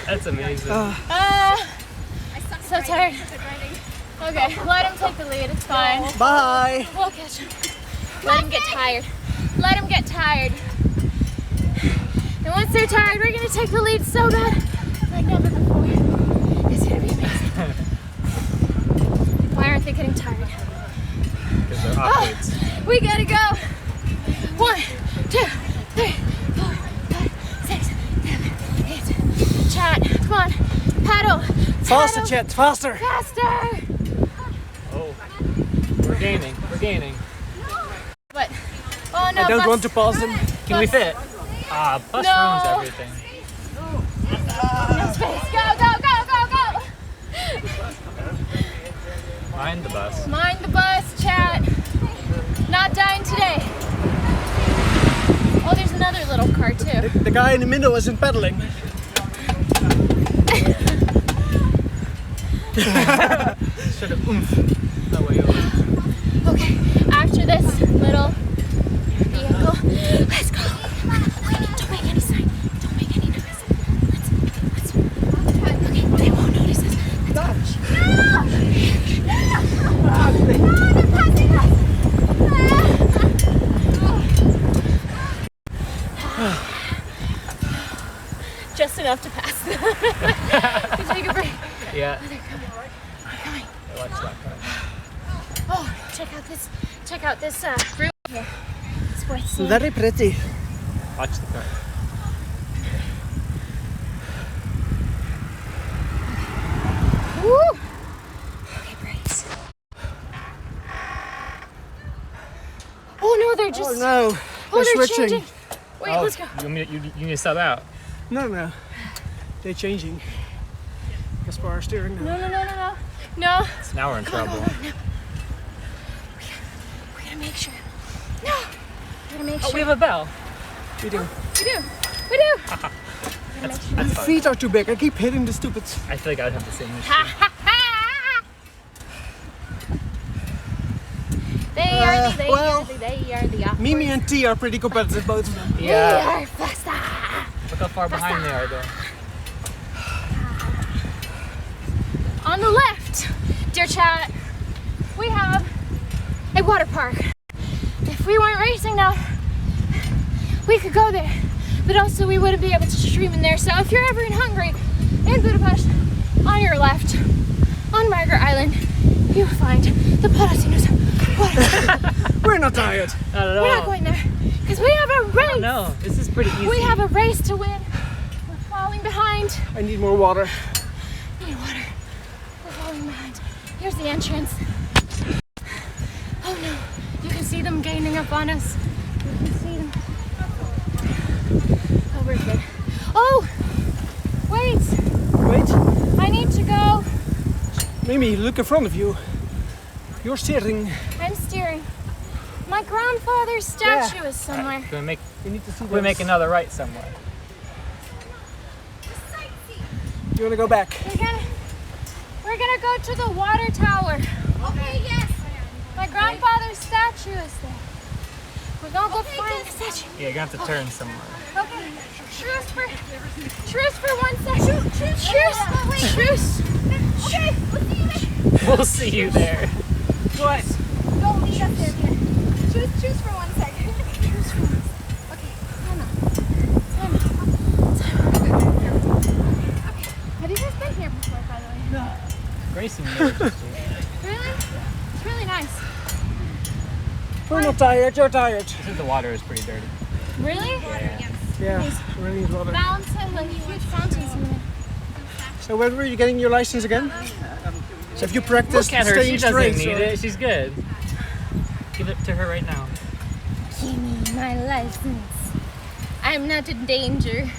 That's amazing.
So tired. Okay, let him take the lead. It's fine.
Bye.
We'll catch him. Let him get tired. Let him get tired. And once they're tired, we're gonna take the lead so bad, like never before. It's gonna be amazing. Why aren't they getting tired?
Because they're athletes.
We gotta go. 1, 2, 3, 4, 5, 6, 7, 8. Chat, come on, paddle.
Faster,
Paddle.
Chet, faster.
Faster.
Oh, we're gaining. We're gaining.
But oh no,
I don't
bus.
want to pass them.
Can we fit? Bus
No.
ruins everything.
No space. Go, go, go, go, go.
Mind the bus.
Mind the bus, chat. Not dying today. Oh, there's another little car too.
The guy in the middle isn't pedaling.
Should have oomph. That way over.
Okay, after this little vehicle, let's go. Wait, don't make any sign. Don't make any noise. Let's. Okay, they won't notice us. Let's go. Just enough to pass. You take a break.
Yeah.
They're coming.
Watch that car.
Oh, check out this room here. It's worth seeing.
Very pretty.
Watch the car.
Woo! Okay, brakes. Oh no, they're just.
Oh no,
Oh,
they're
they're
switching.
changing. Wait, let's go.
You need to sub out.
No, they're changing. As far as steering now.
No.
So now we're in trouble.
We're gonna make sure. No. We're gonna make
Oh,
sure.
we have a bell.
We do.
We do.
That's fun.
Feet are too big. I keep hitting the stupid.
I feel like I would have the same issue.
They are the awkward.
Mimi and T are pretty competitive, both of them.
They are faster.
Look how far behind they are, though.
On the left, dear chat, we have a water park. If we weren't racing now, we could go there, but also we wouldn't be able to stream in there. So if you're ever in Hungary, in Budapest, on your left, on Margaret Island, you will find the Palatinus water park.
We're not tired.
Not at all.
We're not going there, because we have a race.
No, this is pretty easy.
We have a race to win. We're falling behind.
I need more water.
We need water. We're falling behind. Here's the entrance. Oh no, you can see them gaining up on us. You can see them. Oh, we're good. Oh, wait. I need to go.
Mimi, look in front of you. You're steering.
I'm steering. My grandfather's statue is somewhere.
Can we make,
You need to see.
we make another right somewhere?
You want to go back?
We're gonna go to the water tower. Okay, yes. My grandfather's statue is there. We're gonna go find the statue.
Yeah, you're gonna have to turn somewhere.
Okay. Truce for 1 second. Truce.
Okay, we'll see you later.
We'll see you there.
What?
Don't lead us there yet. Choose for 1 second. Choose for 1 second. Okay, time out. Okay. Have you guys been here before, by the way?
No.
Grayson knows.
Really? It's really nice.
We're not tired. You're tired.
I think the water is pretty dirty.
Really?
Yeah. We need water.
Fountain, like huge fountains in there.
So when were you getting your license again? So have you practiced
Look at her.
staying
She doesn't
straight?
need
or-
it. She's good. Give it to her right now.
Give me my license. I'm not a danger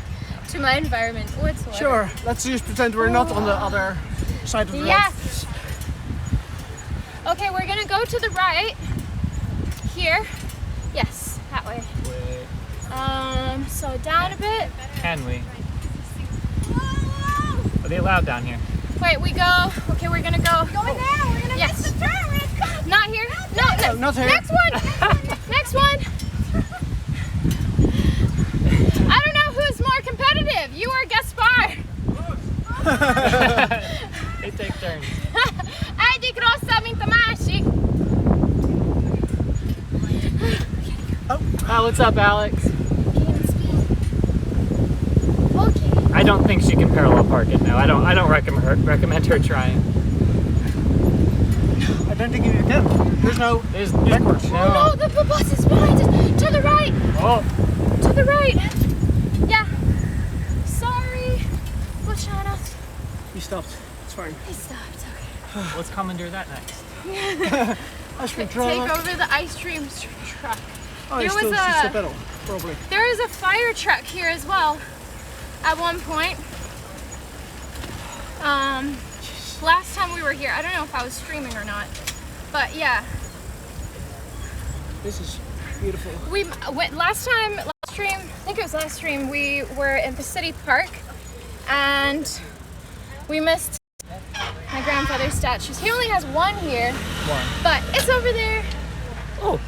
to my environment whatsoever.
Sure. Let's just pretend we're not on the other side of the road.
Yes. Okay, we're gonna go to the right. Here. Yes, that way.
Wait,
So down a bit.
can we? Are they allowed down here?
Wait, we go. Okay, we're gonna go.
Going there. We're gonna
Yes.
miss the turn. We're gonna come.
Not here. No.
No, not here.
Next one. Next one. I don't know who's more competitive, you or Gaspar.
They take turns.
Äiti crossaa minta määsi.
Oh, what's up, Alex?
Okay.
I don't think she can parallel park it now. I don't recommend her trying.
I don't think you can. There's backwards.
Oh no, the bus is behind us. To the right.
Oh.
To the right. Yeah. Sorry. Luciano.
He stopped. It's fine.
He stopped. Okay.
Let's commandeer that next.
Ice cream
Take
truck.
over the ice cream truck.
Oh,
There
he
was
still
a-
sits the pedal, probably.
There was a fire truck here as well at one point. Last time we were here, I don't know if I was streaming or not, but yeah,
This is beautiful.
we went last stream, I think it was last stream, we were in the city park and we missed my grandfather's statues. He only has one here, but it's over there.
Oh.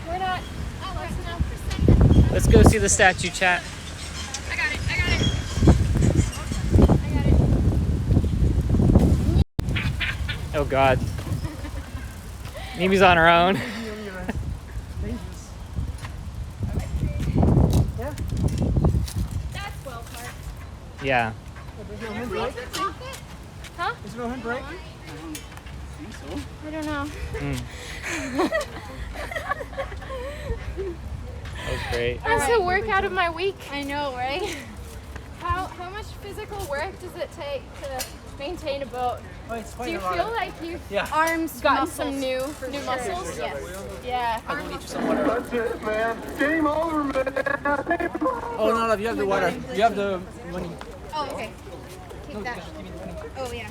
We're not close enough.
Let's go see the statue, chat.
I got it. I got it.
Oh God. Mimi's on her own.
That's well parked.
Yeah.
There's no handbrake.
Huh?
Is there no handbrake?
I don't know.
That was great.
That's a workout of my week. I know, right? How much physical work does it take to maintain a boat?
Oh, it's
Do
fine.
you feel like you've
Yeah.
arms gotten some new muscles? Yes. Yeah.
That's it, man. Game over, man. Oh, no, you have the water. You have the money.
Oh, okay. Take that. Oh, yeah.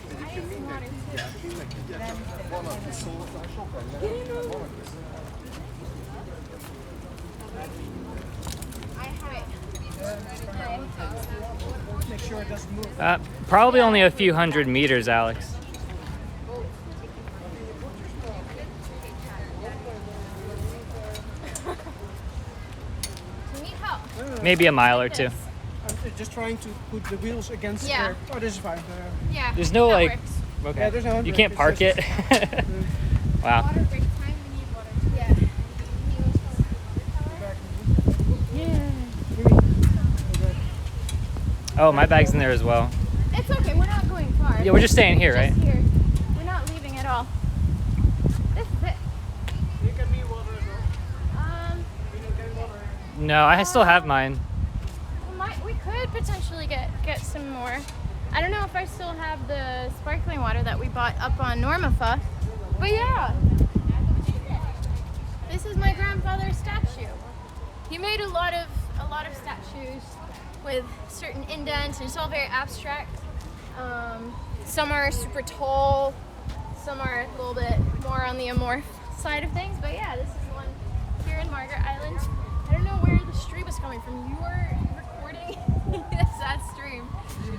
Make sure it doesn't move.
Probably only a few hundred meters, Alex.
Do you need help?
Maybe a mile or two.
I'm just trying to put the wheels against
Yeah.
there. Oh, this is fine.
Yeah.
There's no
that
like.
works.
Okay.
Yeah, there's no
You
handbrake,
can't
it's
park
just-
it. Wow.
Water break time, we need water. Yeah.
Oh, my bag's in there as well.
It's okay, we're not going far.
Yeah, we're just staying here, right?
Just here. We're not leaving at all. This is it.
You get me water as well. You don't get water.
No, I still have mine.
We could potentially get some more. I don't know if I still have the sparkling water that we bought up on Normafa, but yeah. This is my grandfather's statue. He made a lot of statues with certain indents, and it's all very abstract. Some are super tall, some are a little bit more on the amorph side of things, but yeah, this is the one here in Margaret Island. I don't know where the stream is coming from. You were recording that stream.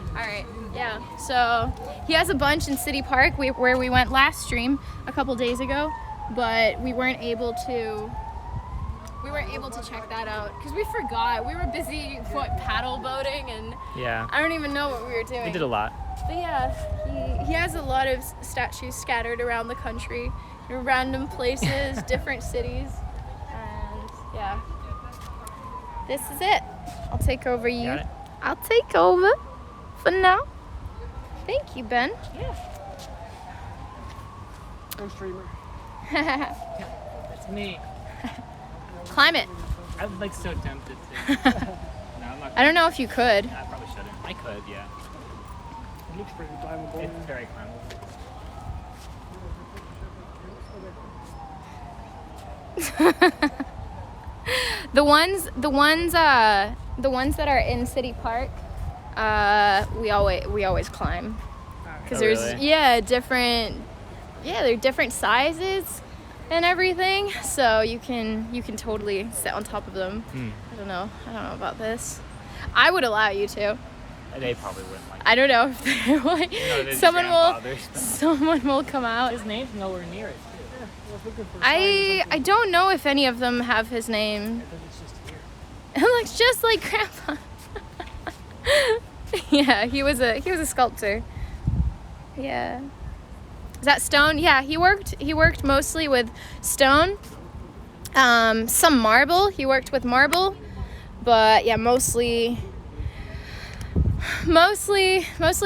All right, yeah. So he has a bunch in City Park where we went last stream a couple days ago, but we weren't able to check that out because we forgot. We were busy paddle boating, and
Yeah.
I don't even know what we were doing.
We did a lot.
But yeah, he has a lot of statues scattered around the country, in random places, different cities, and yeah. This is it. I'll take over you.
Got it.
I'll take over for now. Thank you, Ben.
I'm streamer.
That's me.
Climb it.
I'm like so tempted to. No, I'm not.
I don't know if you could.
I probably shouldn't. I could, yeah.
It looks pretty climbable.
It's very climbable.
The ones that are in City Park, we always climb because
Oh,
there's
really?
they're different sizes and everything, so you can totally sit on top of them. I don't know about this. I would allow you to.
They probably wouldn't like.
I don't know if they would.
No, his
someone
grandfathers.
will come out.
His name's nowhere near it too.
I don't know if any of them have his name. It looks just like Grandpa. Yeah, he was a sculptor. Yeah. Is that stone? Yeah, he worked mostly with stone. Some marble. He worked with marble, but yeah, mostly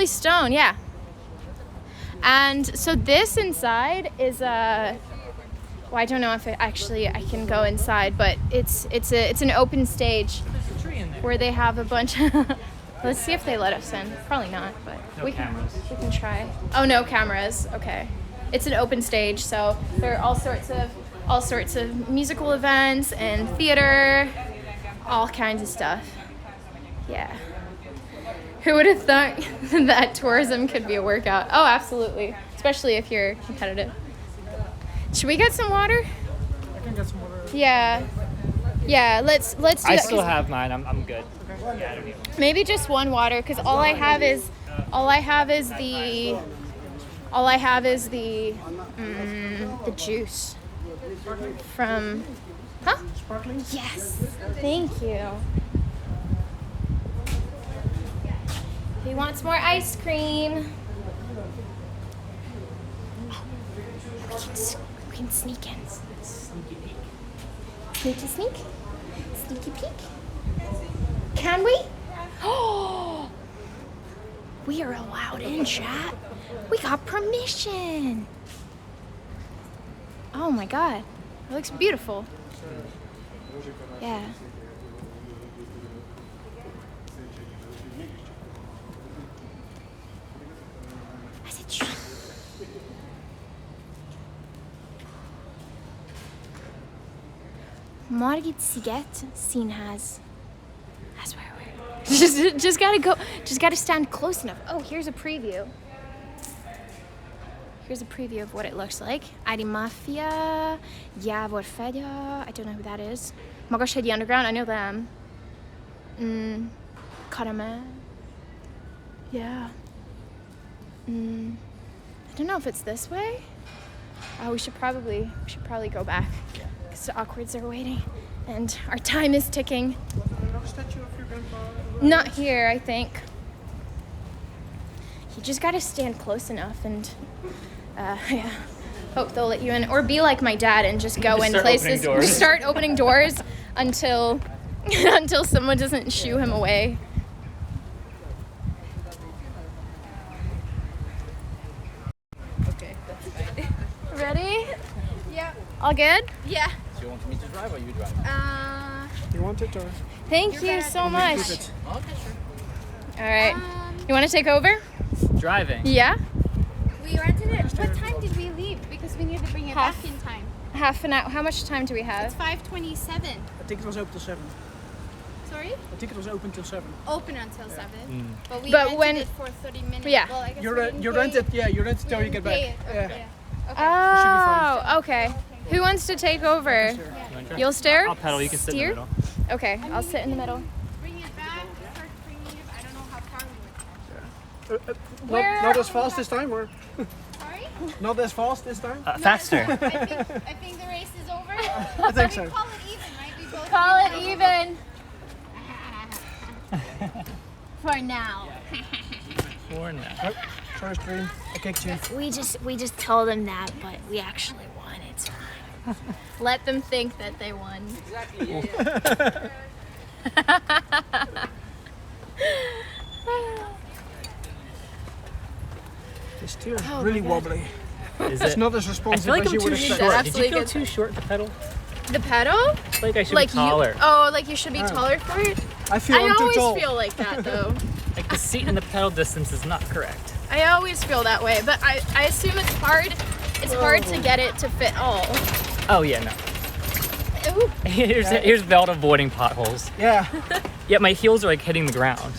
stone. Yeah. And so this inside is well, I don't know if I can go inside, but it's an open stage where they have a bunch. Let's see if they let us in. Probably not, but we can try. Oh, no cameras. Okay. It's an open stage, so there are all sorts of musical events and theater, all kinds of stuff. Yeah. Who would have thought that tourism could be a workout? Oh, absolutely. Especially if you're competitive. Should we get some water?
I can get some water.
Yeah. Yeah, let's do that.
I still have mine. I'm good. Yeah, I don't need one.
Maybe just one water, because all I have is the juice from. Huh?
Sparkling?
Yes. Thank you. He wants more ice cream. We can sneak in. Sneaky sneak? Sneaky peek? Can we? Oh! We are allowed in, chat. We got permission. Oh my god. It looks beautiful. Yeah. Margit Siget Színház. That's where we're. Just gotta go. Just gotta stand close enough. Oh, here's a preview. Here's a preview of what it looks like. Ári Mafia, Jávor Fegya. I don't know who that is. Magashhegyi Underground. I know them. Karamel. Yeah. I don't know if it's this way. Oh, we should probably go back. Because the awkwards are waiting, and our time is ticking.
Another statue of your grandpa?
Not here, I think. You just gotta stand close enough, and yeah, hope they'll let you in, or be like my dad and just go in places. Just start opening doors until someone doesn't shoo him away.
Okay, that's fine.
Ready?
Yeah.
All good?
Yeah.
Do you want me to drive or you drive?
You want it or?
Thank you so much.
Keep it.
Okay, sure.
All right. You want to take over?
Driving.
Yeah.
We rented it. What time did we leave? Because we need to bring it back in time.
Half an hour. How much time do we
It's
have?
5:27.
I think it was open till 7.
Sorry?
I think it was open till 7.
Open until 7. But we
But
rented
when-
it for 30 minutes.
Yeah.
Well, I guess
You
we didn't pay
rent
it.
it, yeah, you rent it till
We
you get
didn't
back.
pay it.
Yeah.
Oh, okay. Who wants to take over? You'll steer?
I'll pedal. You can sit in the
Steer?
middle.
Okay, I'll sit in the middle.
Bring it back. Start bringing it. I don't know how far we went.
Not as fast this time, or
Sorry?
not as fast this time?
Faster.
I think the race is over.
I think so.
We call it even, right? We both
Call it even.
for now.
For now.
Nope. First dream. I kicked you.
We just told them that, but we actually won. It's fine. Let them think that they won.
This steer is really wobbly.
Is
It's
it?
not as
I
responsive
feel like
as
I'm
you would
too
expect.
short. Did
Absolutely
you feel
good.
too short to pedal?
The pedal?
I feel like I should be taller.
Like you should be taller for it.
I feel I'm too
always
tall.
feel like that though.
Like the seat and the pedal distance is not correct.
I always feel that way, but I assume it's hard. It's hard to get it to fit all.
Oh yeah, no.
Ooh.
Here's belt avoiding potholes.
Yeah.
Yet my heels are like hitting the ground.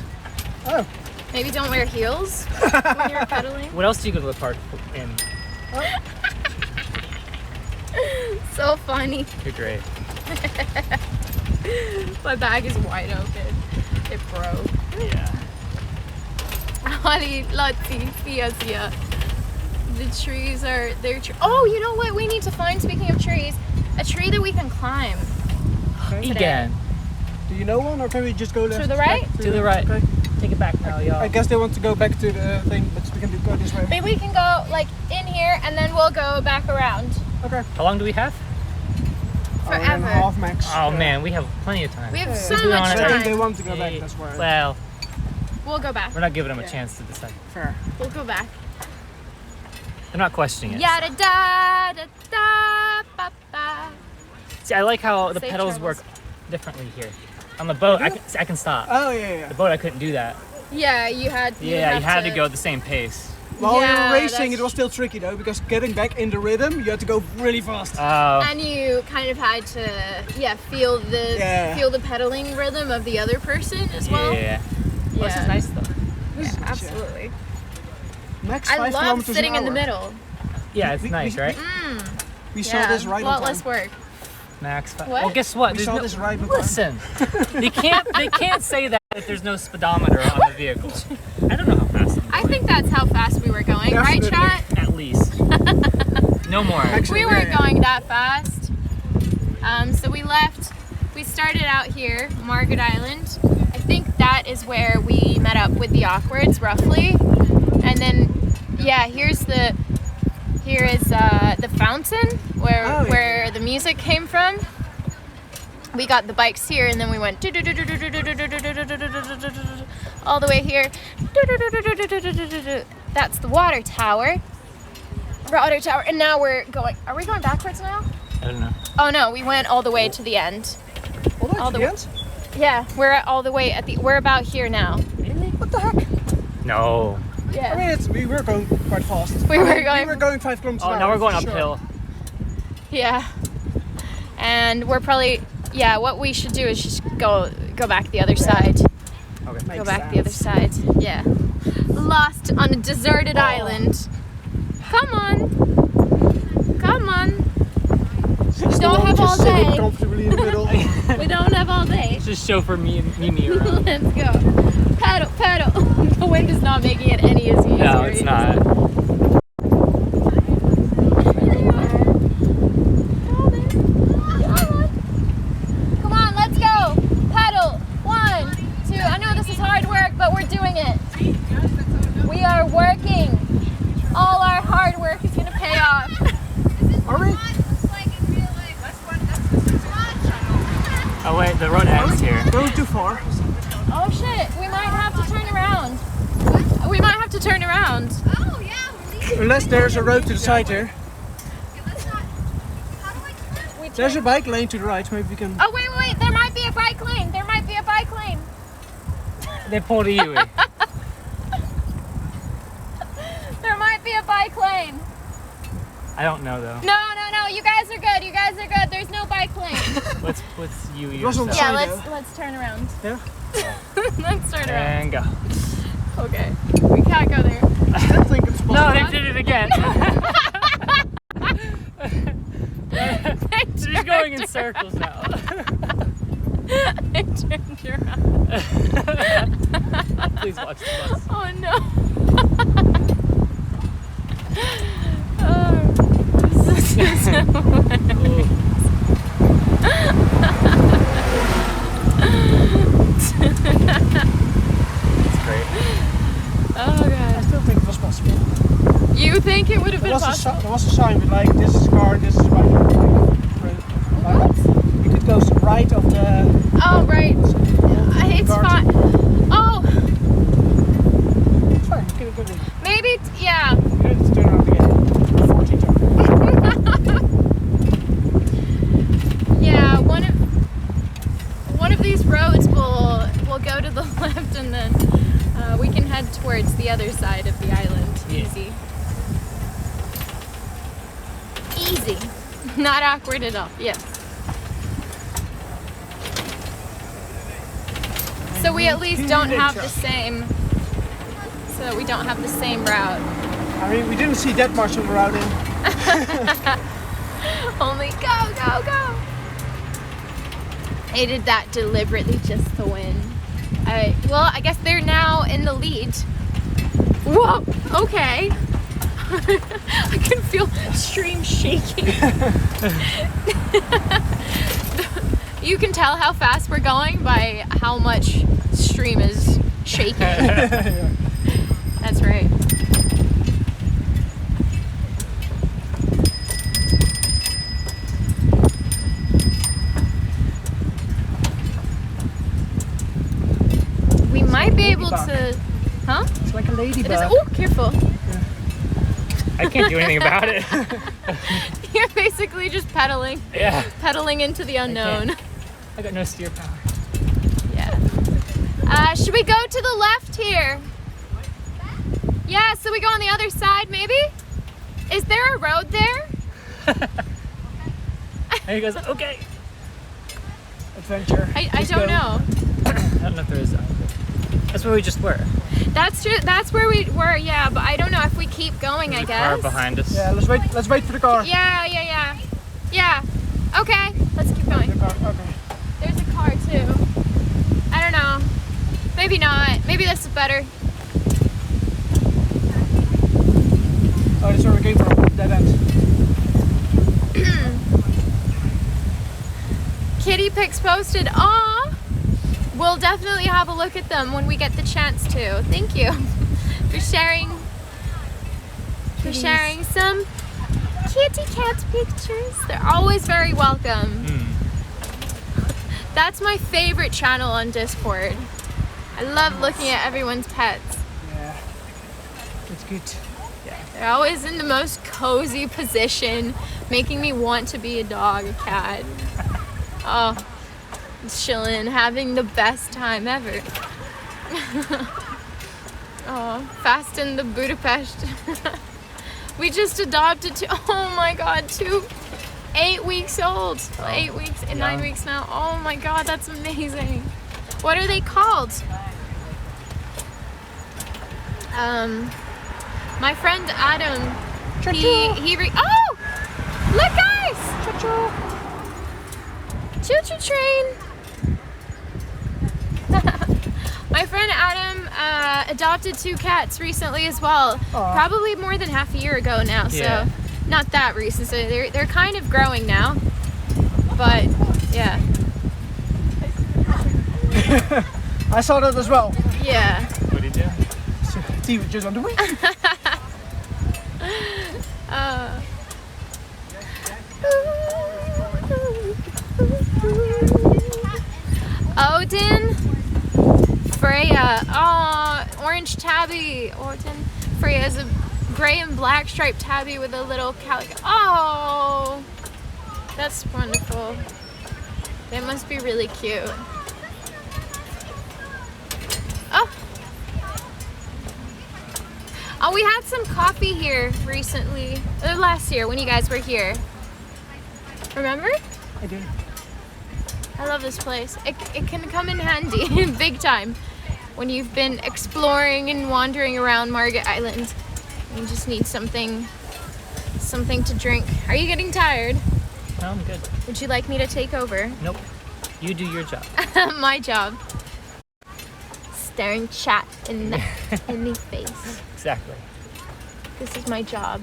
Oh.
Maybe don't wear heels when you're pedaling.
What else do you go to the park in?
So funny.
You're great.
My bag is wide open. It broke.
Yeah.
Ali, Lottie, Sia. The trees are, oh, you know what we need to find, speaking of trees? A tree that we can climb.
Again.
Do you know one, or can we just go left?
To the right?
To the right.
Okay.
Take it back now, y'all.
I guess they want to go back to the thing, but we can go this way.
Maybe we can go like in here and then we'll go back around.
Okay.
How long do we have?
Hour and a half max.
Oh man, we have plenty of time.
We have so
Let's do it
much
on
I think they
time.
want to go back, that's why.
Well,
We'll go back.
we're not giving them a chance to decide.
Fair.
We'll go back.
They're not questioning it.
Yada da da da ba ba.
See, I like how the
Safe
pedals
travels.
work differently here. On the boat, I can stop.
Oh, yeah.
The boat, I couldn't do that.
Yeah, you had.
You had to go at the same pace.
While
Yeah,
you were racing,
that's
it was still tricky though, because getting back in the rhythm, you had to go really fast.
Oh.
And you kind of had to, feel the
Yeah.
pedaling rhythm of the other person as well.
Yeah. Well, this is nice though.
This is good,
Absolutely.
Max
I
5
love
kilometers
sitting
an
in the
hour.
middle.
Yeah, it's nice, right?
We saw this right
a
on
lot
time.
less work.
Max 5.
What?
Well, guess what?
We
There's
saw
no-
this right on time.
Listen, they can't say that if there's no speedometer on the vehicle. I don't know how fast I'm
I
going.
think that's how fast we were going, right,
Definitely.
chat?
At least. No more.
Actually,
We weren't
yeah.
going that fast. So we left. We started out here, Margaret Island. I think that is where we met up with the Awkwards, roughly. And then, here is the fountain where the music came from. We got the bikes here, and then we went all the way here. That's the water tower. And now we're going. Are we going backwards now?
I don't know.
Oh no, we went all the way to the end.
All the end?
Yeah, we're at all the way at the. We're about here now.
What the heck?
No.
I
Yeah.
mean, we were going quite fast.
We were going-
We were going 5 kilometers an
Oh,
hour.
now we're going
for sure.
uphill.
Yeah. And we're probably. Yeah. What we should do is just go back the other side.
Okay.
Go back the other side. Yeah. Lost on a deserted island. Come on. Come on. We don't have all
Just sitting
day.
comfortably in the middle.
We don't have all day.
Just chauffeur me around.
Let's go. Pedal, pedal. The wind is not making it any easier.
No, it's not.
Come on, let's go. Pedal. 1, 2. I know this is hard work, but we're doing it. We are working. All our hard work is going to pay off.
Are we?
Oh wait, the road ends here.
Going too far.
Oh shit, we might have to turn around. We might have to turn around.
Unless there's a road to the side here. There's a bike lane to the right, maybe we can...
Oh wait, there might be a bike lane. There might be a bike lane.
They pulled you.
There might be a bike lane.
I don't know though.
No, you guys are good. You guys are good. There's no bike lane.
What's you
was on the
yourself?
Yeah,
side.
let's turn around.
Yeah?
Let's turn around.
And go.
Okay. We can't go there.
I don't think it's possible.
No, they did it again. She's going in circles now.
I turned around.
Please watch the bus.
Oh no. Oh, this is so
It's great.
Oh god.
I still think it was possible.
You think it would have
There
been
was,
possible?
there was a sign with like, this is car, this is bike. Like, you could go right of the...
Oh right. It's
Guard.
fine. Oh,
It's fine, you can go in.
maybe yeah.
You don't have to turn around again. 14 turn.
Yeah, one of these roads will go to the left, and then we can head towards the other side of the island.
Yeah.
Easy. Not awkward at all. Yes. So we at least don't have the same. So that we don't have the same route.
I mean, we didn't see that much of the route in.
Only go, go, go. They did that deliberately just to win. Well, I guess they're now in the lead. Whoa, okay. I can feel stream shaking. You can tell how fast we're going by how much stream is shaking. That's right. We might be able to, huh?
It's like a
It is,
ladybug.
oh, careful.
I can't do anything about it.
You're basically just pedaling.
Yeah.
Pedaling into the unknown.
I got no steer power.
Yeah. Should we go to the left here? Yeah, so we go on the other side maybe? Is there a road there?
And he goes, okay.
Adventure.
I
Let's
don't
go.
know.
I don't know if there is that. That's where we just were.
That's true. That's where we were, yeah, but I don't know if we keep going, I
There's a
guess.
car behind us.
Yeah, let's wait for the car.
Yeah. Yeah. Okay, let's keep going.
The car. Okay.
There's a car too. I don't know. Maybe not. Maybe this is better.
Oh, that's where we came from. Dead end.
Kitty pics posted. Aw! We'll definitely have a look at them when we get the chance to. Thank you for sharing. For sharing some kitty cat pictures. They're always very welcome. That's my favorite channel on Discord. I love looking at everyone's pets.
Yeah. It's good.
They're always in the most cozy position, making me want to be a dog, a cat. Oh, chilling, having the best time ever. Oh, fast in the Budapest. We just adopted two, oh my god, 8 weeks old. 8 weeks, 9 weeks now. Oh my god, that's amazing. What are they called? My friend Adam, oh! Look guys! Choo-choo train! My friend Adam adopted 2 cats recently as well.
Aw.
Probably more than half a year ago now,
Yeah.
so not that recent. So they're kind of growing now. But yeah.
I saw that as well.
Yeah.
What did you do?
He was just on the way.
Odin, Freya, orange tabby. Odin, Freya is a gray and black striped tabby with a little calico. Oh, that's wonderful. They must be really cute. Oh, we had some coffee here recently, or last year when you guys were here. Remember?
I do.
I love this place. It can come in handy, big time, when you've been exploring and wandering around Margaret Island. You just need something to drink. Are you getting tired?
No, I'm good.
Would you like me to take over?
Nope. You do your job.
My job. Staring chat in the face.
Exactly.
This is my job.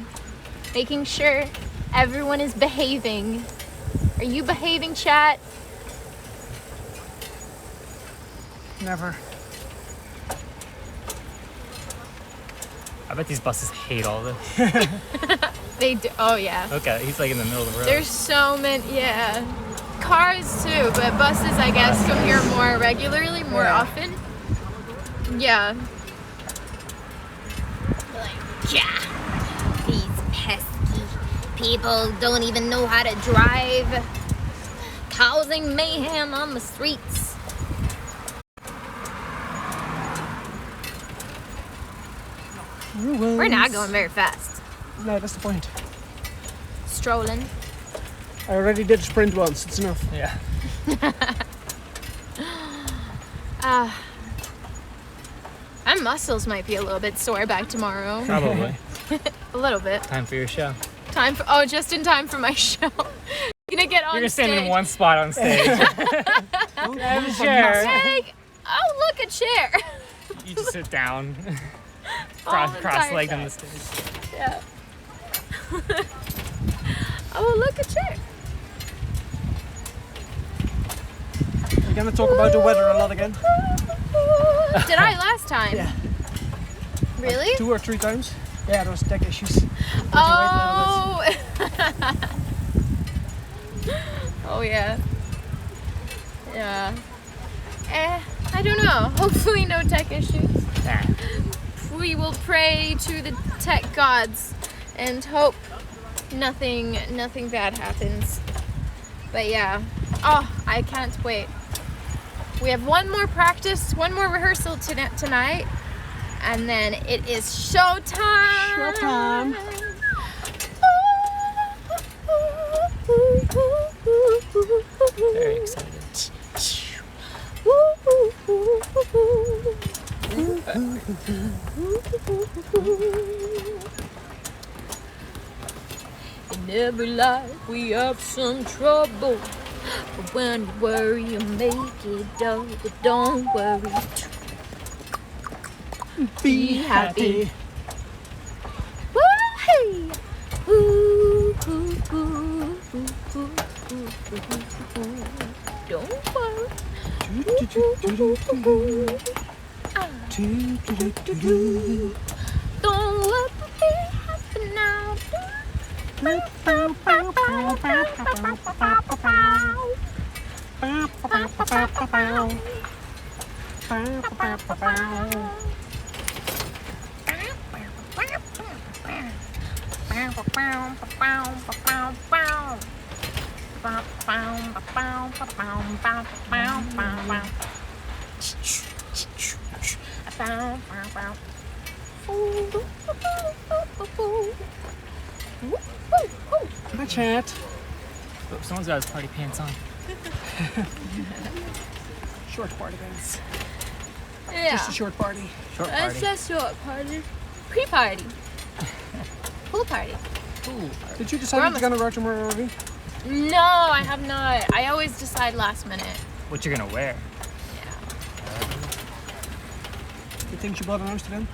Making sure everyone is behaving. Are you behaving, chat?
Never.
I bet these buses hate all this.
They do. Oh yeah.
Okay, he's like in the middle of the road.
There's so many. Yeah. Cars too, but buses I guess come here more regularly, more
Yeah.
often. Yeah.
Yeah, these pesky people don't even know how to drive, causing mayhem on the streets. We're not going very fast.
No, that's the point.
Strolling.
I already did a sprint once. It's enough.
Yeah.
My muscles might be a little bit sore back tomorrow.
Probably.
A little bit.
Time for your show.
Just in time for my show. Gonna get on
You're gonna stand
stage.
in one spot on stage. Have a chair.
Hey, oh look, a chair.
You just sit down.
All the
Cross-legged
entire
on the stage.
Yeah.
Oh, look at you.
We're gonna talk about the weather a lot again.
Did I last time?
Yeah.
Really?
2 or 3 times. Yeah, there was tech issues.
Oh. Oh yeah. Yeah. I don't know. Hopefully no tech issues. We will pray to the tech gods and hope nothing bad happens. But yeah. Oh, I can't wait. We have one more practice, one more rehearsal tonight, and then it is showtime.
Showtime.
Very excited.
In every life we have some trouble, but when you worry you make it up. But don't worry,
Be happy.
Woo, hey. Ooh, ooh, ooh, ooh, ooh, ooh, ooh, ooh. Don't worry. Don't let me be happy now.
My chat.
Oh, someone's got his party pants on.
Short party guys.
Yeah.
Just a short party.
Short
It's
party.
just short party. Pre-party. Pool party.
Did you decide you're gonna wear tomorrow already?
No, I have not. I always decide last minute.
What you're gonna wear?
The things you bought in Amsterdam?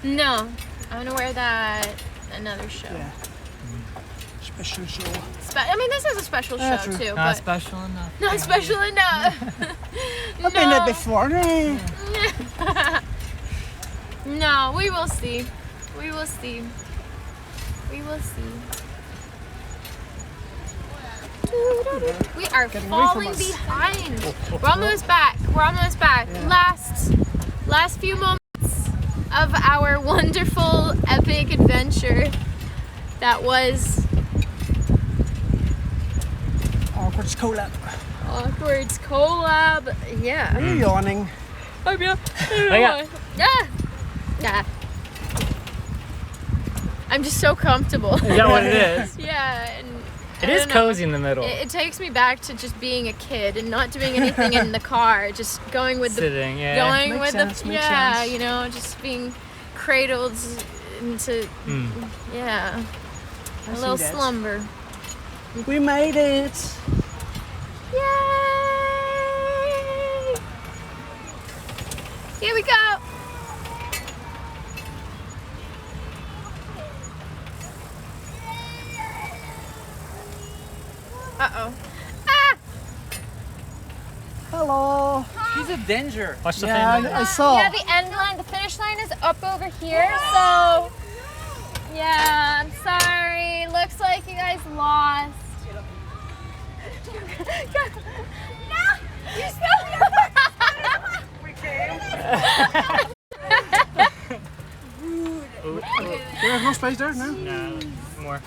No, I'm gonna wear that another show.
Yeah. Special show.
I mean, this is a special show
true.
too,
Not
but
special enough.
not special enough.
I've been there before.
No, we will see. We will see. We will see. We are
Getting away from
falling
us.
behind. We're almost back. We're almost back.
Yeah.
Last few moments of our wonderful epic adventure that was
Awkward's collab.
Awkward's collab. Yeah.
Are you yawning?
Yeah.
yeah.
Yeah. I'm just so comfortable.
Is that what it is?
Yeah. And
It
I
is
don't know.
cozy in the middle.
It takes me back to just being a kid and not doing anything in the car, just going with
Sitting,
the
yeah.
going
Makes
with
sense,
the
makes
yeah,
sense.
you know, just being cradled into yeah, a little
that.
slumber.
We made it.
Yay! Here we go. Uh-oh. Ah!
Hello.
She's a danger.
Watch the
Yeah,
family.
I saw.
Yeah, the end line, the finish line is up over here, so yeah, I'm sorry. Looks like you guys lost. No! You still We came.
You have no space there, no?
No, more.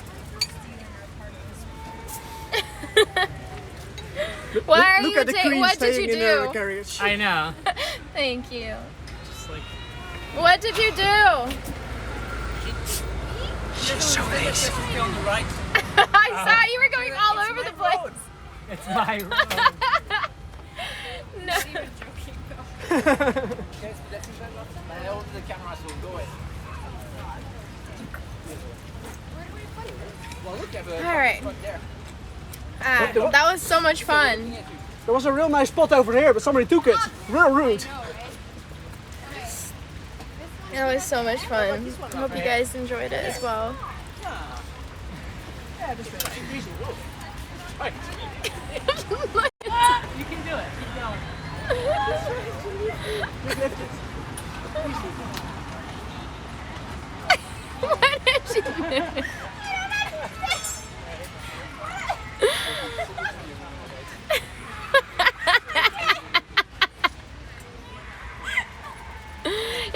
Why are
Look
you
at the queen
what did
staying
you
in their
do?
carriage.
I know.
Thank you.
Just like
What did you do?
She's so lazy.
On the right.
I saw you were going all over the place.
it's my road.
No.
I hold the camera so go ahead. Well, look at the
All right.
spot there.
That was so much fun.
There was a real nice spot over here, but somebody took it. Real rude.
That was so much fun. I hope you guys enjoyed it as well.
Yeah, this way. Easy. Whoa. Hi.
You can do it. Keep going.
Just lift it. Easy.
What did she do?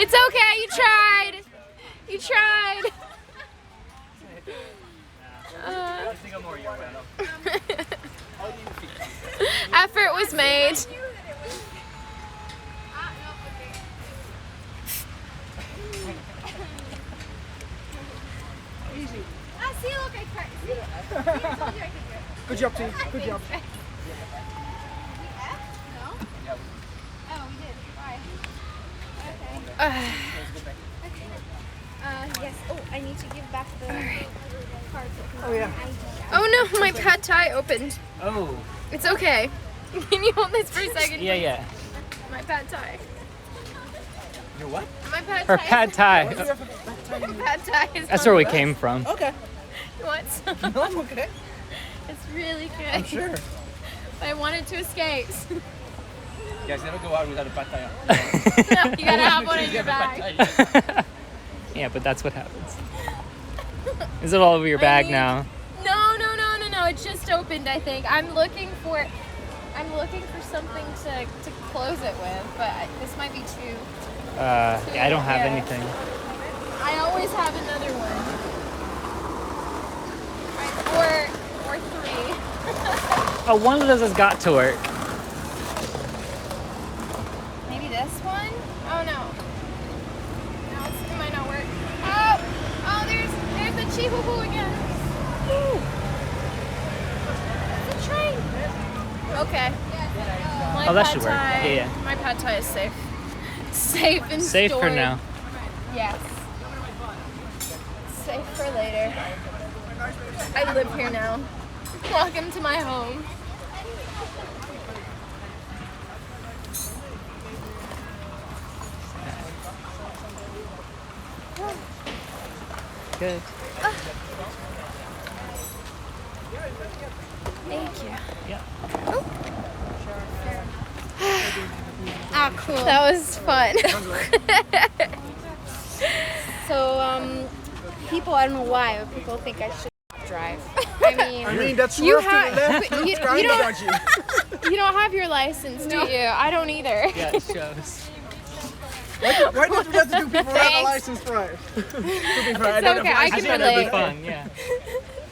It's okay, you tried. You tried.
I think I'm more your way.
Effort was made.
Easy.
See, look, I tried. See, I told you I could do it.
Good job, team. Good job.
No? Oh, we did. Why? Okay. Yes. Oh, I need to give back the cards.
Oh, yeah.
Oh no, my pad thai opened.
Oh.
It's okay. Can you hold this for a second?
Yeah, yeah.
My pad thai.
Your what?
My pad
Her
thai.
pad thai.
Pad thai is
That's
on
where we
the
came from.
Okay.
You want some?
No, I'm okay.
It's really good.
I'm sure.
I wanted to escape.
Guys, never go out without a pad thai.
No, you gotta have one in your bag.
Yeah, but that's what happens. Is it all over your bag
mean-
now?
No. It just opened, I think. I'm looking for something to close it with, but this might be too.
Yeah, I don't have
Yeah.
anything.
I always have another one. Right, or three.
Oh, one of those has got to work.
Maybe this one? Oh no. No, it might not work. Oh, there's the Chihuahua again. Woo. It's a train. Okay. My
Oh, that
pad
should work.
thai-
Yeah.
My pad thai is safe. Safe and
Safe for
stored.
now.
Yes. Safe for later. I live here now. Welcome to my home.
Good.
Thank you.
Yeah.
Ah, cool.
That was fun.
So, people, I don't know why, but people think I should drive. I mean,
that's
You
swerve to
have-
the left.
you-
It's kind
you
of
don't-
dodgy.
You don't have your license, do you? I don't either.
Yeah, it shows.
Why did we have to do people without a
Thanks.
license drive? To be fair, I
It's
don't have
okay,
a
I
I
can
thought that'd be
relate.
fun, yeah.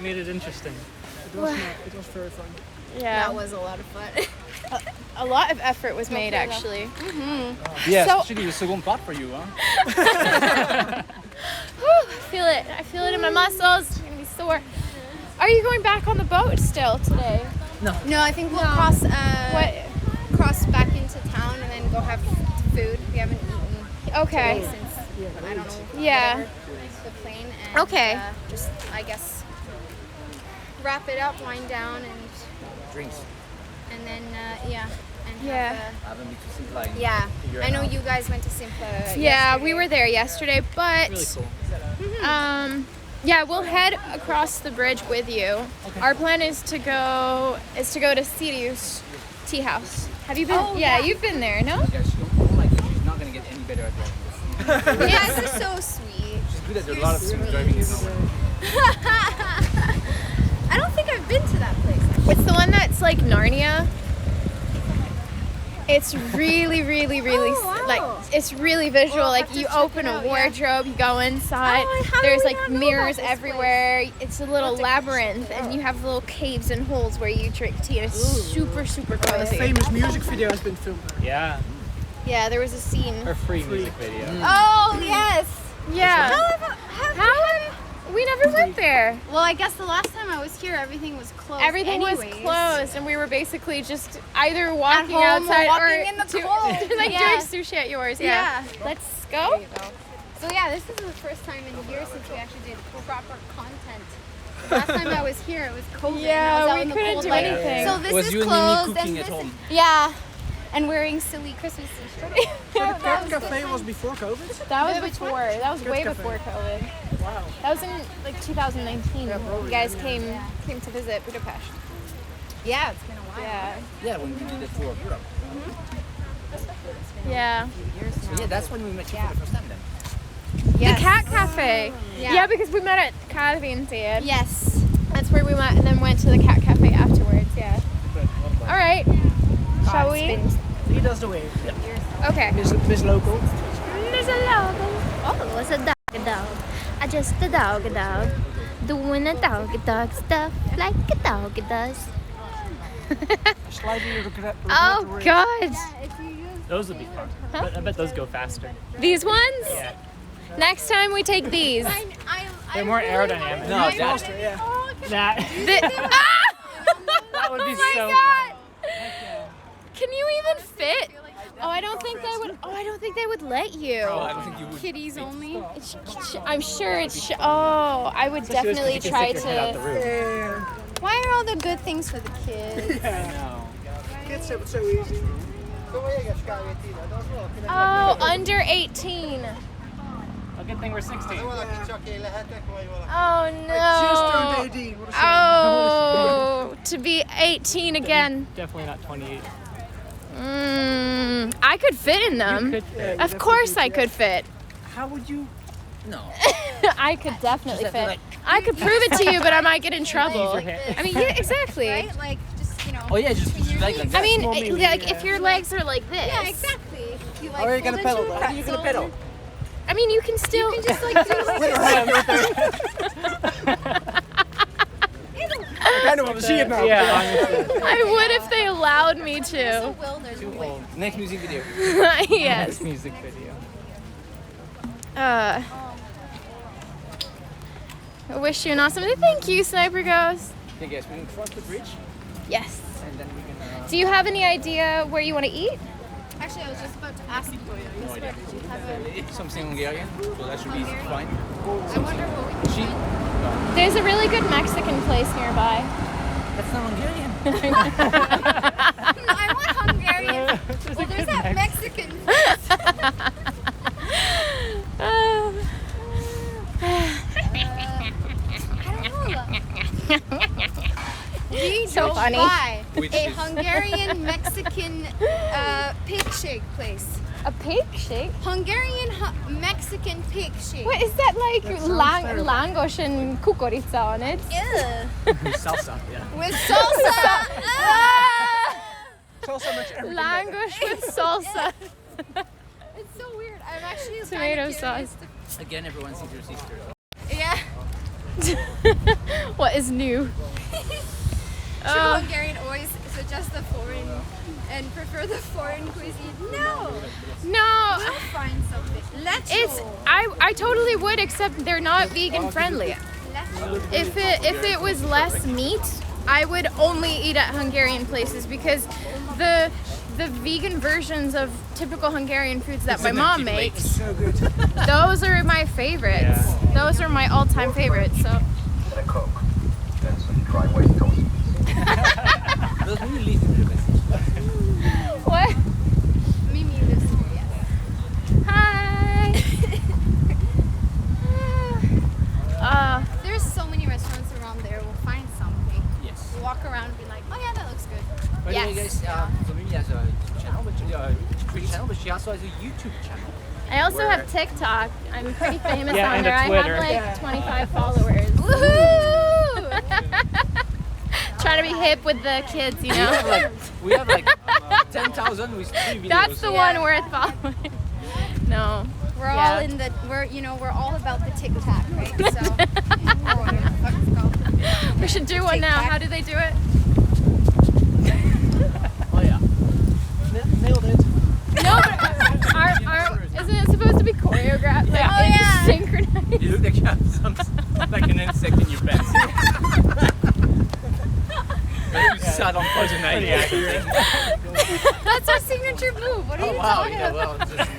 Made it interesting.
It was not. It was very fun.
Yeah.
that was a lot of fun.
A lot of effort was made, actually.
Yes,
So-
actually the second part for you, huh?
Whew, I feel it in my muscles. It's gonna be sore. Are you going back on the boat still today?
No, I think we'll cross back into town and then go have food. We haven't eaten
Okay.
since, I don't know,
Yeah.
whatever, the plane. And,
Okay.
just, I guess, wrap it up, wind down, and
Drinks.
then, yeah. And
Yeah.
I haven't been to Simply.
Yeah.
Figure it
I know
out.
you guys went to Simpla.
Yeah, we were there yesterday, but
Really cool.
yeah, we'll head across the bridge with you. Our plan is to go to Sirius Tea House. Have you been?
Oh,
yeah,
yeah.
you've been there, no?
Guys, oh my god, she's not gonna get any better at driving this.
You guys are so sweet.
She's good at a lot of things driving is not.
I don't think I've been to that place. Actually.
It's the one that's like Narnia. It's really, really, really
Oh, wow.
like it's really visual.
Well, I'll
like
have to
you
check
open
it
a
out, yeah.
wardrobe, you go inside.
Oh, how did
There's
we
like
not know
mirrors
about this
everywhere. It's a little
have to
labyrinth,
check it
and you have little caves and holes where you drink tea. And it's super, super
A
cozy.
famous music video has been filmed there.
Yeah.
Yeah, there was a scene.
Her free music video.
Oh, yes.
Yeah.
How
We never went there.
Well, I guess the last time I was here, everything was closed.
Everything was
anyways.
closed, and we were basically just either walking
home or
outside
walking in the cold.
like
Yeah.
doing sushi at yours. Yeah.
Yeah.
Let's go.
So yeah, this is the first time in years since we actually did proper content. Last time I was here, it was COVID. and I was
Yeah,
out
we
in the
couldn't
cold
do
light.
anything.
So this
Was
is
you and
closed.
Mimi cooking
and
at
this
home?
Yeah.
and wearing silly Christmas t-shirts.
So the Cat Cafe was before COVID?
That was before. That was way
Cafe.
before COVID.
Wow.
That was in like 2019.
Yeah, probably,
You guys
yeah.
came to visit Budapest.
Yeah, it's been a while.
Yeah.
Yeah, when we did it for Europe.
Yeah.
So yeah, that's when we met you for the first time then.
The Cat Cafe.
Yeah.
Yeah, because we met at Carvintier.
Yes.
That's where we met and then went to the Cat Cafe afterwards. Yeah. All right. Shall we?
He does the wave.
Okay.
Miss Local.
There's a dog. Oh, it's a dog. I just a dog. Doing a dog stuff like a dog does.
Slightly regret.
Oh God.
Those would be fun. I bet those go faster.
These ones?
Yeah.
Next time we take these.
They're more aerodynamic.
No,
Faster, yeah.
That, that would be
Oh my
so
God. Can you even fit? Oh, I don't think they would. Oh, I don't think they would let you.
Oh, I don't think you would.
Kitties only.
I'm sure it's. Oh, I would definitely
You can
try
stick your head out the
to.
roof.
Why are all the good things for the kids?
Kids have it so easy.
Oh, under 18.
A good thing we're 16.
Oh
Just turned
no.
18. What a shame.
Oh, to be 18 again.
Definitely not 28.
I could fit in them.
You could fit.
Of course I could fit.
How would you? No.
I could definitely
Just have to,
fit. I could prove it to you, but I might get in trouble.
your hand.
I mean, yeah, exactly.
Right? Like, just, you know.
Oh yeah, just like that.
I mean,
Small melee,
like
yeah.
if your legs are like this.
Yeah, exactly. You, like,
How are you gonna
fold
pedal?
into a
How are you gonna
pretzel.
pedal?
I mean, you can still.
You can just like do
I kind of want to see it now.
Yeah, honestly.
I would if they allowed me
There's a
to.
will, there's a way.
Next music video.
Yes.
This music video.
I wish you an awesome day. Thank you, Sniper Ghost.
Okay guys, we can cross the bridge
Yes.
and then we can...
Do you have any idea where you want to eat?
Actually, I was just about to ask you.
No idea. Something Hungarian, so that should be fine.
I wonder what we can
She?
find.
There's a really good Mexican place nearby.
That's not Hungarian.
I want Hungarian. Well, there's that Mexican. We
So
drove
funny.
by
Which
a
is-
Hungarian Mexican pig shake place.
A pig shake?
Hungarian Mexican pig shake.
What is that like?
sounds terrible.
Langos and kukorica on it?
Ew.
Salsa, yeah.
With salsa.
Salsa makes everything better.
Langos with salsa.
It's so weird. I'm actually
Tomato
kinda curious
sauce.
Again, everyone sees your sister.
to- Yeah.
What is new?
True Hungarian always suggest the foreign and prefer the foreign cuisine. No.
No,
We'll find something. Let's
it's I totally would, except they're not vegan friendly. If it was less meat, I would only eat at Hungarian places because the vegan versions of typical Hungarian foods that my mom makes,
So good.
those are my favorites.
Yeah.
Those are my all-time favorites. So
and a Coke. Then some dry white toast.
Does really lead to the message.
what?
Mimi lives here, yes.
Hi.
There's so many restaurants around there. We'll find something.
Yes.
We'll walk around and be like, oh yeah, that looks good.
By the way,
Yes.
guys, so Mimi has a channel, Twitch channel, but she also has a YouTube channel.
I also
Where-
have TikTok. I'm pretty famous
Yeah,
on
and
there.
a
I
Twitter.
have like 25 followers.
Woohoo!
Trying to be hip with the kids, you know.
We have like 10,000 with 3 videos.
That's the one worth following. No.
We're
Yeah.
all in the we're all about the TikTok, right? So or whatever the fuck it's called.
We should do one now.
TikTok.
How do they do it?
Oh yeah.
Nailed it.
No, but isn't it supposed to be choreographed? Like,
Oh, yeah.
synchronized.
You look like you have some like an insect in your pants. But you sat on poison ivy.
That's our signature move. What are
Oh
you
wow,
talking
yeah,
about?
well, just,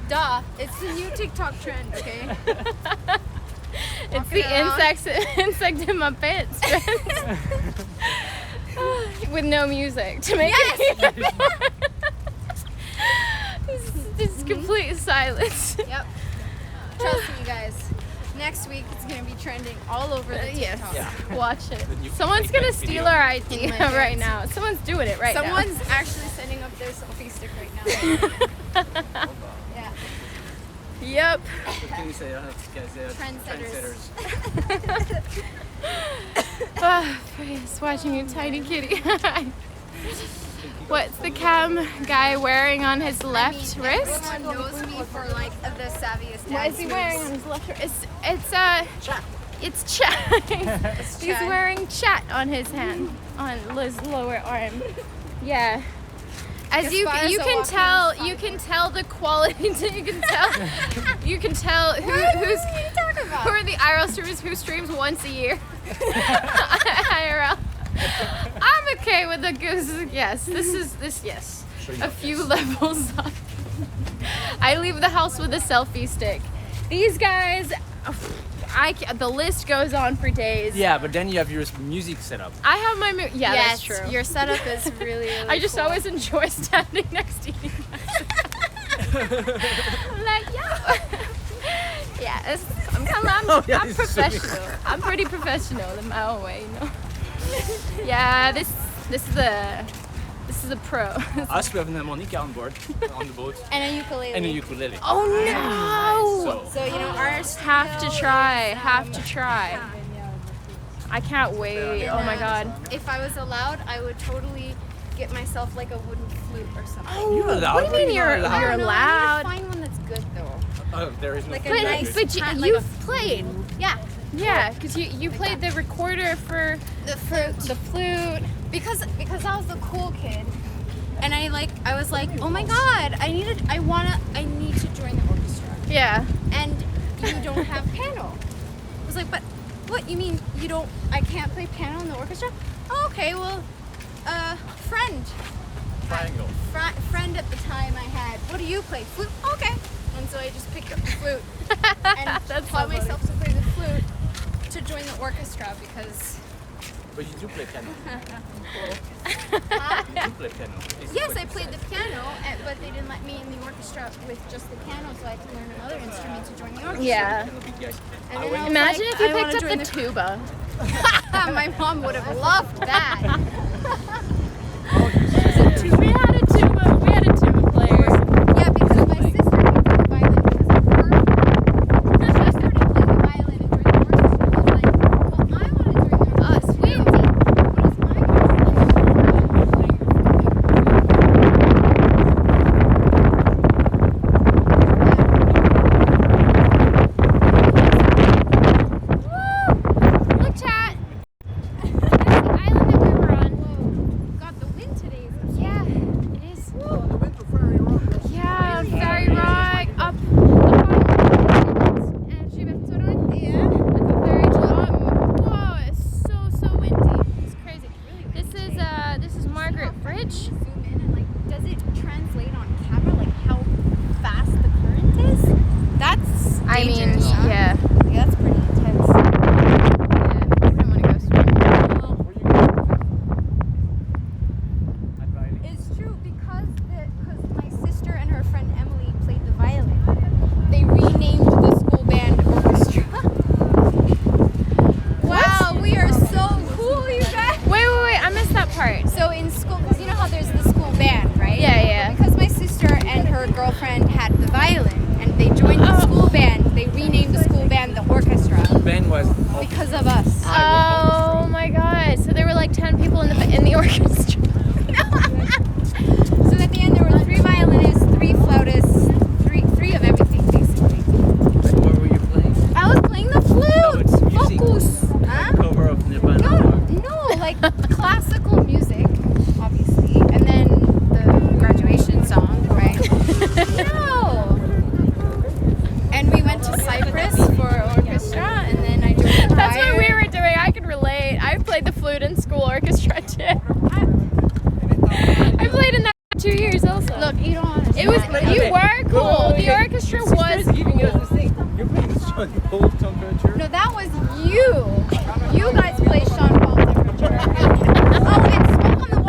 Duh. It's the new TikTok trend, okay?
It's the
around.
insect in my pants. with no music to make it. It's complete silence.
Yep. Trust me, guys. Next week it's gonna be trending all over the TikTok.
Yeah.
Watch it.
new
Someone's gonna
clickbait
steal
video.
our idea
In my
right
hands.
now. Someone's doing it right
Someone's actually setting up their selfie stick right now. Yeah.
now. Yep.
What can you say?
Trendsetters.
Praise watching a tiny kitty. What's the cam guy wearing on his left wrist?
Everyone knows me for like the savviest
What is he
dance
wearing
moves.
on his left wrist? It's chat. He's
chat.
wearing chat on his hand, on his lower arm. Yeah. As you
Aspires to
can
walk
tell,
on
you can tell the quality. You can tell who's who are the IRL streamers who streams once a year. IRL. I'm okay with the goose. Yes, yes. A few levels up. I leave the house with a selfie stick. These guys, the list goes on for days.
Yeah, but then you have your music set up.
I have my yeah,
Yes,
that's true.
your setup is really, really
I just
cool.
always enjoy standing next to you. I'm like, yo. Yeah, I'm professional. I'm pretty professional in my own way, you know. Yeah, this is a pro.
Us, we have an harmonica on board, on the boat,
And a ukulele.
and a ukulele.
Oh no!
So,
So, you know, ours
Have to try. I can't wait. Oh my god.
If I was allowed, I would totally get myself like a wooden flute or something.
You're allowed.
What do you mean
You're
you're
allowed.
you're
I don't know,
allowed?
I need to find one that's good though.
Oh, there is no
Like a
flute.
nice
But
like
you've played.
Yeah.
Yeah, because you played the recorder for
The flute.
the flute.
Because I was the cool kid. And I was like, oh my god, I need to join the orchestra.
Yeah.
And you don't have piano. I was like, but what, you mean I can't play piano in the orchestra? Oh, okay, well, friend.
Triangle.
Friend at the time I had, what do you play? Flute? Okay. And so I just picked up the flute and
That's
taught
so
myself to play the flute to join the orchestra because,
But you do play piano.
huh?
You do play piano. It's
Yes,
quite
I played the piano, but they didn't let me in the orchestra with just the piano, so I had to learn another instrument to join the orchestra.
Yeah.
piano big guys.
And then I was
Imagine
like,
if you
I wanna
picked up
join
the tuba.
My mom would have loved that.
We had a tuba player.
Yeah, because my sister would play the violin because of her. She started playing the violin and joined the orchestra. I was like, well, I want to join the orchestra. Windy. What is my
Look, chat. That's the island that we were on.
God, the wind today is
Yeah, it is.
The winter ferry rock.
Yeah, on Ferry Rock, up on
Yeah.
at the very top. Whoa, it's so windy. It's crazy. This is Margaret Bridge.
Zoom in and does it translate on camera how fast the current is? That's dangerous, huh?
yeah.
Yeah, that's pretty intense.
I don't want to go swimming.
It's true because my sister and her friend Emily played the violin. They renamed the school band orchestra. Wow, we are so cool, you guys.
Wait, I missed that part.
So in school, because you know how there's the school band, right?
Yeah.
Because my sister and her girlfriend had the violin, and they joined the school band. They renamed the school band the orchestra
Ben was
because of us.
Oh my god. So there were like 10 people in the orchestra.
So at the end, there were 3 violinists, 3 flautists, three of everything basically.
What were you playing?
I was playing the flute.
it's music.
Focus. Huh?
Cover of Nirvana.
No, like classical music, obviously, and then the graduation song, right? No. And we went to Cyprus for orchestra, and then I joined the
That's
choir.
what we were doing. I can relate. I played the flute in school orchestra too. I played in that for 2 years also.
Look, you don't understand.
It was you were cool. The orchestra was
giving us this thing. You're playing this on cold temperature.
No, that was you. You guys played Sean Paul temperature. Oh, and Smoke on the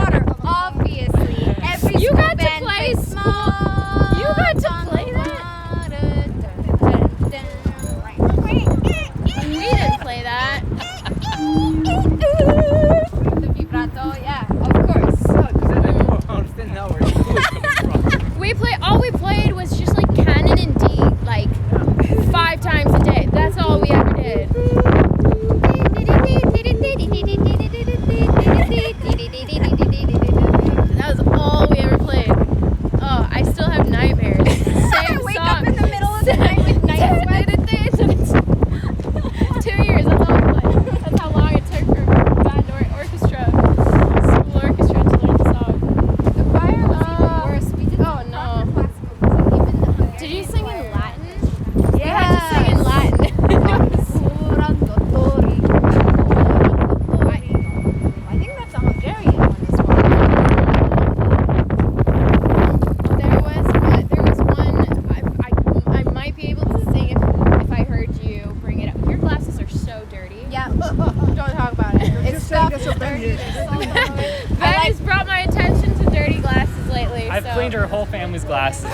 Ben has brought my attention to dirty glasses lately.
I've
so.
cleaned her whole family's glasses.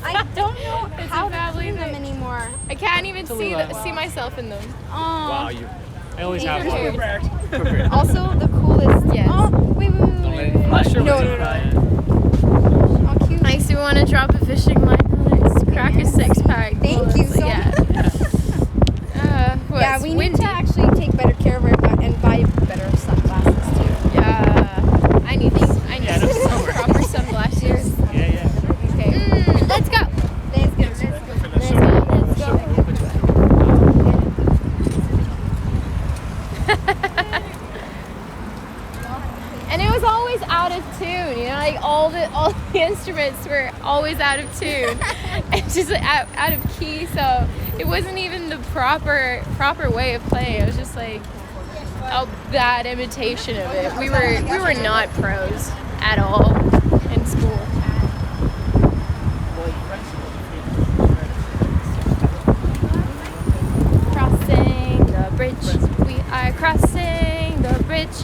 I don't know how to
family
clean them
thing.
anymore.
I can't even see myself in them.
Wow, I always have one.
Also, the coolest.
Yes.
Oh, wait.
I'm not sure
No,
what
no,
to
no.
try.
Oh, cute.
Makes you want to drop a fishing line. Let's crack a 6-pack.
Thank you so
Yeah.
Yeah, we need to actually take better care of our butt and buy better sunglasses too.
Yeah. I need some
Yeah, no, somewhere.
proper sunglasses.
Yeah.
Okay. Let's go.
Let's go.
And it was always out of tune, you know, like all the instruments were always out of tune. It's just out of key, so it wasn't even the proper way of playing. It was just like a bad imitation of it. We were not pros at all in school. Crossing the bridge, we are crossing the bridge.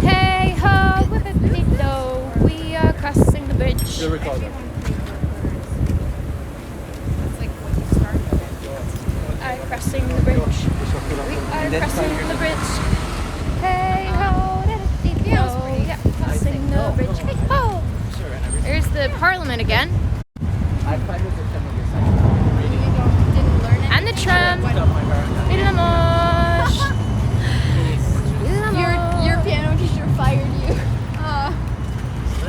Hey ho, whip-a-dee-do, we are crossing the bridge.
You'll recall that.
Are crossing the bridge. We are crossing the bridge. Hey ho, da-da-dee-do, yeah, crossing the bridge. Hey ho. There's the Parliament again.
I find it
And the tram. In the marsh.
Your piano teacher fired you.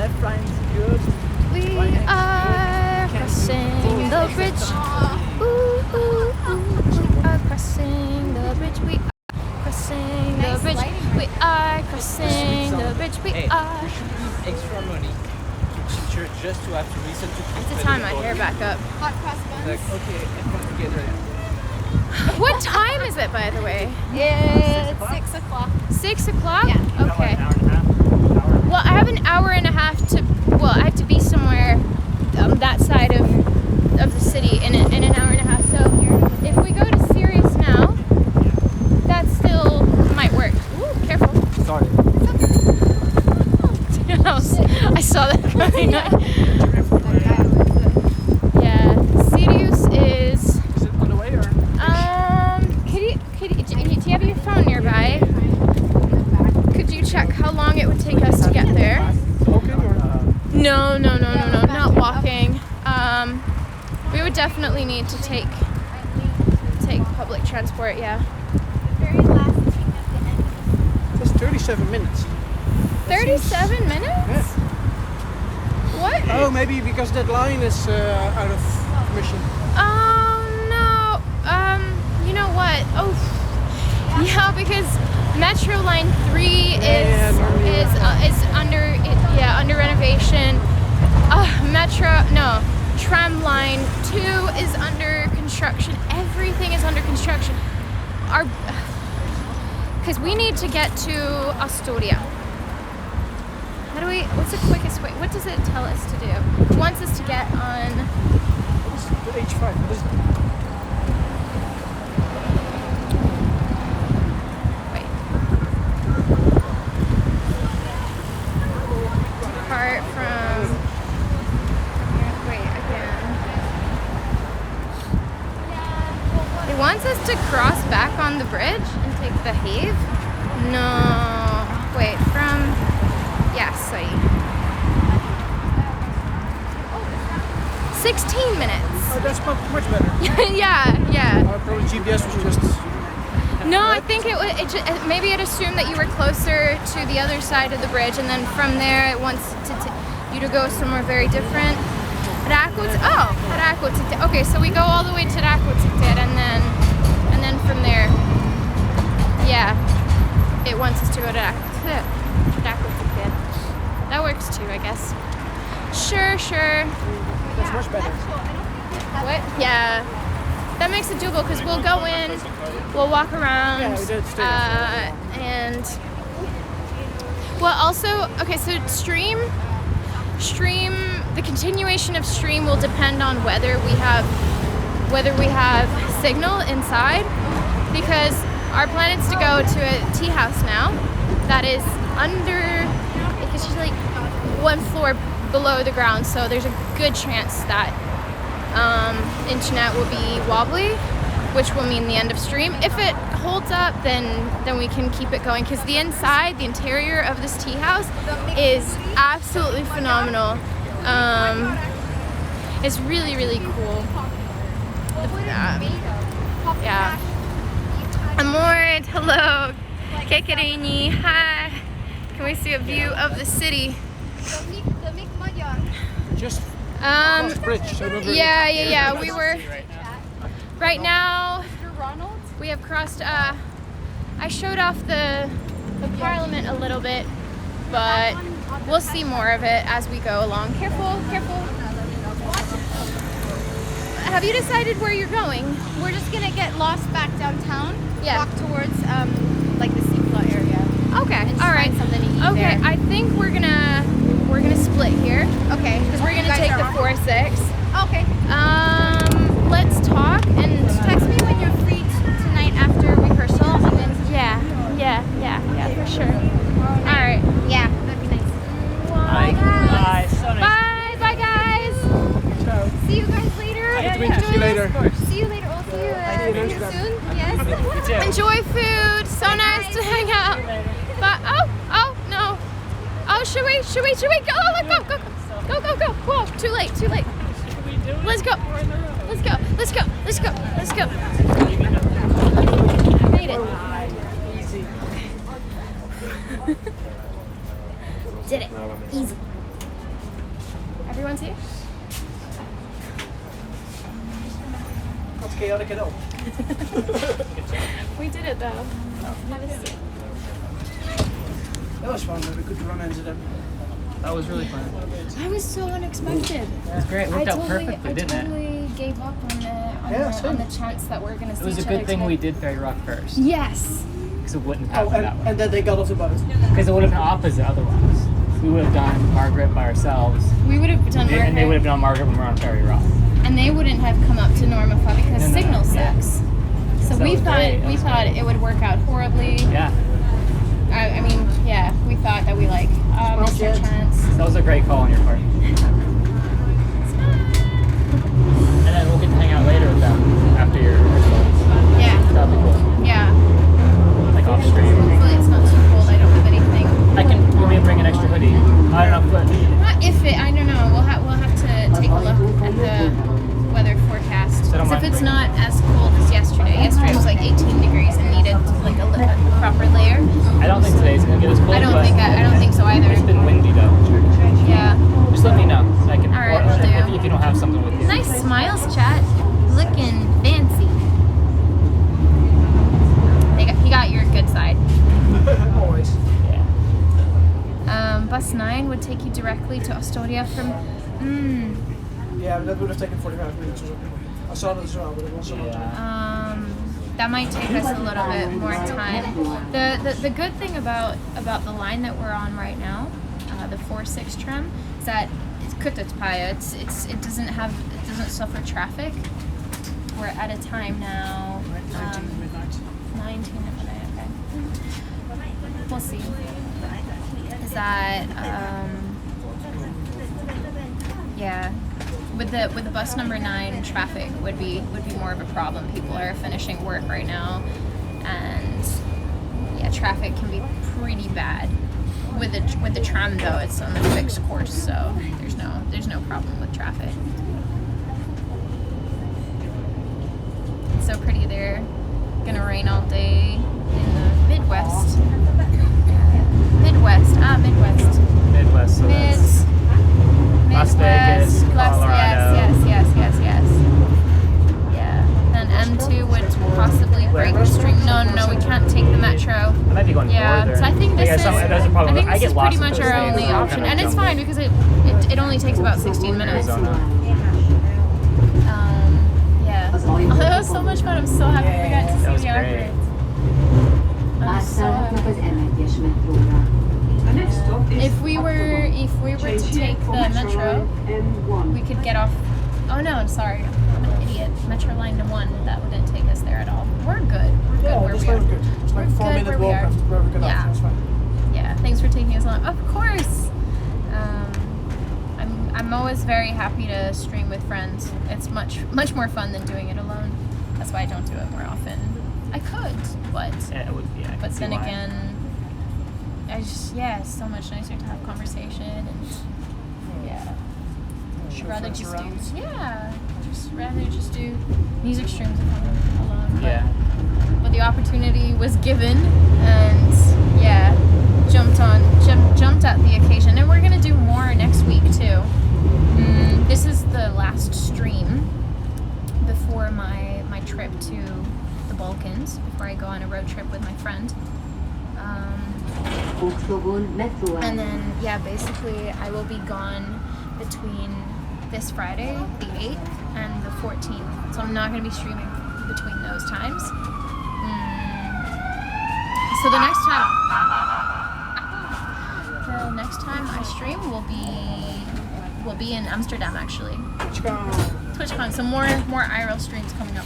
left line's good.
We are crossing the bridge. Ooh, ooh, ooh. We are crossing the bridge. We are crossing the bridge. We are crossing the bridge. We
Hey,
are.
we should use extra money to teacher just to have to listen to people.
It's time my hair back up.
Hot cross buns.
Like, okay, everyone together.
What time is it, by the way?
It's 6 o'clock.
6 o'clock?
Yeah.
Okay. Well, I have an hour and a half to. Well, I have to be somewhere that side of the city in an hour and a half. So if we go to Sirius now, that still might work. Ooh, careful.
Sorry.
I saw that coming. Yeah, Sirius is.
Is it on the way or?
Do you have your phone nearby? Could you check how long it would take us to get there?
Walking or?
No, not walking. We would definitely need to take public transport. Yeah.
That's 37 minutes.
37 minutes?
Yeah.
What?
Oh, maybe because that line is out of commission.
No. You know what? Oh, yeah, because Metro Line 3 is under renovation. Tram Line 2 is under construction. Everything is under construction. Because we need to get to Astoria. What's the quickest way? What does it tell us to do? It wants us to get on.
It's the H5. What is it?
Wait. Depart from. Wait, again. It wants us to cross back on the bridge and take the Have? No. Wait, from. Yes, 16 minutes.
Oh, that's much better.
yeah.
Probably GPS was just.
No, I think maybe it assumed that you were closer to the other side of the bridge, and then from there it wants you to go somewhere very different. Rakotite. Okay, so we go all the way to Rakotite, and then from there, yeah, it wants us to go to Rakotite. That works too, I guess. Sure.
That's much better.
What? Yeah. That makes it doable because we'll go in, we'll walk around,
Yeah, we did stay
and well, also, okay, so stream, the continuation of stream will depend on whether we have signal inside, because Our plan is to go to a tea house now that is under, it's just like one floor below the ground, so there's a good chance that internet will be wobbly, which will mean the end of stream. If it holds up, then we can keep it going, because the interior of this tea house is absolutely phenomenal. It's really, really cool. Yeah. Amor, hello. Kekarini, hi. Can we see a view of the city?
Just cross bridge. So remember
Yeah. We were right now. We have crossed. I showed off the Parliament a little bit, but we'll see more of it as we go along. Careful. Have you decided where you're going?
We're just gonna get lost back downtown.
Yeah.
Walk towards like the seafloor area.
Okay.
And just
All right.
find something to eat
Okay.
there.
I think we're gonna split here
Okay.
because we're
You
gonna
guys
take
are
the
on?
4-6.
Okay.
Let's talk and
Text me when you're free tonight after rehearsal, and then
yeah, for sure. All right.
yeah, that'd be nice.
Bye. Bye. So nice.
Bye, guys.
See you guys later.
See you later.
See you later. We'll see you soon. Yes.
Enjoy food. So nice to hang out. But oh no. Oh, should we go? Go. Whoa, too late. Let's go. Made it. Did it. Easy. Everyone's here?
That's chaotic at all.
We did it though. Have a seat.
That was fun. We could run into them.
That was really fun.
That was so unexpected.
It was great. It worked out perfectly, didn't it?
totally gave up on the chance that we're gonna see
It was a
each
good
other
thing
today.
we did Ferry Rock first.
Yes.
Because it wouldn't
Oh,
happen that way.
and then they got off the boat.
Because it would have been opposite otherwise. We would have done Margaret by ourselves.
We would have done
And they would have
Margaret,
been on Margaret when we were on Ferry Rock.
and they wouldn't have come up to Normafa because
No.
signal sucks. So
That
we
was great. That
we
was
thought
great.
it would work out horribly.
Yeah.
I mean, yeah, we thought that we missed our chance.
That was a great call on your part. And then we'll get to hang out later with them after your rehearsal.
Yeah,
That'll be cool.
yeah.
Like off stream.
Hopefully it's not too cold. I don't have anything.
I can maybe bring an extra hoodie. I don't know, but
Not if it. I don't know. We'll have to take a look at the weather forecast.
So don't
If
mind
it's
bringing-
not as cold as yesterday. Yesterday was like 18 degrees and needed like a proper layer.
I don't think today's gonna get as cold.
I don't
but
think so either.
It's been windy though.
Yeah.
Just let me know. So I can.
All right,
or
will do.
if you don't have something with you.
Nice smiles, chat. Looking fancy. He got your good side.
Always.
Bus 9 would take you directly to Astoria from.
Yeah, but that would have taken 45 minutes or something. I saw that as well, but it was not.
Yeah.
That might take us a little bit more time. The good thing about the line that we're on right now, the 4-6 tram, is that it's Kutatpaya. It doesn't suffer traffic. We're at a time now.
19 midnight.
19 at midnight. Okay. We'll see. Is that yeah. With the bus number 9, traffic would be more of a problem. People are finishing work right now, and yeah, traffic can be pretty bad. With the tram though, it's on a fixed course, so there's no problem with traffic. It's so pretty there. Gonna rain all day in the Midwest. Midwest.
Midwest. So that's Las Vegas, Colorado.
Yes. Yeah. Then M2 would possibly break the stream. No, we can't take the metro.
I might be going
Yeah,
northern.
so I think this
Yeah,
is.
that's a problem.
I think this
get
is
lost
pretty
in
much
those
our
states,
only
so I'm
option,
kinda
and it's
jumbled.
fine because it only takes about 16 minutes.
Arizona.
Yeah. Oh, that was so much fun. I'm so happy we got to
That
see
was
the
great.
opera. I'm so happy. If we were to take the metro, we could get off. Oh no, I'm sorry. I'm an idiot. be it Metro Line to 1, that wouldn't take us there at all. We're good. We're good
Yeah,
where
this
we are.
was good. It's like
We're
4
good
minute
where we
walk
are.
after where we got
Yeah.
off. That's fine.
Yeah, thanks for taking us along. Of course. I'm always very happy to stream with friends. It's much more fun than doing it alone. That's why I don't do it more often. I could, but
Yeah, it would, yeah, I can
but
see
then
why.
again, it's so much nicer to have conversation and yeah.
Show
Rather
friends
just
around.
rather just do music streams alone.
Yeah.
But the opportunity was given, and yeah, jumped at the occasion, and we're gonna do more next week too. This is the last stream before my trip to the Balkans, before I go on a road trip with my friend. And then yeah, basically I will be gone between this Friday, the 8th, and the 14th. So I'm not going to be streaming between those times. So the next time I stream will be in Amsterdam actually. TwitchCon. So more IRL streams coming up.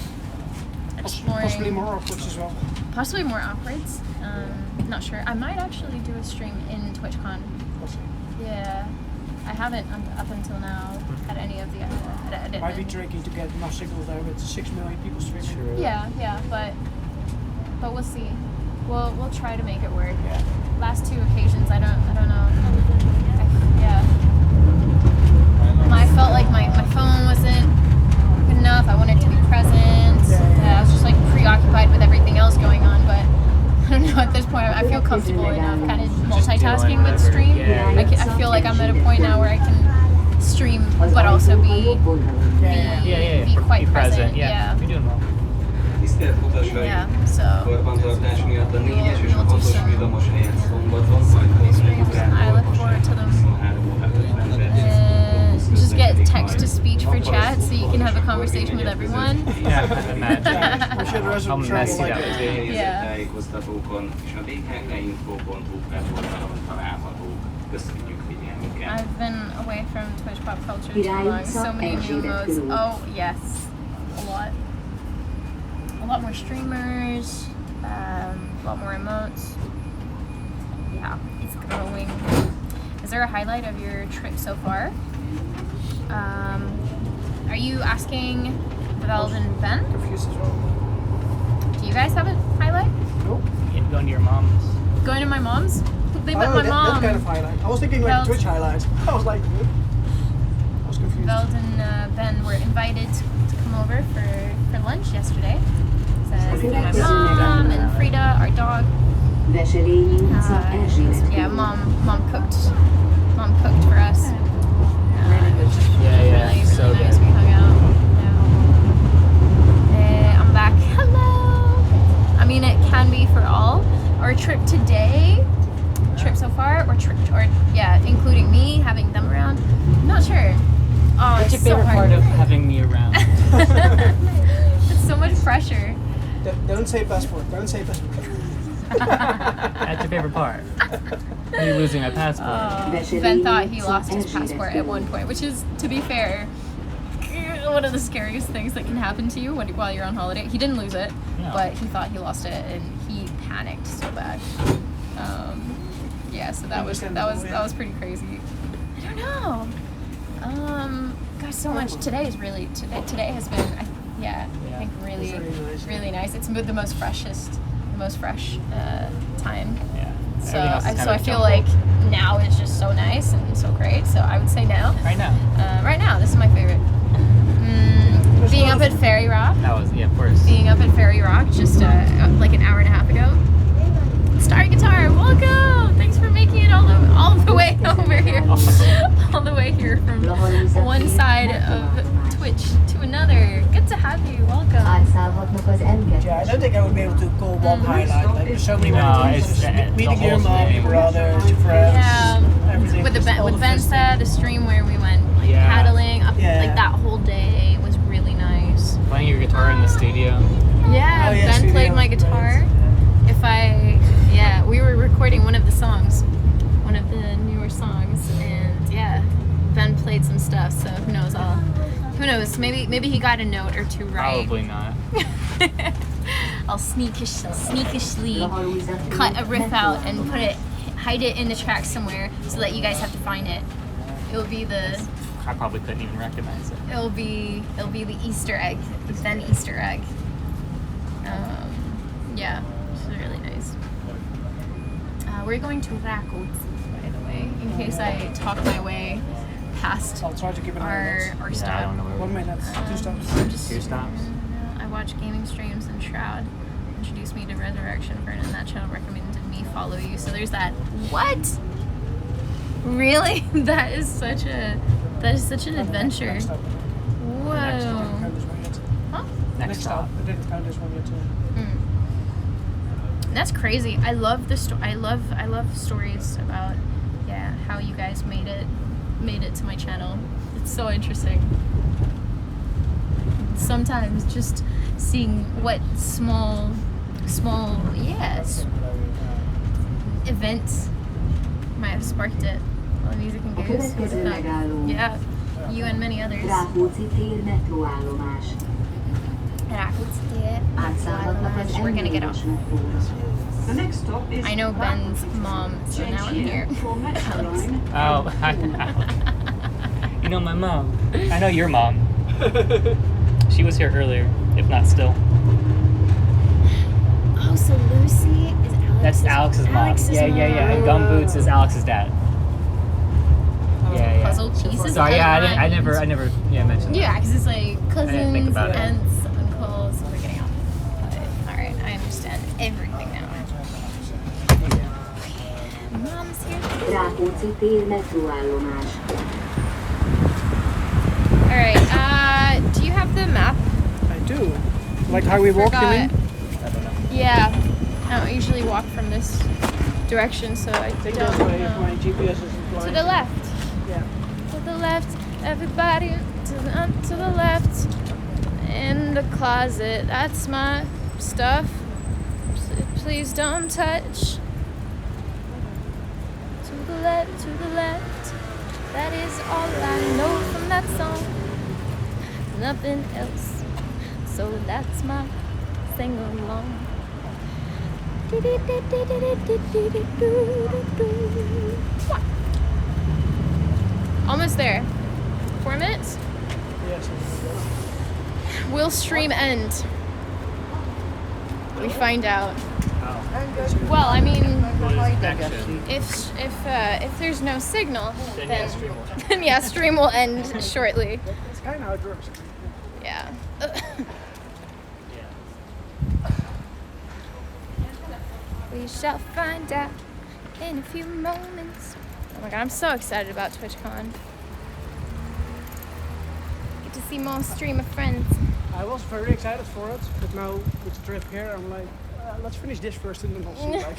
Possibly more upwards as well.
Possibly more upwards. Not sure. I might actually do a stream in TwitchCon. Yeah. I haven't up until now had any of the
Might be tricky to get enough signals there with 6 million people streaming.
True.
Yeah, but we'll see. We'll try to make it work.
Yeah.
Last 2 occasions, I don't know. I felt like my phone wasn't good enough. I wanted to be present. I was just like preoccupied with everything else going on, but I don't know, at this point I feel comfortable enough kind of multitasking with stream.
Yeah.
I feel like I'm at a point now where I can stream but also be quite present.
Yeah. You're doing well.
Tisztelt utasaink!
Yeah, so
Karbantartás miatt a 4-es és a
We'll do
6-os
some
villamos helyett szombaton, majd
cool
pedig
streams. I look forward to them. Just get text to speech for chat so you can have a conversation with everyone.
Yeah, I imagine.
We should
How messy that would be.
Yeah.
tájékoztatókon és a bheinfo.hu weboldalon találhatók. Köszönjük figyelmüket!
I've been away from Twitch pop culture too long. So many new modes. Oh yes, a lot more streamers, a lot more emotes. Yeah, it's growing. Is there a highlight of your trip so far? Are you asking Veld and Ben?
Confused as well.
Do you guys have a highlight?
Nope.
You're going to your mom's.
Going to my mom's? They met my mom.
That kind of highlight. I was thinking like
Veld.
Twitch highlights. I was like, I was confused.
Veld and Ben were invited to come over for lunch yesterday. So my mom and Frida, our dog. Yeah, mom cooked for us.
Yeah, so
really nice.
good.
We hung out. Yeah. I'm back. Hello. I mean, it can be for all. Our trip today, so far, including me having them around. I'm not sure. Oh,
What's your
it's so
favorite
hard.
part of having me around?
It's so much pressure.
Don't say passport. Don't say passport.
That's your favorite part. Me losing my passport.
Ben thought he lost his passport at one point, which is, to be fair, one of the scariest things that can happen to you while you're on holiday. He didn't lose it,
Yeah.
but he thought he lost it, and he panicked so bad. So that was pretty crazy. I don't know. Gosh, so much. Today has been, I think really nice. It's the most fresh time.
Yeah.
So
Everything else is kind
I
of
feel
jumbled.
like now is just so nice and so great. So I would say now.
Right now.
Right now, this is my favorite. Being up at Ferry Rock.
That was, yeah, of course.
Being up at Ferry Rock just like an hour and a half ago. Starry Guitar, welcome! Thanks for making it all the way over here. All the way here from one side of Twitch to another. Good to have you. Welcome.
Yeah, I don't think I would be able to call one highlight. Like, there's so many
it's
meeting
the
your
whole
mom,
thing.
your brothers, your friends,
Yeah,
everything.
with
just all the
Vensa, the stream where we went like
Yeah.
paddling up,
Yeah.
like that whole day was really nice.
Playing your guitar in the studio.
Yeah,
Oh, yeah,
Ben
studio.
played my guitar. We were recording one of the newer songs, and Ben played some stuff. So who knows? Who knows? Maybe he got a note or two right.
Probably not.
I'll sneakishly cut a riff out and hide it in the track somewhere so that you guys have to find it. It'll be the
I probably couldn't even recognize it.
It'll be the Easter egg, the then Easter egg. Yeah, it's really nice. We're going to Rakut, by the way, in case I talk my way past
I'll try to keep an eye on
our
it.
Yeah, I
stop.
don't know where
1 minute, 2 stops.
2 stops.
I watch gaming streams and Shroud introduced me to Resurrection Burn, and that channel recommended me follow you. So there's that. What? Really? That is such an adventure.
Next stop.
Whoa.
Count this one yet.
Huh?
Next stop.
I didn't count this one yet too.
That's crazy. I love the I love stories about how you guys made it to my channel. It's so interesting. Sometimes just seeing what small events might have sparked it. All the music and games. Yeah. You and many others.
Rákóczi tér metróállomás.
Rákóczi tér metróállomás. We're gonna get off.
The next stop is
I know Ben's mom, so now I'm here. Alex.
Oh, you know my mom. I know your mom. She was here earlier, if not still.
Oh, so Lucy is Alex's
That's Alex's mom. Yeah. And Gumboots is Alex's dad. Yeah.
Puzzle pieces.
Sorry, yeah, I never mentioned that.
Yeah, because it's like
I didn't think
cousins,
about it.
aunts, uncles. We're getting off. All right, I understand everything now. Mom's here.
Rákóczi tér metróállomás.
All right. Do you have the map?
I do. Like how we walk, you mean?
I don't know.
Yeah. I don't usually walk from this direction, so I
Take
don't
this way if
know.
my GPS is
To the left.
Yeah.
To the left, everybody. To the left. In the closet. That's my stuff. Please don't touch. To the left, to the left. That is all I know from that song. Nothing else. So that's my sing along. Almost there. 4 minutes?
Yes.
Will stream end? We find out.
Oh.
Well, I mean,
Connection.
if there's no signal,
Then
then
stream will end.
then yeah, stream will end shortly.
It's kind of how it works.
Yeah. We shall find out in a few moments. Oh my god, I'm so excited about TwitchCon. Get to see more streamer friends.
I was very excited for it, but now with the trip here, I'm like, let's finish this first and then I'll see like,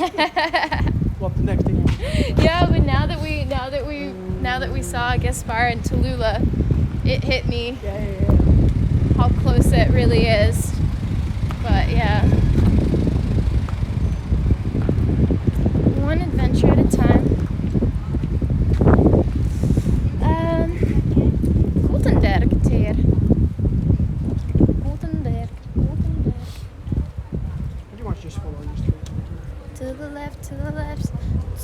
what the next thing is.
Yeah, but now that we saw a guest star in Tallulah, it hit me
Yeah.
how close it really is. But yeah. One adventure at a time. Guldenberg-ter. Guldenberg.
Pretty much just follow this street.
To the left,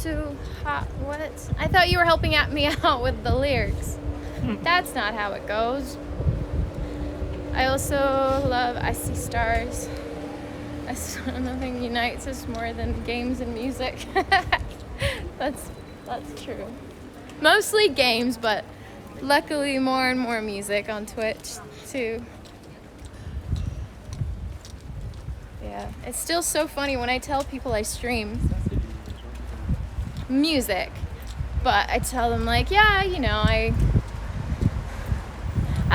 too hot, what? I thought you were helping me out with the lyrics. That's not how it goes. I also love I See Stars. Nothing unites us more than games and music. That's true. Mostly games, but luckily more and more music on Twitch too. Yeah, it's still so funny when I tell people I stream music, but I tell them like, yeah, you know, I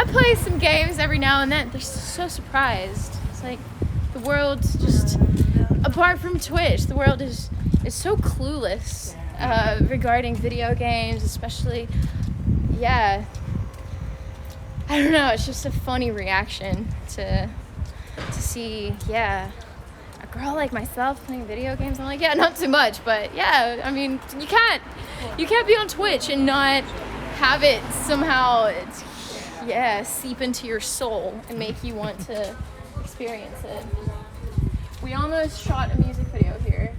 play some games every now and then. They're so surprised. It's like the world's just, apart from Twitch, the world is so clueless regarding video games, especially. Yeah, I don't know. It's just a funny reaction to see, yeah, a girl like myself playing video games. I'm like, yeah, not too much, but yeah, I mean, you can't be on Twitch and not have it somehow, yeah, seep into your soul and make you want to experience it. We almost shot a music video here.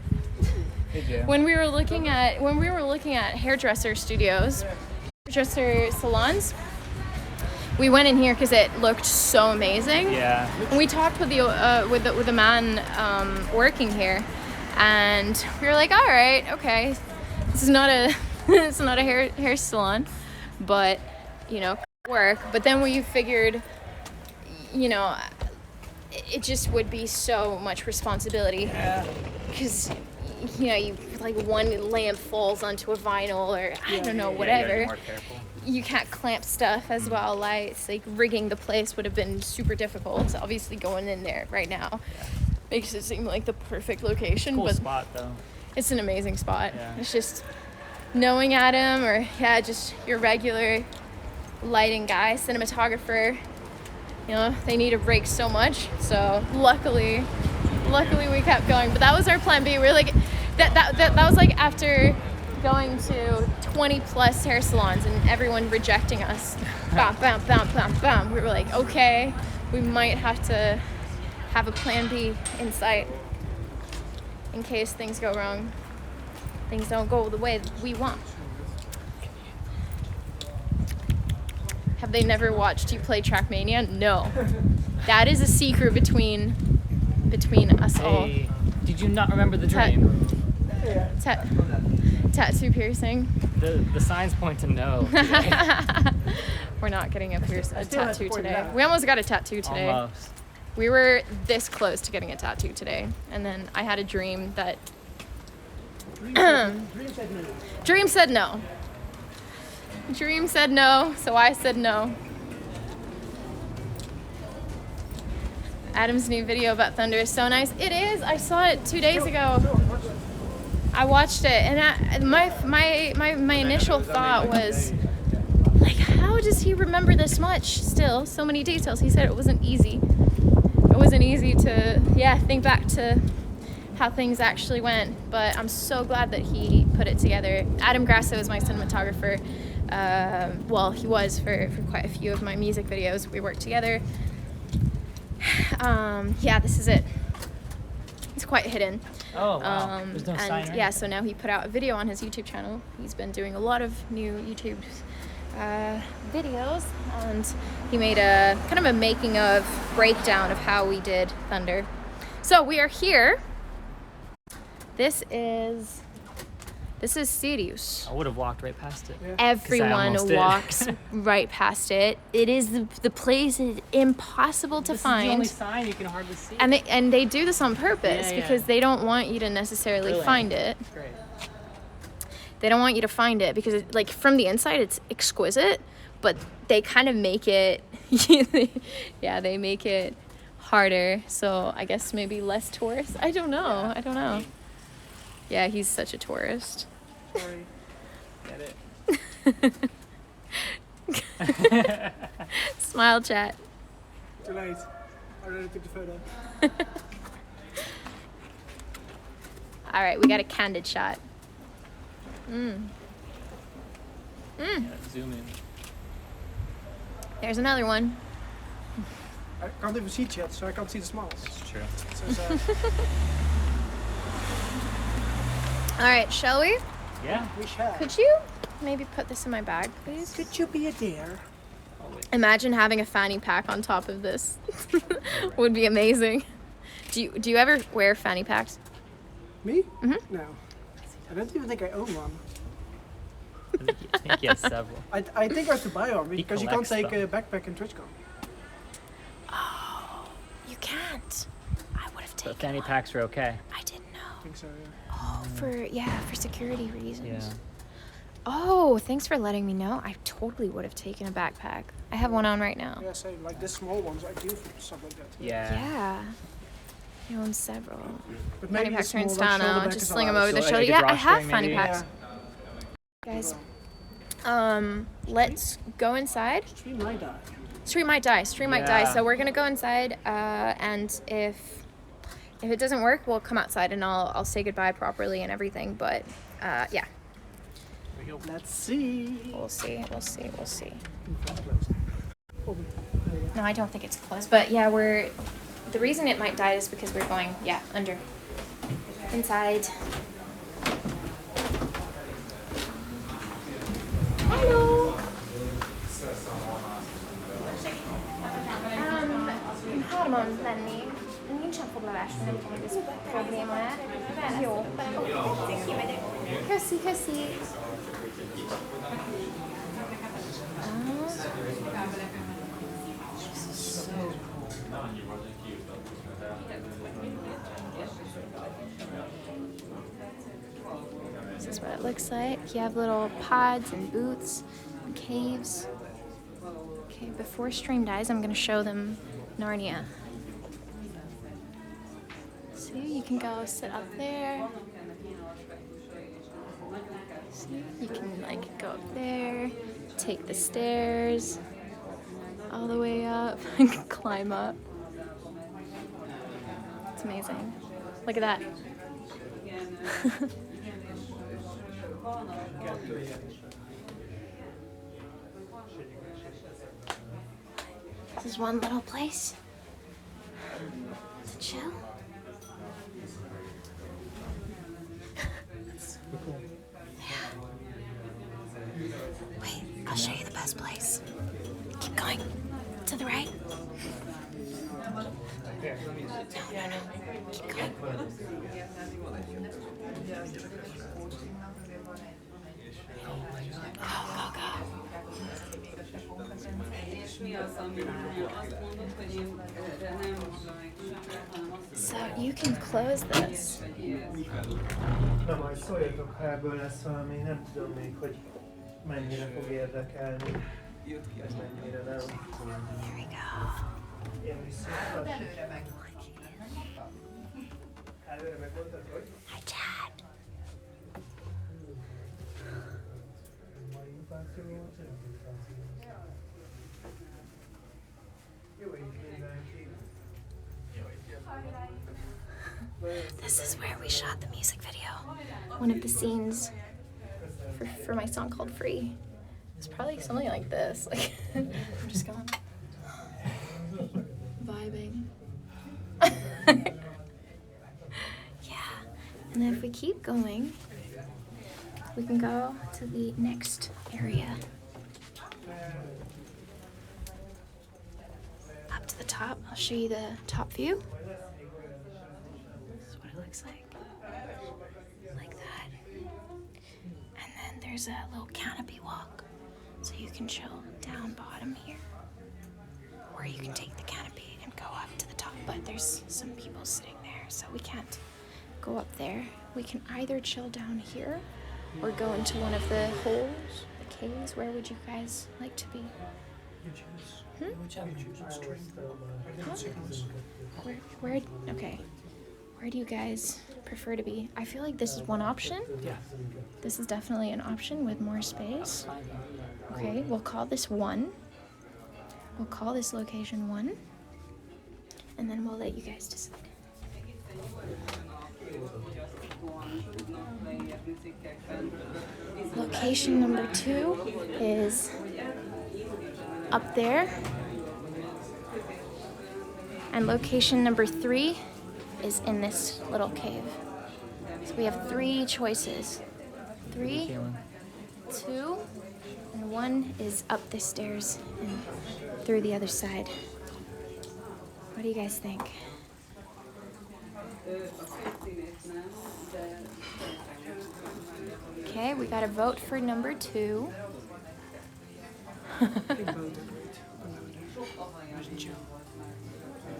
Did you?
When we were looking at hairdresser studios, hairdresser salons, we went in here because it looked so amazing.
Yeah.
And we talked with the man working here, and we were like, all right, okay, this is not a it's not a hair salon, but you know, work. But then we figured, you know, it just would be so much responsibility because you know, you like one lamp falls onto a vinyl or I don't know, whatever.
More careful.
You can't clamp stuff as well. Lights, like rigging the place would have been super difficult. So obviously going in there right now makes it seem like the perfect location.
Cool
but
spot though.
it's an amazing spot.
Yeah.
It's just knowing Adam or just your regular lighting guy, cinematographer, you know, they need a break so much. So luckily we kept going. But that was our plan B. We were like, that was like after going to 20 plus hair salons and everyone rejecting us. Bam, bam, bam, bam, bam. We were like, okay, we might have to have a plan B in sight in case things go wrong. Things don't go the way we want. Have they never watched you play Trackmania? No. That is a secret between us all.
Hey, did you not remember the dream?
Tattoo piercing.
The signs point to no. Today.
We're not getting a tattoo today. We almost got a tattoo today.
Almost.
We were this close to getting a tattoo today, and then I had a dream that Dream said no. Dream said no, so I said no. Adam's new video about thunder is so nice. It is. I saw it 2 days ago. I watched it, and my initial thought was, like, how does he remember this much still? So many details. He said it wasn't easy. It wasn't easy to, think back to how things actually went, but I'm so glad that he put it together. Adam Grasso is my cinematographer. Well, he was for quite a few of my music videos. We worked together. This is it. It's quite hidden.
Oh, wow. There's no sign,
And
right?
yeah, so now he put out a video on his YouTube channel. He's been doing a lot of new YouTube videos, and he made a kind of a making of breakdown of how we did Thunder. So we are here. This is Sirius.
I would have walked right past it. Yeah.
Everyone
'Cause I almost did.
walks right past it. It is the place is impossible to
This
find.
is the only sign you can hardly see.
And they do this on purpose because they don't want you to necessarily find it.
Great.
They don't want you to find it because like from the inside it's exquisite, but they kind of make it they make it harder. So I guess maybe less tourists. I don't know. Yeah, he's such a tourist.
Sorry.
Get it?
Smile chat.
Too late. I already took the photo.
All right, we got a candid shot.
Yeah, zoom in.
There's another one.
I can't even see chat, so I can't see the smiles.
It's true.
So sad.
All right, shall we?
Yeah.
We shall.
Could you maybe put this in my bag, please?
Could you be a dear?
Imagine having a fanny pack on top of this. Would be amazing. Do you ever wear fanny packs?
Me?
Mm-hmm.
No. I don't even think I own one.
I think he has several.
I think I have to buy one because you can't
collects
take
them.
a backpack in TwitchCon.
Oh, you can't. I would have taken
But fanny
one.
packs are okay.
I didn't know.
I think so, yeah.
Oh, for security reasons.
Yeah.
Oh, thanks for letting me know. I totally would have taken a backpack. I have one on right now.
Yeah, same. Like this small ones I do for stuff like that.
Yeah.
Yeah. I own several.
But
Fanny
maybe
packs are
the
in
small, like,
style now.
shoulder
Just
back
sling
is
them
allowed.
over the
So,
shoulder.
like a
Yeah, I have
drawstring,
fanny
maybe?
packs. Guys, let's go inside.
Stream might die.
Stream might die.
Yeah.
So we're gonna go inside, and if it doesn't work, we'll come outside and I'll say goodbye properly and everything. But yeah,
Let's see.
we'll see. No, I don't think it's closed. But yeah, the reason it might die is because we're going, yeah, under. Inside. Hello! Harman lenni. Nincsen foglalás, nem tudom, hogy ez probléma-e. Jó. Köszi, köszi. This is what it looks like. You have little pods and booths and caves. Okay, before stream dies, I'm going to show them Narnia. See, you can go sit up there. See, you can like go up there, take the stairs all the way up and climb up. It's amazing. Look at that. This is one little place to chill. Yeah. Wait, I'll show you the best place. Keep going. To the right. No. Keep going. Go. So you can close this.
Na majd szóljatok, ha ebből lesz valami, nem tudom még, hogy mennyire fog érdekelni. Ez mennyire nem.
Here we go.
Én viszont. Előre megmondtad, hogy?
Hi, Chad. This is where we shot the music video. One of the scenes for my song called Free. It's probably something like this. Like, I'm just going vibing. Yeah. And then if we keep going, we can go to the next area. Up to the top. I'll show you the top view. This is what it looks like. Like that. And then there's a little canopy walk. So you can chill down bottom here. Or you can take the canopy and go up to the top. But there's some people sitting there, so we can't go up there. We can either chill down here or go into one of the holes, the caves. Where would you guys like to be? Where, okay. Where do you guys prefer to be? I feel like this is one option.
Yeah.
This is definitely an option with more space. Okay, we'll call this 1. We'll call this location 1. And then we'll let you guys decide. Location number 2 is up there. And location number 3 is in this little cave. So we have 3 choices. 3, 2, and 1 is up the stairs and through the other side. What do you guys think? Okay, we got a vote for number 2.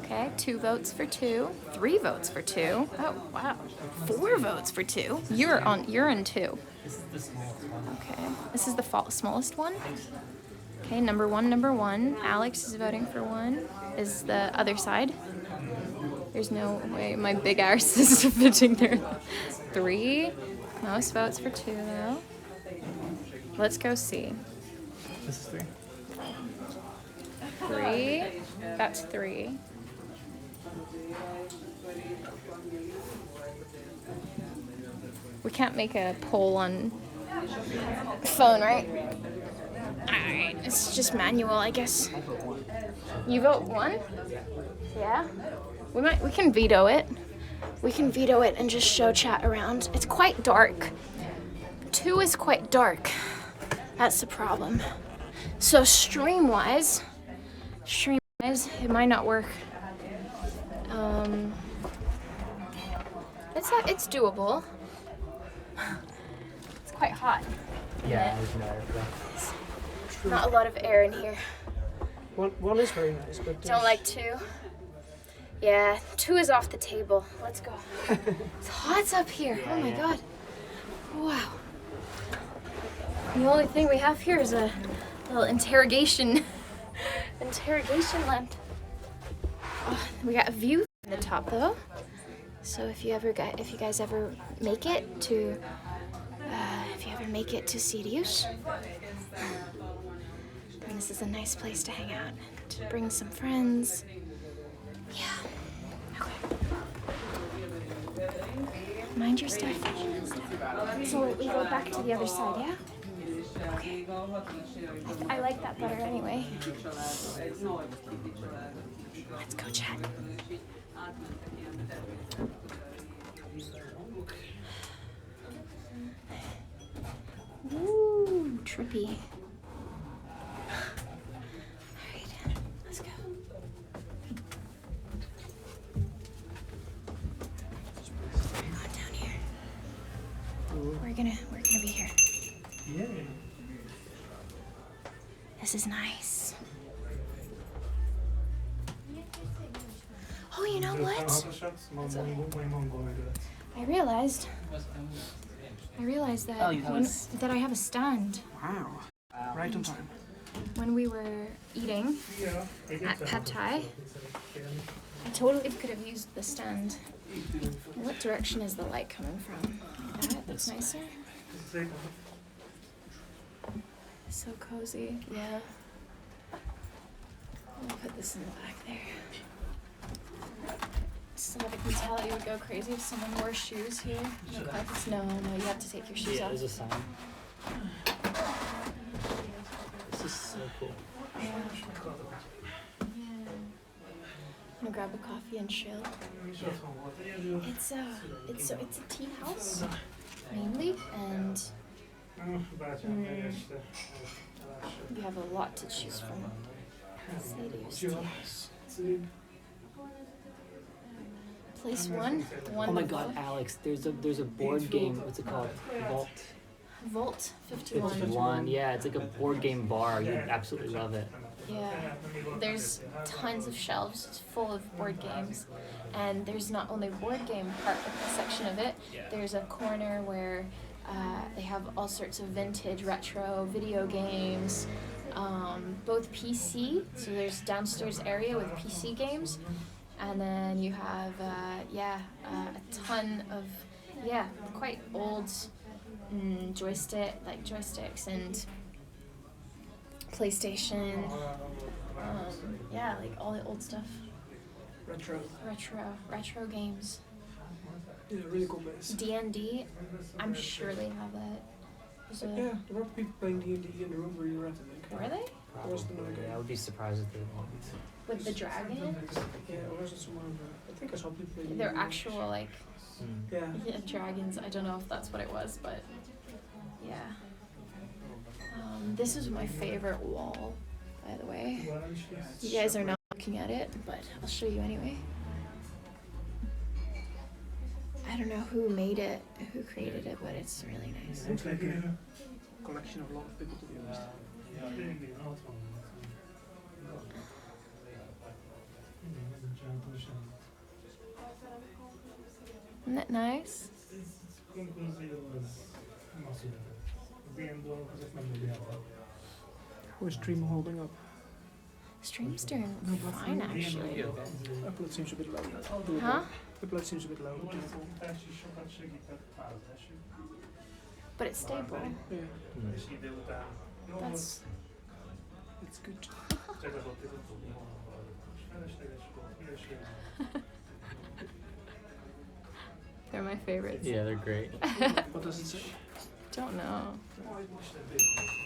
Okay, 2 votes for 2, 3 votes for 2. Oh wow, 4 votes for 2. You're on 2.
This is the smallest one.
Okay, this is the smallest one. Okay, number one. Alex is voting for 1. Is the other side? There's no way my big arse is fitting there. 3. Most votes for 2 though. Let's go see.
This is 3.
3. That's 3. We can't make a poll on phone, right? Alright, it's just manual, I guess. You vote 1? Yeah? We can veto it. We can veto it and just show chat around. It's quite dark. 2 is quite dark. That's the problem. So stream-wise, it might not work. It's doable. It's quite hot.
Yeah, there's no air flow.
Not a lot of air in here.
One is very nice, but
Don't like 2. Yeah, 2 is off the table. Let's go. It's hot up here. Oh my god. Wow. The only thing we have here is a little interrogation lamp. Oh, we got a view from the top though. So if you guys ever make it to Sirius, then this is a nice place to hang out, to bring some friends. Yeah. Okay. Mind your stuff. So we go back to the other side, yeah? Okay. I like that better anyway. Let's go chat. Ooh, trippy. Alright, let's go. We're going down here. We're gonna be here.
Yeah.
This is nice. Oh, you know what? I realized that that I have a stand.
wow, right on time.
When we were eating at Pad Thai, I totally could have used the stand. What direction is the light coming from? That? That's nicer. So cozy. Yeah. I'll put this in the back there. So that I can tell you would go crazy if someone wore shoes here. No carpets. No, you have to take your shoes off.
There's a sign. This is so cool.
Yeah. I'm gonna grab a coffee and chill. It's a tea house mainly, and you have a lot to choose from. Sadio's tea house. Place 1. The one
Oh my
below.
god, Alex, there's a board game. What's it called?
Vault 51.
51. Yeah, it's like a board game bar. You'd absolutely love it.
Yeah, there's tons of shelves full of board games, and there's not only board game part of the section of it. There's a corner where they have all sorts of vintage retro video games, both PC. So there's downstairs area with PC games, and then you have a ton of quite old joysticks and PlayStation, like all the old stuff. Retro games.
Yeah, really cool place.
D&D, I'm sure they have that.
Yeah, there were people playing D&D in the room where you were at, I think.
Were they?
Probably. I would be surprised if they won't.
With the dragon?
Yeah, or was it someone? I think I saw people playing.
They're actual
Yeah,
dragons. I don't know if that's what it was, but yeah. This is my favorite wall, by the way. You guys are not looking at it, but I'll show you anyway. I don't know who made it, who created it, but it's really nice.
it's like a collection of a lot of people, to be honest.
Isn't that nice?
How's stream holding up?
Stream's doing fine, actually.
Upload seems a bit low.
Huh?
Upload seems a bit low.
But it's stable.
Yeah,
That's
it's good.
they're my favorites.
Yeah, they're great.
What does it say?
don't know.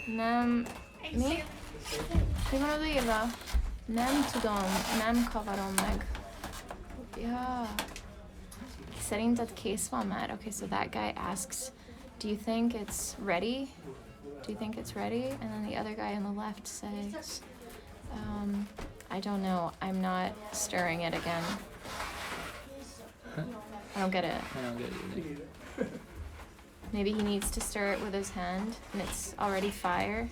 Nem... Mi? Mi van odaírva? Nem tudom, nem kavarom meg. Ja. Szerinted kész van már? Okay, so that guy asks, do you think it's ready? Do you think it's ready? And then the other guy on the left says, I don't know, I'm not stirring it again. I don't get it.
I don't get it either.
Maybe he needs to stir it with his hand and it's already fire.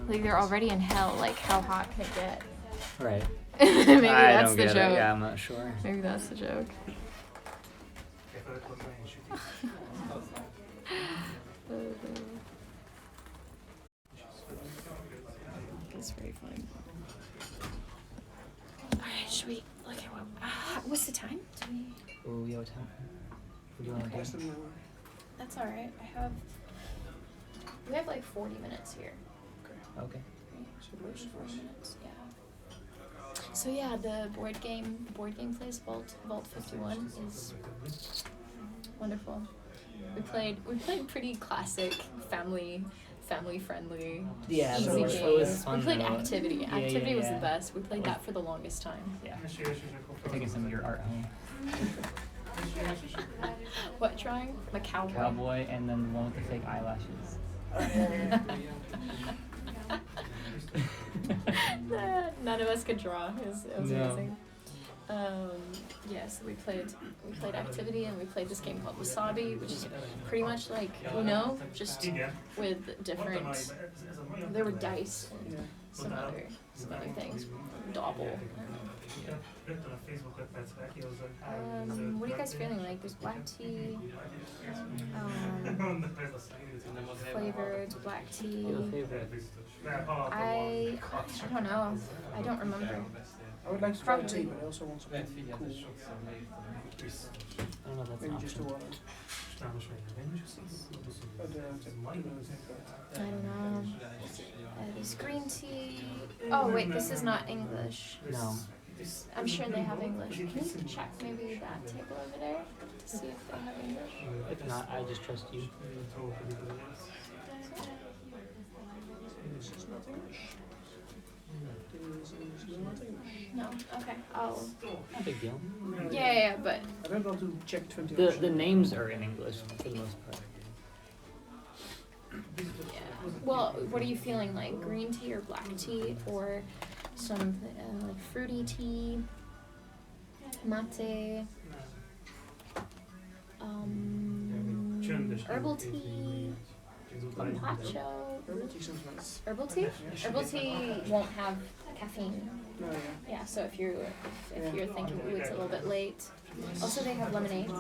Like they're already in hell, like how hot can it get?
Right.
Maybe
I
that's
don't
the
get
joke.
it. Yeah, I'm not sure.
Maybe that's the joke. That's very fun. Alright, should we look at what's the time?
Oh, yeah, what time? What do you want to do?
That's alright. We have like 40 minutes here.
Okay.
40 minutes, yeah. So yeah, the board game plays Vault 51 is wonderful. We played pretty classic family friendly,
Yeah,
easy
it was
games.
fun
We played
though.
Activity.
Yeah,
Activity was
yeah.
the best. We played that for the longest time.
Yeah. We're taking some of your art home.
What drawing? The cowboy.
Cowboy, and then the one with the fake eyelashes.
None of us could draw. It was
No.
amazing. So we played Activity, and we played this game called Wasabi, which is pretty much like Uno, just with different. There were dice and some other things. Dobble. What are you guys feeling like? There's black tea, flavored black tea. I don't know. I don't remember.
I would like to try tea, but I also want something cool.
I don't know if that's an
Maybe just a
option.
water.
I don't know. There's green tea. Oh wait, this is not English.
No.
I'm sure they have English. Can you check maybe that table over there to see if they have English?
If not, I just trust you.
No. Okay. I'll.
Not a big deal.
Yeah, but
I don't want to check 20
The names are in English for the most part.
yeah. Well, what are you feeling like? Green tea or black tea or some like fruity tea, mate, herbal tea, matcha.
Herbal tea sounds nice.
Herbal tea? Herbal tea won't have caffeine.
No, yeah.
Yeah, so if you're thinking, ooh, it's a little bit late. Also, they have lemonade.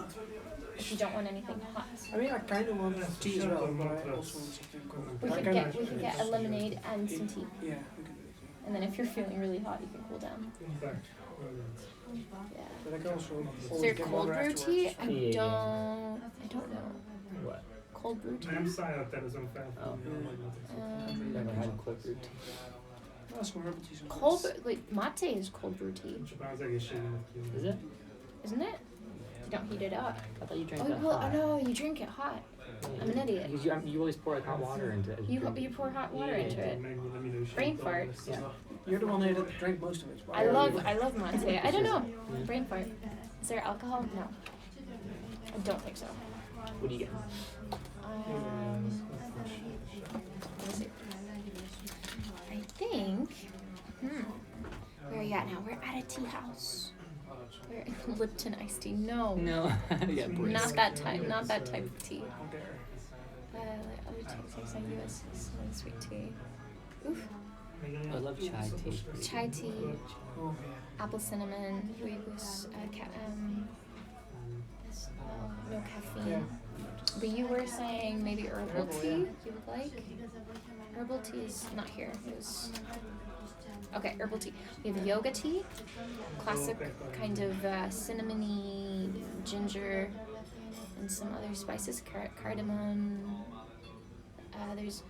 If you don't want anything hot.
I mean, I kind of want tea as well, but I also want something cool.
We could get a lemonade and some tea.
Yeah, we can do it.
And then if you're feeling really hot, you can cool down. Yeah.
But I can also
Is there
get
cold
water
brew
afterwards.
tea? I
Yeah.
don't know.
What?
Cold brew tea?
Oh, never had cold brew tea.
Oh, some herbal tea sounds
Cold
nice.
brew, wait, mate is cold brew tea,
Is it?
isn't it? You don't heat it up.
I thought you drank
Oh,
that
well,
hot.
no, you drink it hot. I'm an idiot.
Because you always pour like hot water into it.
You pour hot water into it. Brain fart.
Yeah.
You're the one that drank most of it.
I love mate. I don't know. Brain fart. Is there alcohol? No. I don't think so.
What do you get?
Let me see. I think. Where are you at now? We're at a tea house. We're in Lipton iced tea. No.
No. Yeah,
Not that type. Not that type of tea. Like other teas, like US sweet tea. Oof.
I love chai tea.
Chai tea.
Oh,
Apple cinnamon. Rooibos. No caffeine. But you were saying maybe herbal tea you would like? Herbal tea is not here. It was... Okay, herbal tea. We have yoga tea. Classic kind of cinnamony, ginger, and some other spices. Cardamom. There's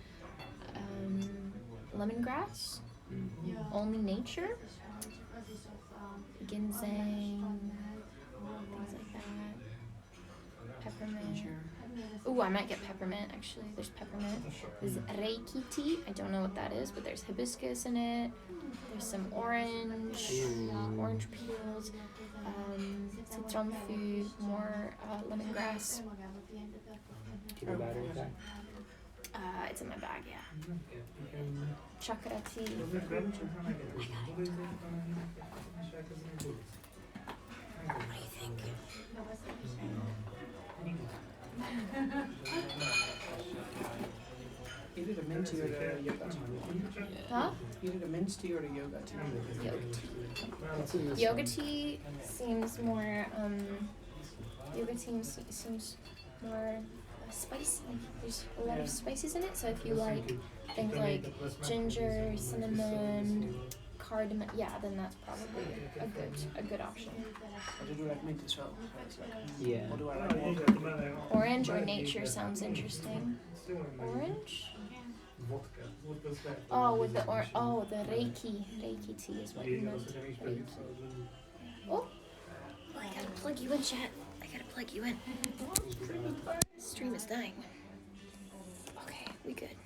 lemongrass. Only nature. Ginseng. Things like that. Peppermint. Ooh, I might get peppermint actually. There's peppermint. There's Reiki tea. I don't know what that is, but there's hibiscus in it. There's some orange peels, citronfu, more lemongrass.
Keep your battery back.
It's in my bag, yeah. Chakra tea. I got it. What do you think?
Either the mint tea or the yoga tea.
Huh?
Either the mint tea or the yoga tea.
Yoga tea seems more, yoga tea seems more spicy. Like, there's a lot of spices in it, so if you like things like ginger, cinnamon, cardamom, yeah, then that's probably a good option.
I do like mint as well.
Yeah.
What do I like more?
Orange or nature sounds interesting. Orange? Oh, with the the Reiki tea is what you meant. Reiki. Oh, I gotta plug you in, chat. I gotta plug you in. Stream is dying. Okay, we good.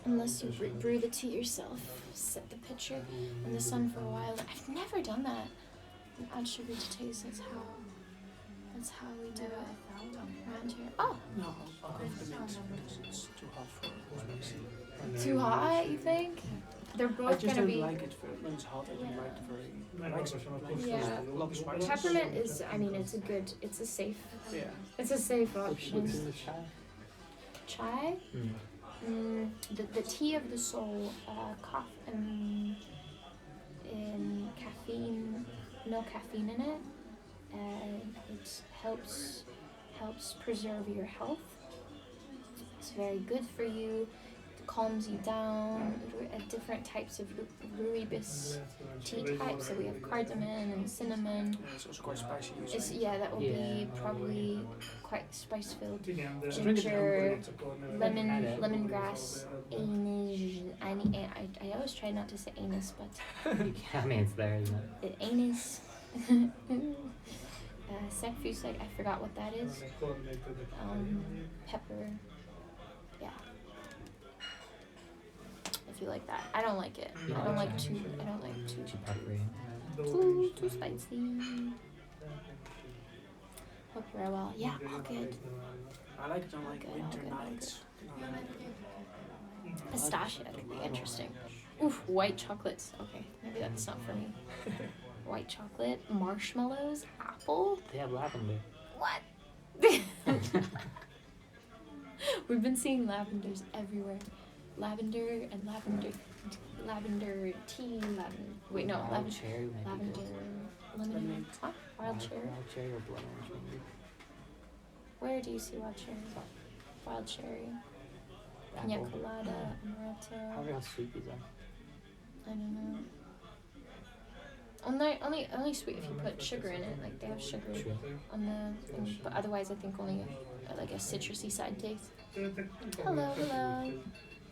Unless you brew the tea yourself, set the pitcher in the sun for a while. I've never done that. And add sugar to taste. That's how we do it around here. Oh!
No, I'll go for the mint because it's too hot for spicy.
Too hot, you think? They're
I
both
just
gonna
don't
be.
like it when it's hot. I don't like it very.
Yeah.
A lot of spices.
Peppermint is. I mean, it's a safe.
Yeah.
It's a safe option.
What's in the chai?
Chai. The tea of the soul. In caffeine. No caffeine in it. It helps preserve your health. It's very good for you. It calms you down. Different types of rooibos tea types. So we have cardamom and cinnamon.
Yeah, it's also quite spicy.
That will be probably quite spice filled.
Igen, de
Ginger, lemongrass, anise. I always try not to say anise, but
I mean, it's there, isn't it?
anise. Sekfusek, I forgot what that is. Pepper. Yeah. If you like that. I don't like it. I don't like too
Peppery.
too spicy. Hope you're well. Yeah, all good.
I like it on like winter nights.
Pistachio could be interesting. Oof, white chocolates. Okay, maybe that's not for me. White chocolate, marshmallows, apple.
They have lavender.
What? We've been seeing lavenders everywhere. Lavender and lavender tea.
Wild cherry might be
Lavender
good.
lemonade. Huh? Wild cherry.
Wild cherry or blood orange maybe.
Where do you see wild cherry? Wild cherry. Pina
Apple.
colada,
I
amaretto.
wonder how sweet these are.
I don't know. Only sweet if you put sugar in it. Like they have sugar
Sure.
on the thing, but otherwise I think only like a citrusy side taste. Hello.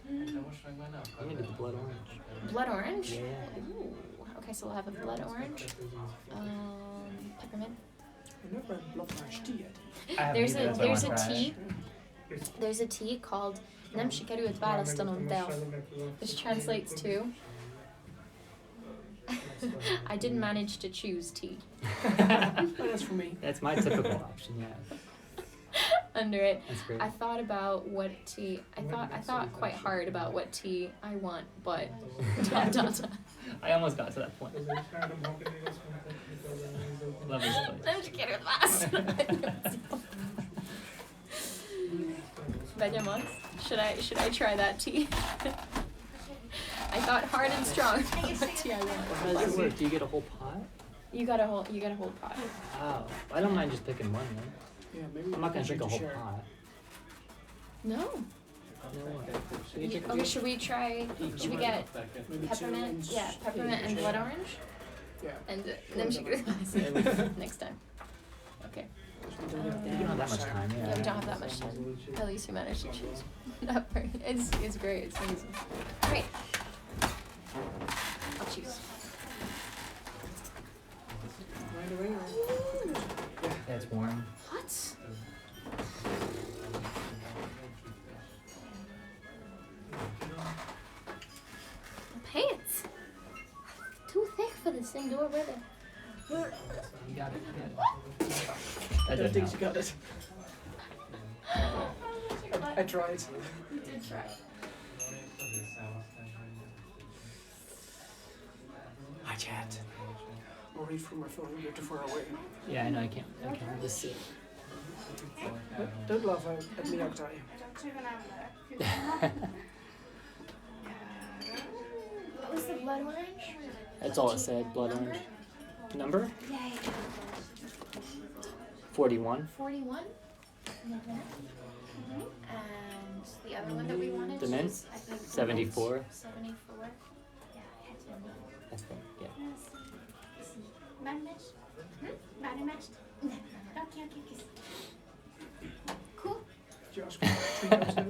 Maybe the blood orange.
Blood orange?
Yeah.
Ooh. Okay, so we'll have a blood orange. Peppermint.
I never had blood orange tea yet.
There's a tea. There's a tea called Nem sikerült választanom del, which translates to I didn't manage to choose tea.
That's for me.
That's my typical option, yeah.
Under it.
That's great.
I thought about what tea. I thought quite hard about what tea I want, but
I almost got to that point. Love this place.
Nem sikerült választanom. Vegyem should I try that tea? I thought hard and strong. What tea I want.
How does it work? Do you get a whole pot?
You got a whole pot.
Wow. I don't mind just picking one though.
Yeah, maybe
I'm not gonna drink a whole
share.
pot.
No.
No way.
Okay, should we get
Maybe
peppermint?
two
Yeah, peppermint and blood orange.
Yeah.
And then she goes next time. Okay.
You don't have that much time,
Yeah, we don't have that much time. At least you managed to choose. Not very. It's great. It's amazing. Great. I'll choose.
Right away.
Yeah, it's warm.
What?
can do it with it.
You got it.
I
I
did
think
not.
you got it. I tried.
You did try.
Hi, chat. I'll read from my phone. You're too far away.
Yeah, I know. I can't really see.
Don't laugh at me, Octai.
What was the blood orange?
That's all it said. Blood orange. Number?
Yay.
41.
41. And the other one that we wanted.
The mint?
I think
74.
74. Yeah, it's in there.
That's the, yeah.
Cool.
Did you ask for 3 times now?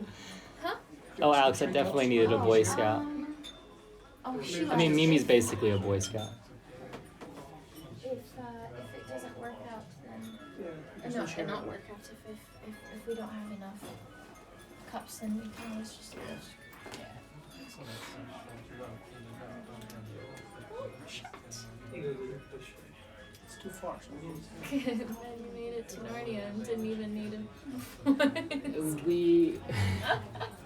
Huh?
Oh, Alex, I definitely needed a Boy Scout.
Oh, shoot.
I mean, Mimi's basically a Boy Scout.
If it doesn't work out, then
Yeah.
or no, it not work out. If we don't have enough cups, then we can always just do this.
It's too far. So
Then you made it to Narnia and didn't even need him.
We.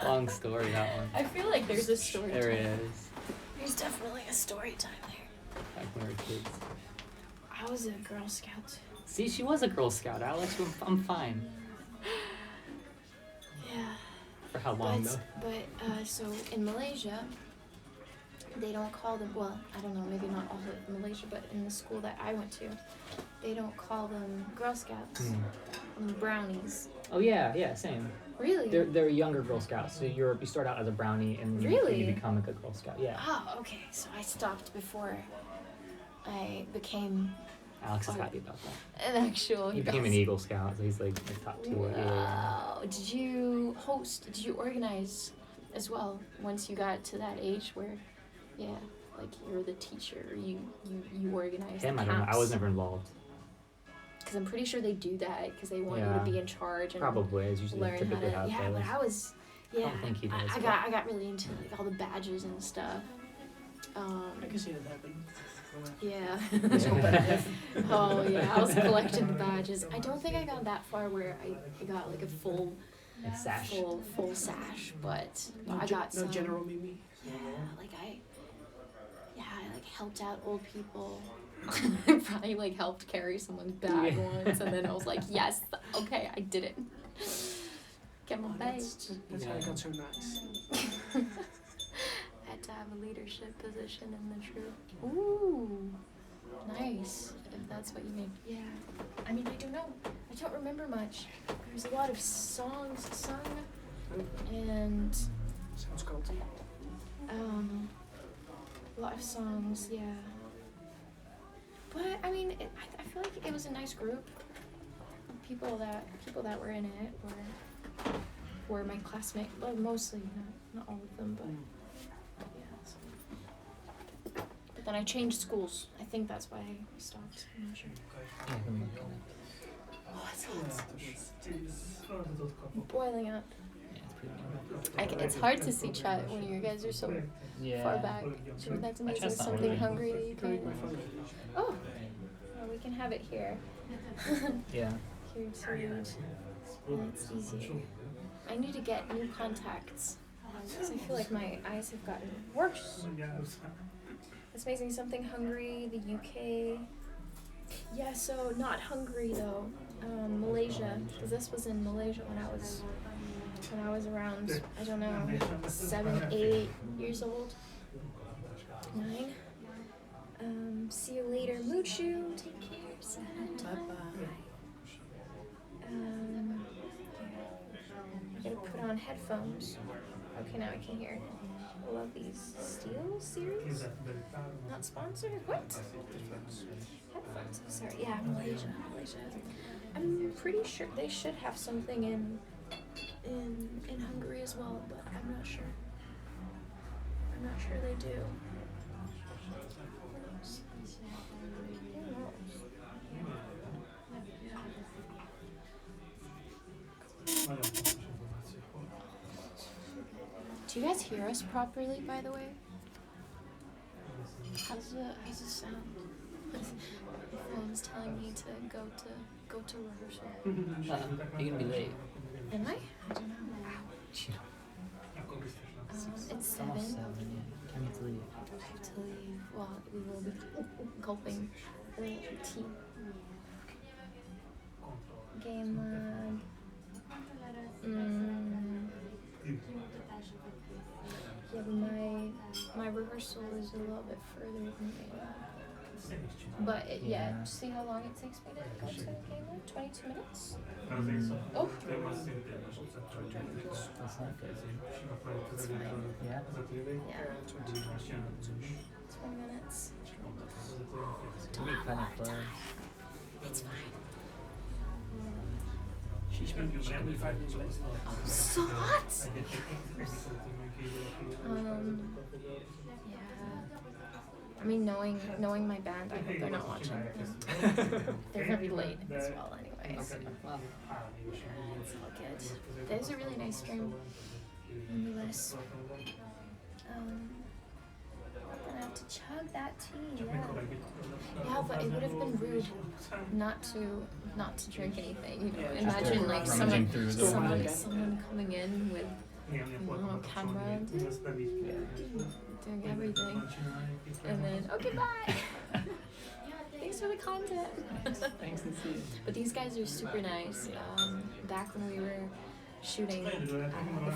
Long story, that one.
I feel like there's a story.
There it
time.
is.
There's definitely a story time there.
Back when we were kids.
I was a Girl Scout.
See, she was a Girl Scout, Alex. I'm fine.
Yeah.
For how long, though?
But so in Malaysia, they don't call them, well, I don't know, maybe not all of Malaysia, but in the school that I went to, they don't call them Girl Scouts, brownies.
Oh, yeah, same.
Really?
They're younger Girl Scouts. So you start out as a brownie and you
Really?
become like a Girl Scout. Yeah.
Oh, okay. So I stopped before I became
Alex is happy about that.
an actual
He became an Eagle Scout, so he's like top 2.
Wow. Did you organize as well once you got to that age where, yeah, like you're the teacher, you organize
Him,
the
I don't know. I
camps?
was never involved.
Because I'm pretty sure they do that because they want you
Yeah.
to be in charge and
Probably, as usually
learn how
typically
to.
how it
Yeah, but
goes.
I was. Yeah,
don't think he does,
I
but-
got really into like all the badges and stuff.
I can see that happen.
Yeah.
It's competitive.
Oh yeah, I was collecting the badges. I don't think I got that far where I got like a full
Sash.
full sash, but
No,
I got
no
some.
General Mimi.
Yeah, like I like helped out old people. Probably like helped carry someone's bag once, and then I was like, yes, okay, I did it. Get my bag.
That's how I got so nice.
Had to have a leadership position in the troop. Ooh, nice. If that's what you mean. Yeah. I mean, I don't know. I don't remember much. There's a lot of songs sung, and
Sounds culty.
a lot of songs. Yeah. But I mean, I feel like it was a nice group. People that were in it were my classmates. Well, mostly, not all of them, but yeah. So. But then I changed schools. I think that's why I stopped. I'm not sure. Oh, it's hot. Boiling up. It's hard to see chat when you guys are so far back. Sure, that's amazing. Something hungry that you can. Oh, well, we can have it here.
Yeah.
Here too. It's easier. I need to get new contacts because I feel like my eyes have gotten worse. It's amazing. Something Hungary, the UK. Yeah, so not Hungary though. Malaysia, because this was in Malaysia when I was around, I don't know, 7, 8 years old. 9. See you later, Moochu. Take care. Bye-bye. I gotta put on headphones. Okay, now I can hear. I love these Steel series. Not sponsored. What? Headphones. Sorry. Yeah, Malaysia. I'm pretty sure they should have something in Hungary as well, but I'm not sure. I'm not sure they do. Who knows? Do you guys hear us properly, by the way? How's the sound? My mom's telling me to go to rehearsal.
You're gonna be late.
Am I? I don't know. It's 7.
Almost 7, yeah. I need to leave.
I have to leave. Well, we will be gulping the tea. Game lag. Yeah, but my rehearsal is a little bit further than game lag. But yeah, see how long it takes me to go to game lag? 22 minutes? Oh!
That's not good.
It's fine.
Yeah?
Yeah. 20 minutes.
To me, kind of close.
It's fine.
She's going to be 5 minutes late.
Oh, so hot! Yeah. I mean, knowing my band, I hope they're not watching. They're gonna be late as well anyway, so
Well,
it's all good. There's a really nice stream nonetheless. Gonna have to chug that tea, yeah. Yeah, but it would have been rude not to drink anything. You know, imagine like someone coming in with camera doing everything, and then okay, bye. Thanks for the content.
thanks and see you.
But these guys are super nice. Back when we were shooting my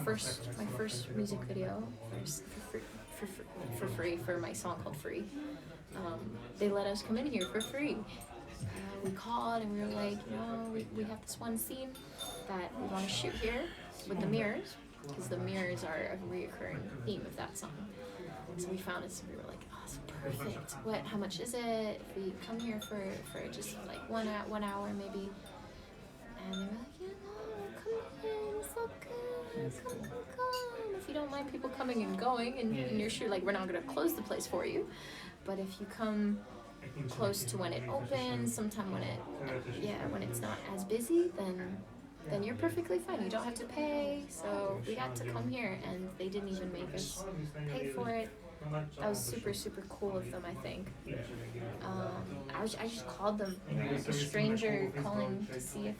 first music video for free for my song called Free, they let us come in here for free. We called and we were like, you know, we have this one scene that we want to shoot here with the mirrors, because the mirrors are a reoccurring theme of that song. So we found it, so we were like, oh, it's perfect. How much is it if we come here for just like 1 hour maybe? And they were like, yeah, no, come in, it's so good, come. If you don't mind people coming and going and you're sure, like, we're not gonna close the place for you, but if you come close to when it opens, sometime when it's not as busy, then you're perfectly fine. You don't have to pay. So we got to come here, and they didn't even make us pay for it. That was super, super cool of them, I think. I just called them, like a stranger calling to see if.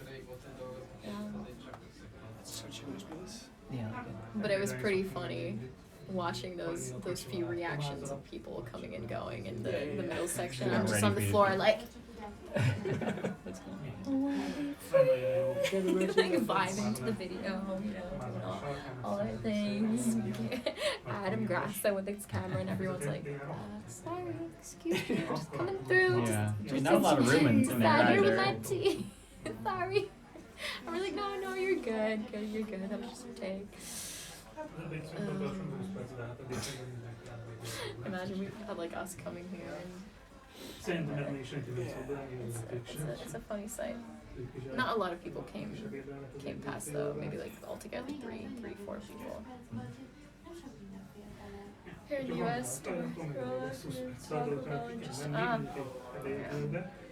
Yeah.
But it was pretty funny watching those few reactions of people coming and going in the middle section. I'm just on the floor like. Like vibing to the video, you know, doing all their things. Adam Grasso with his camera, and everyone's like, sorry, excuse me, just coming through.
Yeah.
Just
Not a lot of room in there
sat here with
either.
my tea. Sorry. I was like, no, you're good. You're good. That was just a take. Imagine we had like us coming here and it's a funny sight. Not a lot of people came past though. Maybe like altogether three, 4 people. Here in the US,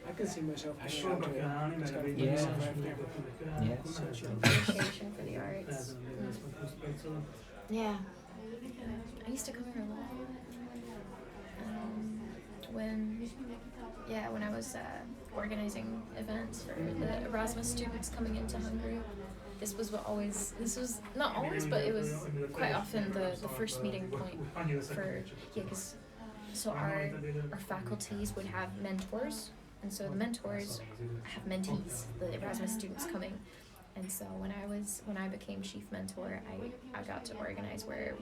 I can see myself hanging out here. It's gotta be
Yeah.
5 there.
Yeah.
Appreciation for the arts. Yeah. I used to come here a lot. When I was organizing events for the Erasmus students coming into Hungary. This was not always, but it was quite often the first meeting point for, so our faculties would have mentors, and so the mentors have mentees, the Erasmus students coming. And so when I became chief mentor, I got to organize where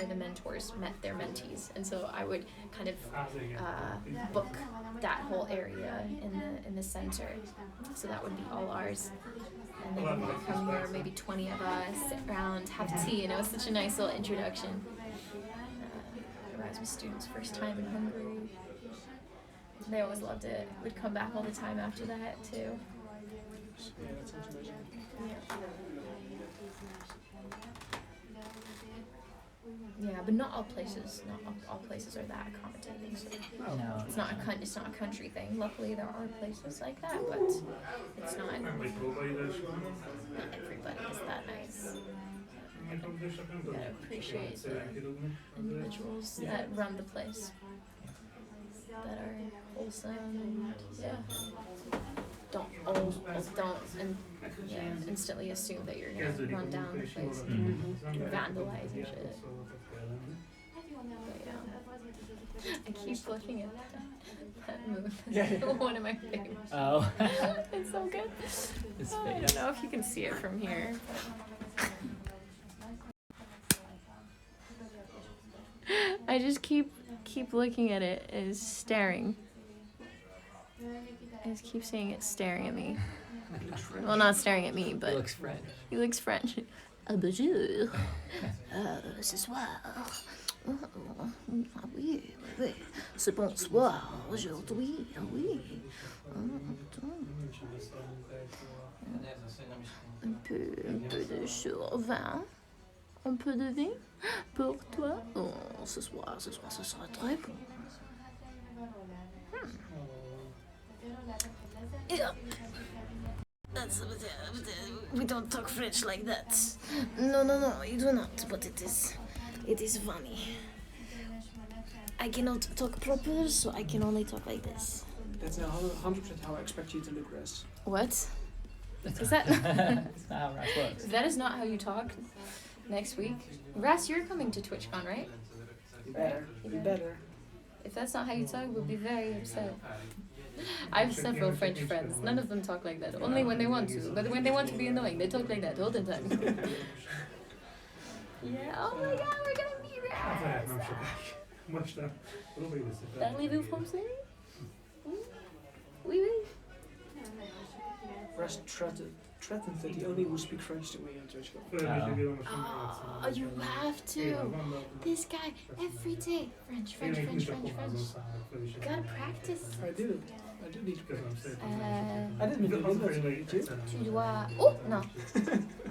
the mentors met their mentees, and so I would kind of book that whole area in the center, so that would be all ours. And then we would come here, maybe 20 of us, sit around, have tea, and it was such a nice little introduction. Erasmus students' first time in Hungary. They always loved it. We'd come back all the time after that too.
Yeah, that sounds amazing.
Yeah, but not all places are that accommodating. So
No.
it's not a country thing. Luckily, there are places like that, but it's not everybody is that nice. You gotta appreciate the individuals that run the place.
that are wholesome and yeah. Don't instantly assume that you're gonna run down the place and vandalize and shit. But yeah. I keep looking at that move. It's one of my favorites.
Oh.
It's so good.
His
I
face.
don't know if you can see it from here. I just keep looking at it as staring. I just keep seeing it staring at me. Well, not staring at me, but
He looks French.
he looks French. Ah, bonjour. Ce soir. Oh, ah oui, oui. Ce bonsoir aujourd'hui. Ah oui. Un peu de chaud vin. Un peu de vin pour toi. Oh, ce soir, ce sera très bon. Yeah. We don't talk French like that. No, you do not. But it is funny. I cannot talk proper, so I can only talk like this.
That's 100% how I expect you to look, Res.
What? Is that?
That's not how rap works.
That is not how you talk. Next week, Ras, you're coming to TwitchCon, right?
You better. You better.
If that's not how you talk, we'll be very upset. I have several French friends. None of them talk like that. Only when they want to. But when they want to be annoying, they talk like that all the time. Yeah. Oh my God, we're gonna meet Ras. Parlez-vous français? Oui, oui.
Res threatened that he only would speak French to me on TwitchCon.
Oh, you have to. This guy, every day. French. Gotta practice.
I do need to practice. I didn't
Tu dois... Oh, non.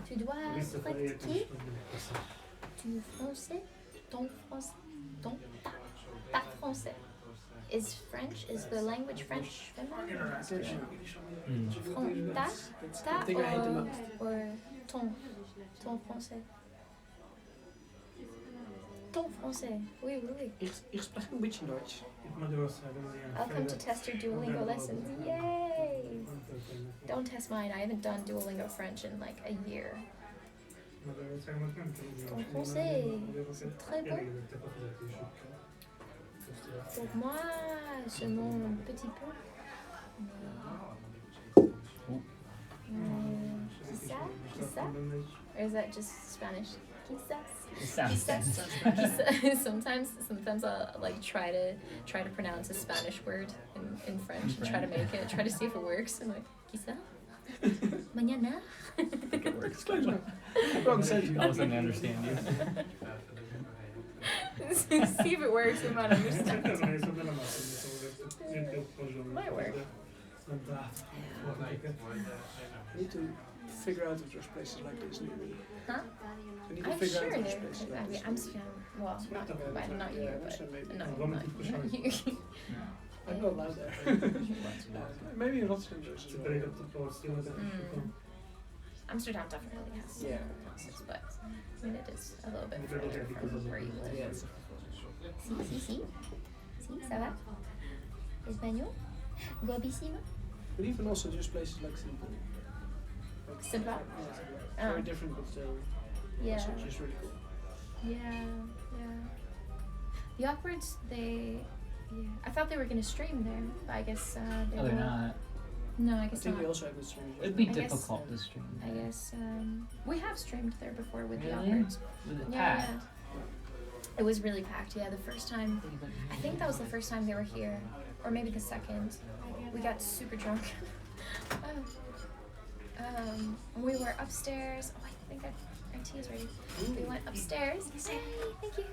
Tu dois pratiquer du français. Ton français. Ta français. Is French, is the language French?
I think I hate the most.
Or ton français. Ton français. Oui.
Ich spreche ein bisschen Deutsch.
I'll come to test your Duolingo lessons. Yay! Don't test mine. I haven't done Duolingo French in like a year. Ton français, c'est très bon. Pour moi, c'est mon petit peu. Quizá? Or is that just Spanish? Quizás. Sometimes I'll like try to pronounce a Spanish word in French and try to make it, try to see if it works. And like, quizá? Mañana?
I think it works.
All of a
sudden I understand you.
See if it works, we might understand. Might work.
I need to figure out if there's places like this near me.
Huh?
I need to
I'm
figure
sure
out if there's
there.
places
I
like
mean,
this.
Amsterdam. Well, not you, but not you.
I'm not allowed there. Maybe in Rotterdam there's as well.
Amsterdam definitely has
Yeah.
houses, but I mean it is a little bit further from where you live.
Yes.
Si, ça va? Espagnol? Guapísima?
But even also just places like Simple.
Simple?
Very different, but still
Yeah.
also just really cool.
Yeah. The Awkwards, I thought they were gonna stream there, but I guess they
No, they're
won't.
not.
No, I
I
guess
think
not.
they also have good streamers.
It'd be
I guess-
difficult to stream.
I guess we have streamed there before with the
Really?
Awkwards.
With it
Yeah.
packed.
It was really packed. Yeah, the first time. I think that was the first time they were here, or maybe the second. We got super drunk. We were upstairs. Oh, I think our tea is ready. We went upstairs. Yay, thank you.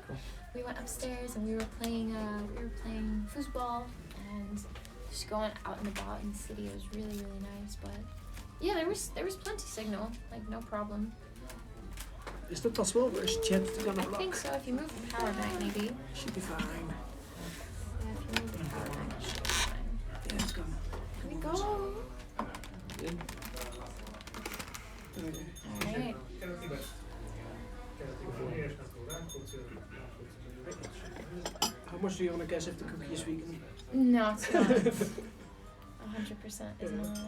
We went upstairs and we were playing foosball and just going out and about in the city. It was really nice. But yeah, there was plenty signal, like no problem.
Is that as well? Or is Chat gonna
I
block?
think so. If you move the power back, maybe.
Should be fine.
Yeah, if you move the power back, it should be fine.
Yeah, it's gone.
Here we go.
Okay.
Alright.
How How much do you want to guess if the cookie is vegan?
No, it's not. 100% is not.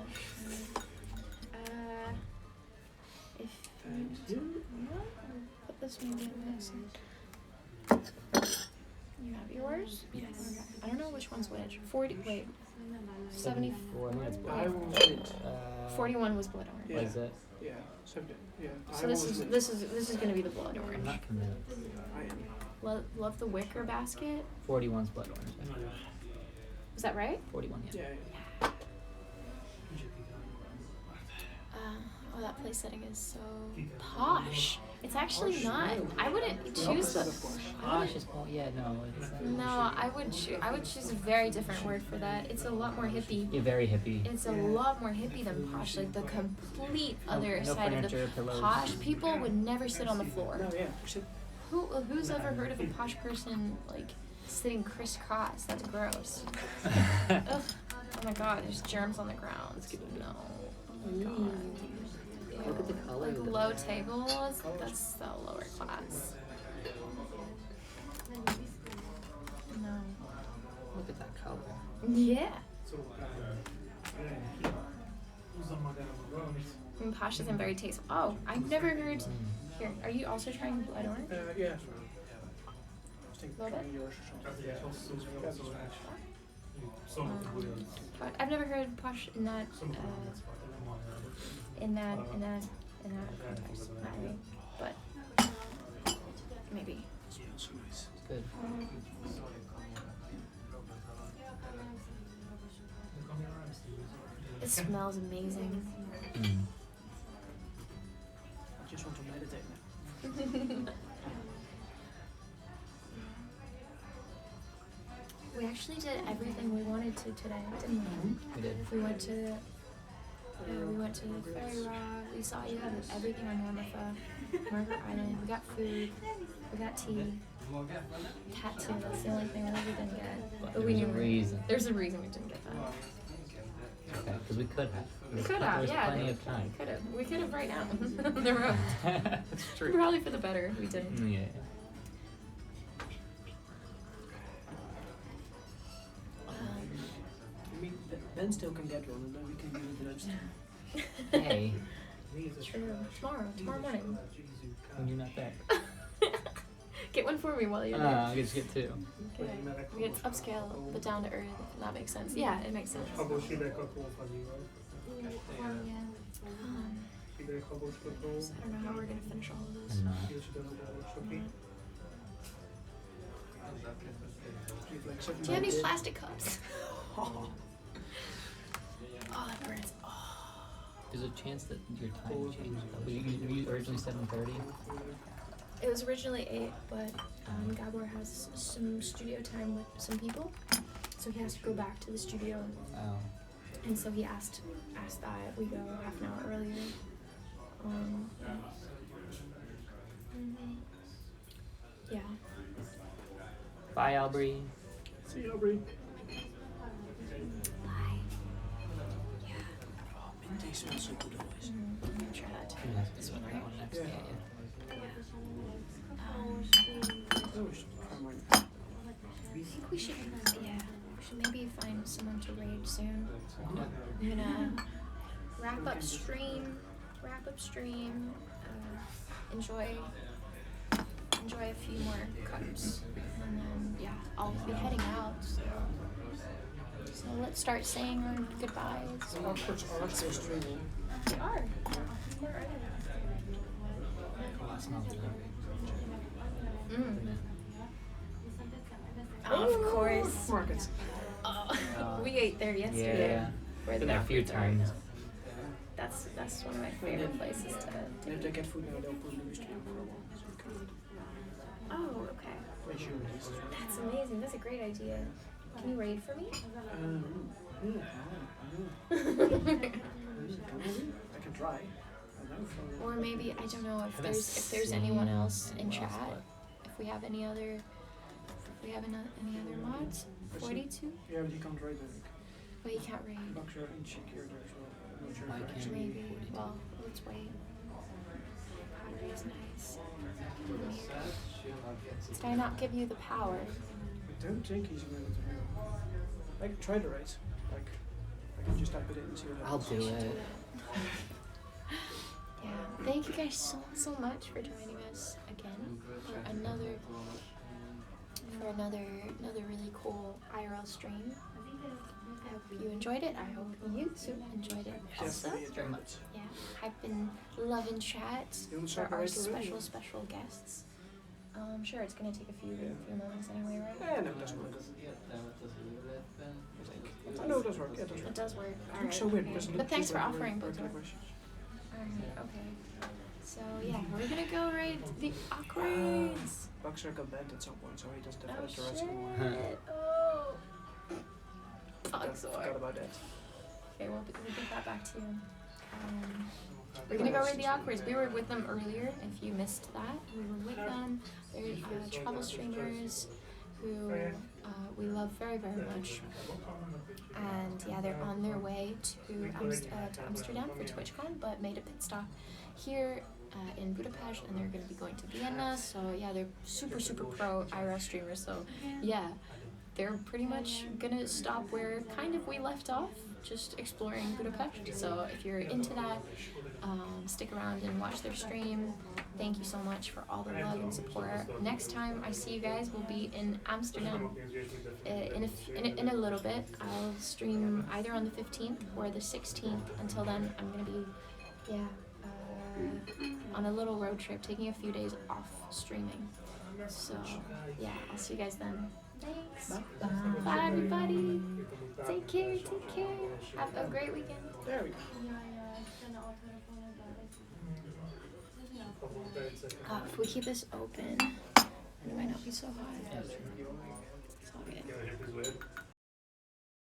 If you put this maybe in this. You have yours? Yes. I don't know which one's which. 40. Wait. 70. 41 was blood orange.
What is it?
Yeah. 70. Yeah.
So this is gonna be the blood
I'm
orange.
not convinced.
I am.
Love the wicker basket.
41's blood orange.
Is that right?
41, yeah.
Yeah.
Oh, that place setting is so posh. It's actually not. I wouldn't choose the.
Posh is, yeah, no.
No, I would choose a very different word for that. It's a lot more hippie.
You're very hippie.
It's a lot more hippie than posh. Like the complete other
No
side of the
furniture, pillows.
posh people would never sit on the floor.
No, yeah.
Who's ever heard of a posh person like sitting crisscross? That's gross. Ugh. Oh my god, there's germs on the ground. No. Oh my god.
Look at the color.
Like low tables, that's so lower class. No.
Look at that color.
Yeah. And posh isn't very tasteful. Oh, I've never heard. Here, are you also trying blood orange?
Yeah.
A little bit?
Yours or something.
I've never heard posh in that context. Not really, but maybe.
Good.
It smells amazing.
I just want to meditate now.
We actually did everything we wanted to today, didn't we?
We did.
We went to the Ferry Rock. We saw everything on Normatha, Margaret Island. We got food. We got tea. Tattoo. That's the only thing we really didn't get. But we knew
reason.
There's a reason we didn't get that.
Okay, because we could have.
We could have,
There's
yeah.
plenty of time.
We could have right now on the road.
That's true.
Probably for the better. We didn't.
Yeah.
Ben still can get one, and then we can give it lunch.
Hey.
True. Tomorrow morning.
When you're not there.
Get one for me while you're there.
I get to get two.
Okay. It's upscale, but down to earth. If that makes sense. Yeah, it makes sense.
Habos hidegkatóval.
I don't know how we're gonna finish all of this.
I'm not.
Do you have any plastic cups? Oh, that burns.
There's a chance that your time changed. Were you originally 7:30?
It was originally 8, but Gabor has some studio time with some people, so he has to go back to the studio.
Oh.
And so he asked that we go half an hour earlier. Yeah.
Bye, Aubrey.
See you, Aubrey.
Bye. Yeah.
Oh, mint smells so good always.
I'm gonna try that too.
Yeah,
This one, right?
that one next.
Yeah.
I think we should maybe find someone to raid soon. I'm gonna wrap up stream, enjoy a few more cups, and then yeah, I'll be heading out. So let's start saying our goodbyes.
Our still streaming.
They are. Of course.
Markets.
We ate there yesterday.
Yeah.
Where
Been
the
there a few
apples are.
times.
That's one of my favorite places to.
And if they get food now, they'll put in the stream for a while. So you can
Oh, okay.
make sure it is.
That's amazing. That's a great idea. Can you raid for me?
I can try.
Or maybe I don't know if there's anyone else in chat. If we have any other mods. 42.
Yeah, but you can't raid it.
But you can't raid.
Bucks are insecure there, so I'm not sure.
Why
if
can't
Maybe. Well, let's wait. Pottery is nice. Did I not give you the power?
don't think he's going to do. Like, try the rate. Like, I can just type it in and see what
I'll
happens.
do it.
Yeah. Thank you guys so much for joining us again for another really cool IRL stream. I hope you enjoyed it. I hope you enjoyed it also.
Definitely enjoyed it.
Yeah, I've been loving chat for our special guests. Sure, it's gonna take a few moments anyway, right?
Yeah, no, it does work. I know it does work. Yeah, it does work.
It does work.
It
All
looks so
right.
weird because it
But
looks
thanks
just
for
like
offering
regular
both.
questions.
Alright, okay. So yeah, we're gonna go right the awkwards.
Buxer got banned at some point, so he doesn't have
Oh
the rest
shit!
anymore.
Oh,
Forgot
Buxer.
about that.
Okay, we'll get that back to you. We're gonna go right the awkwards. We were with them earlier. If you missed that, we were with them. They're travel streamers who we love very much. And yeah, they're on their way to Amsterdam for TwitchCon, but made a pit stop here in Budapest, and they're going to be going to Vienna. So yeah, they're super pro IRL streamers. So yeah, they're pretty much gonna stop where kind of we left off, just exploring Budapest. So if you're into that, stick around and watch their stream. Thank you so much for all the love and support. Next time I see you guys will be in Amsterdam in a little bit. I'll stream either on the 15th or the 16th. Until then, I'm gonna be on a little road trip, taking a few days off streaming. So yeah, I'll see you guys then. Thanks. Bye everybody. Take care. Have a great weekend.
There we go.
If we keep this open, it might not be so hot. It's all good.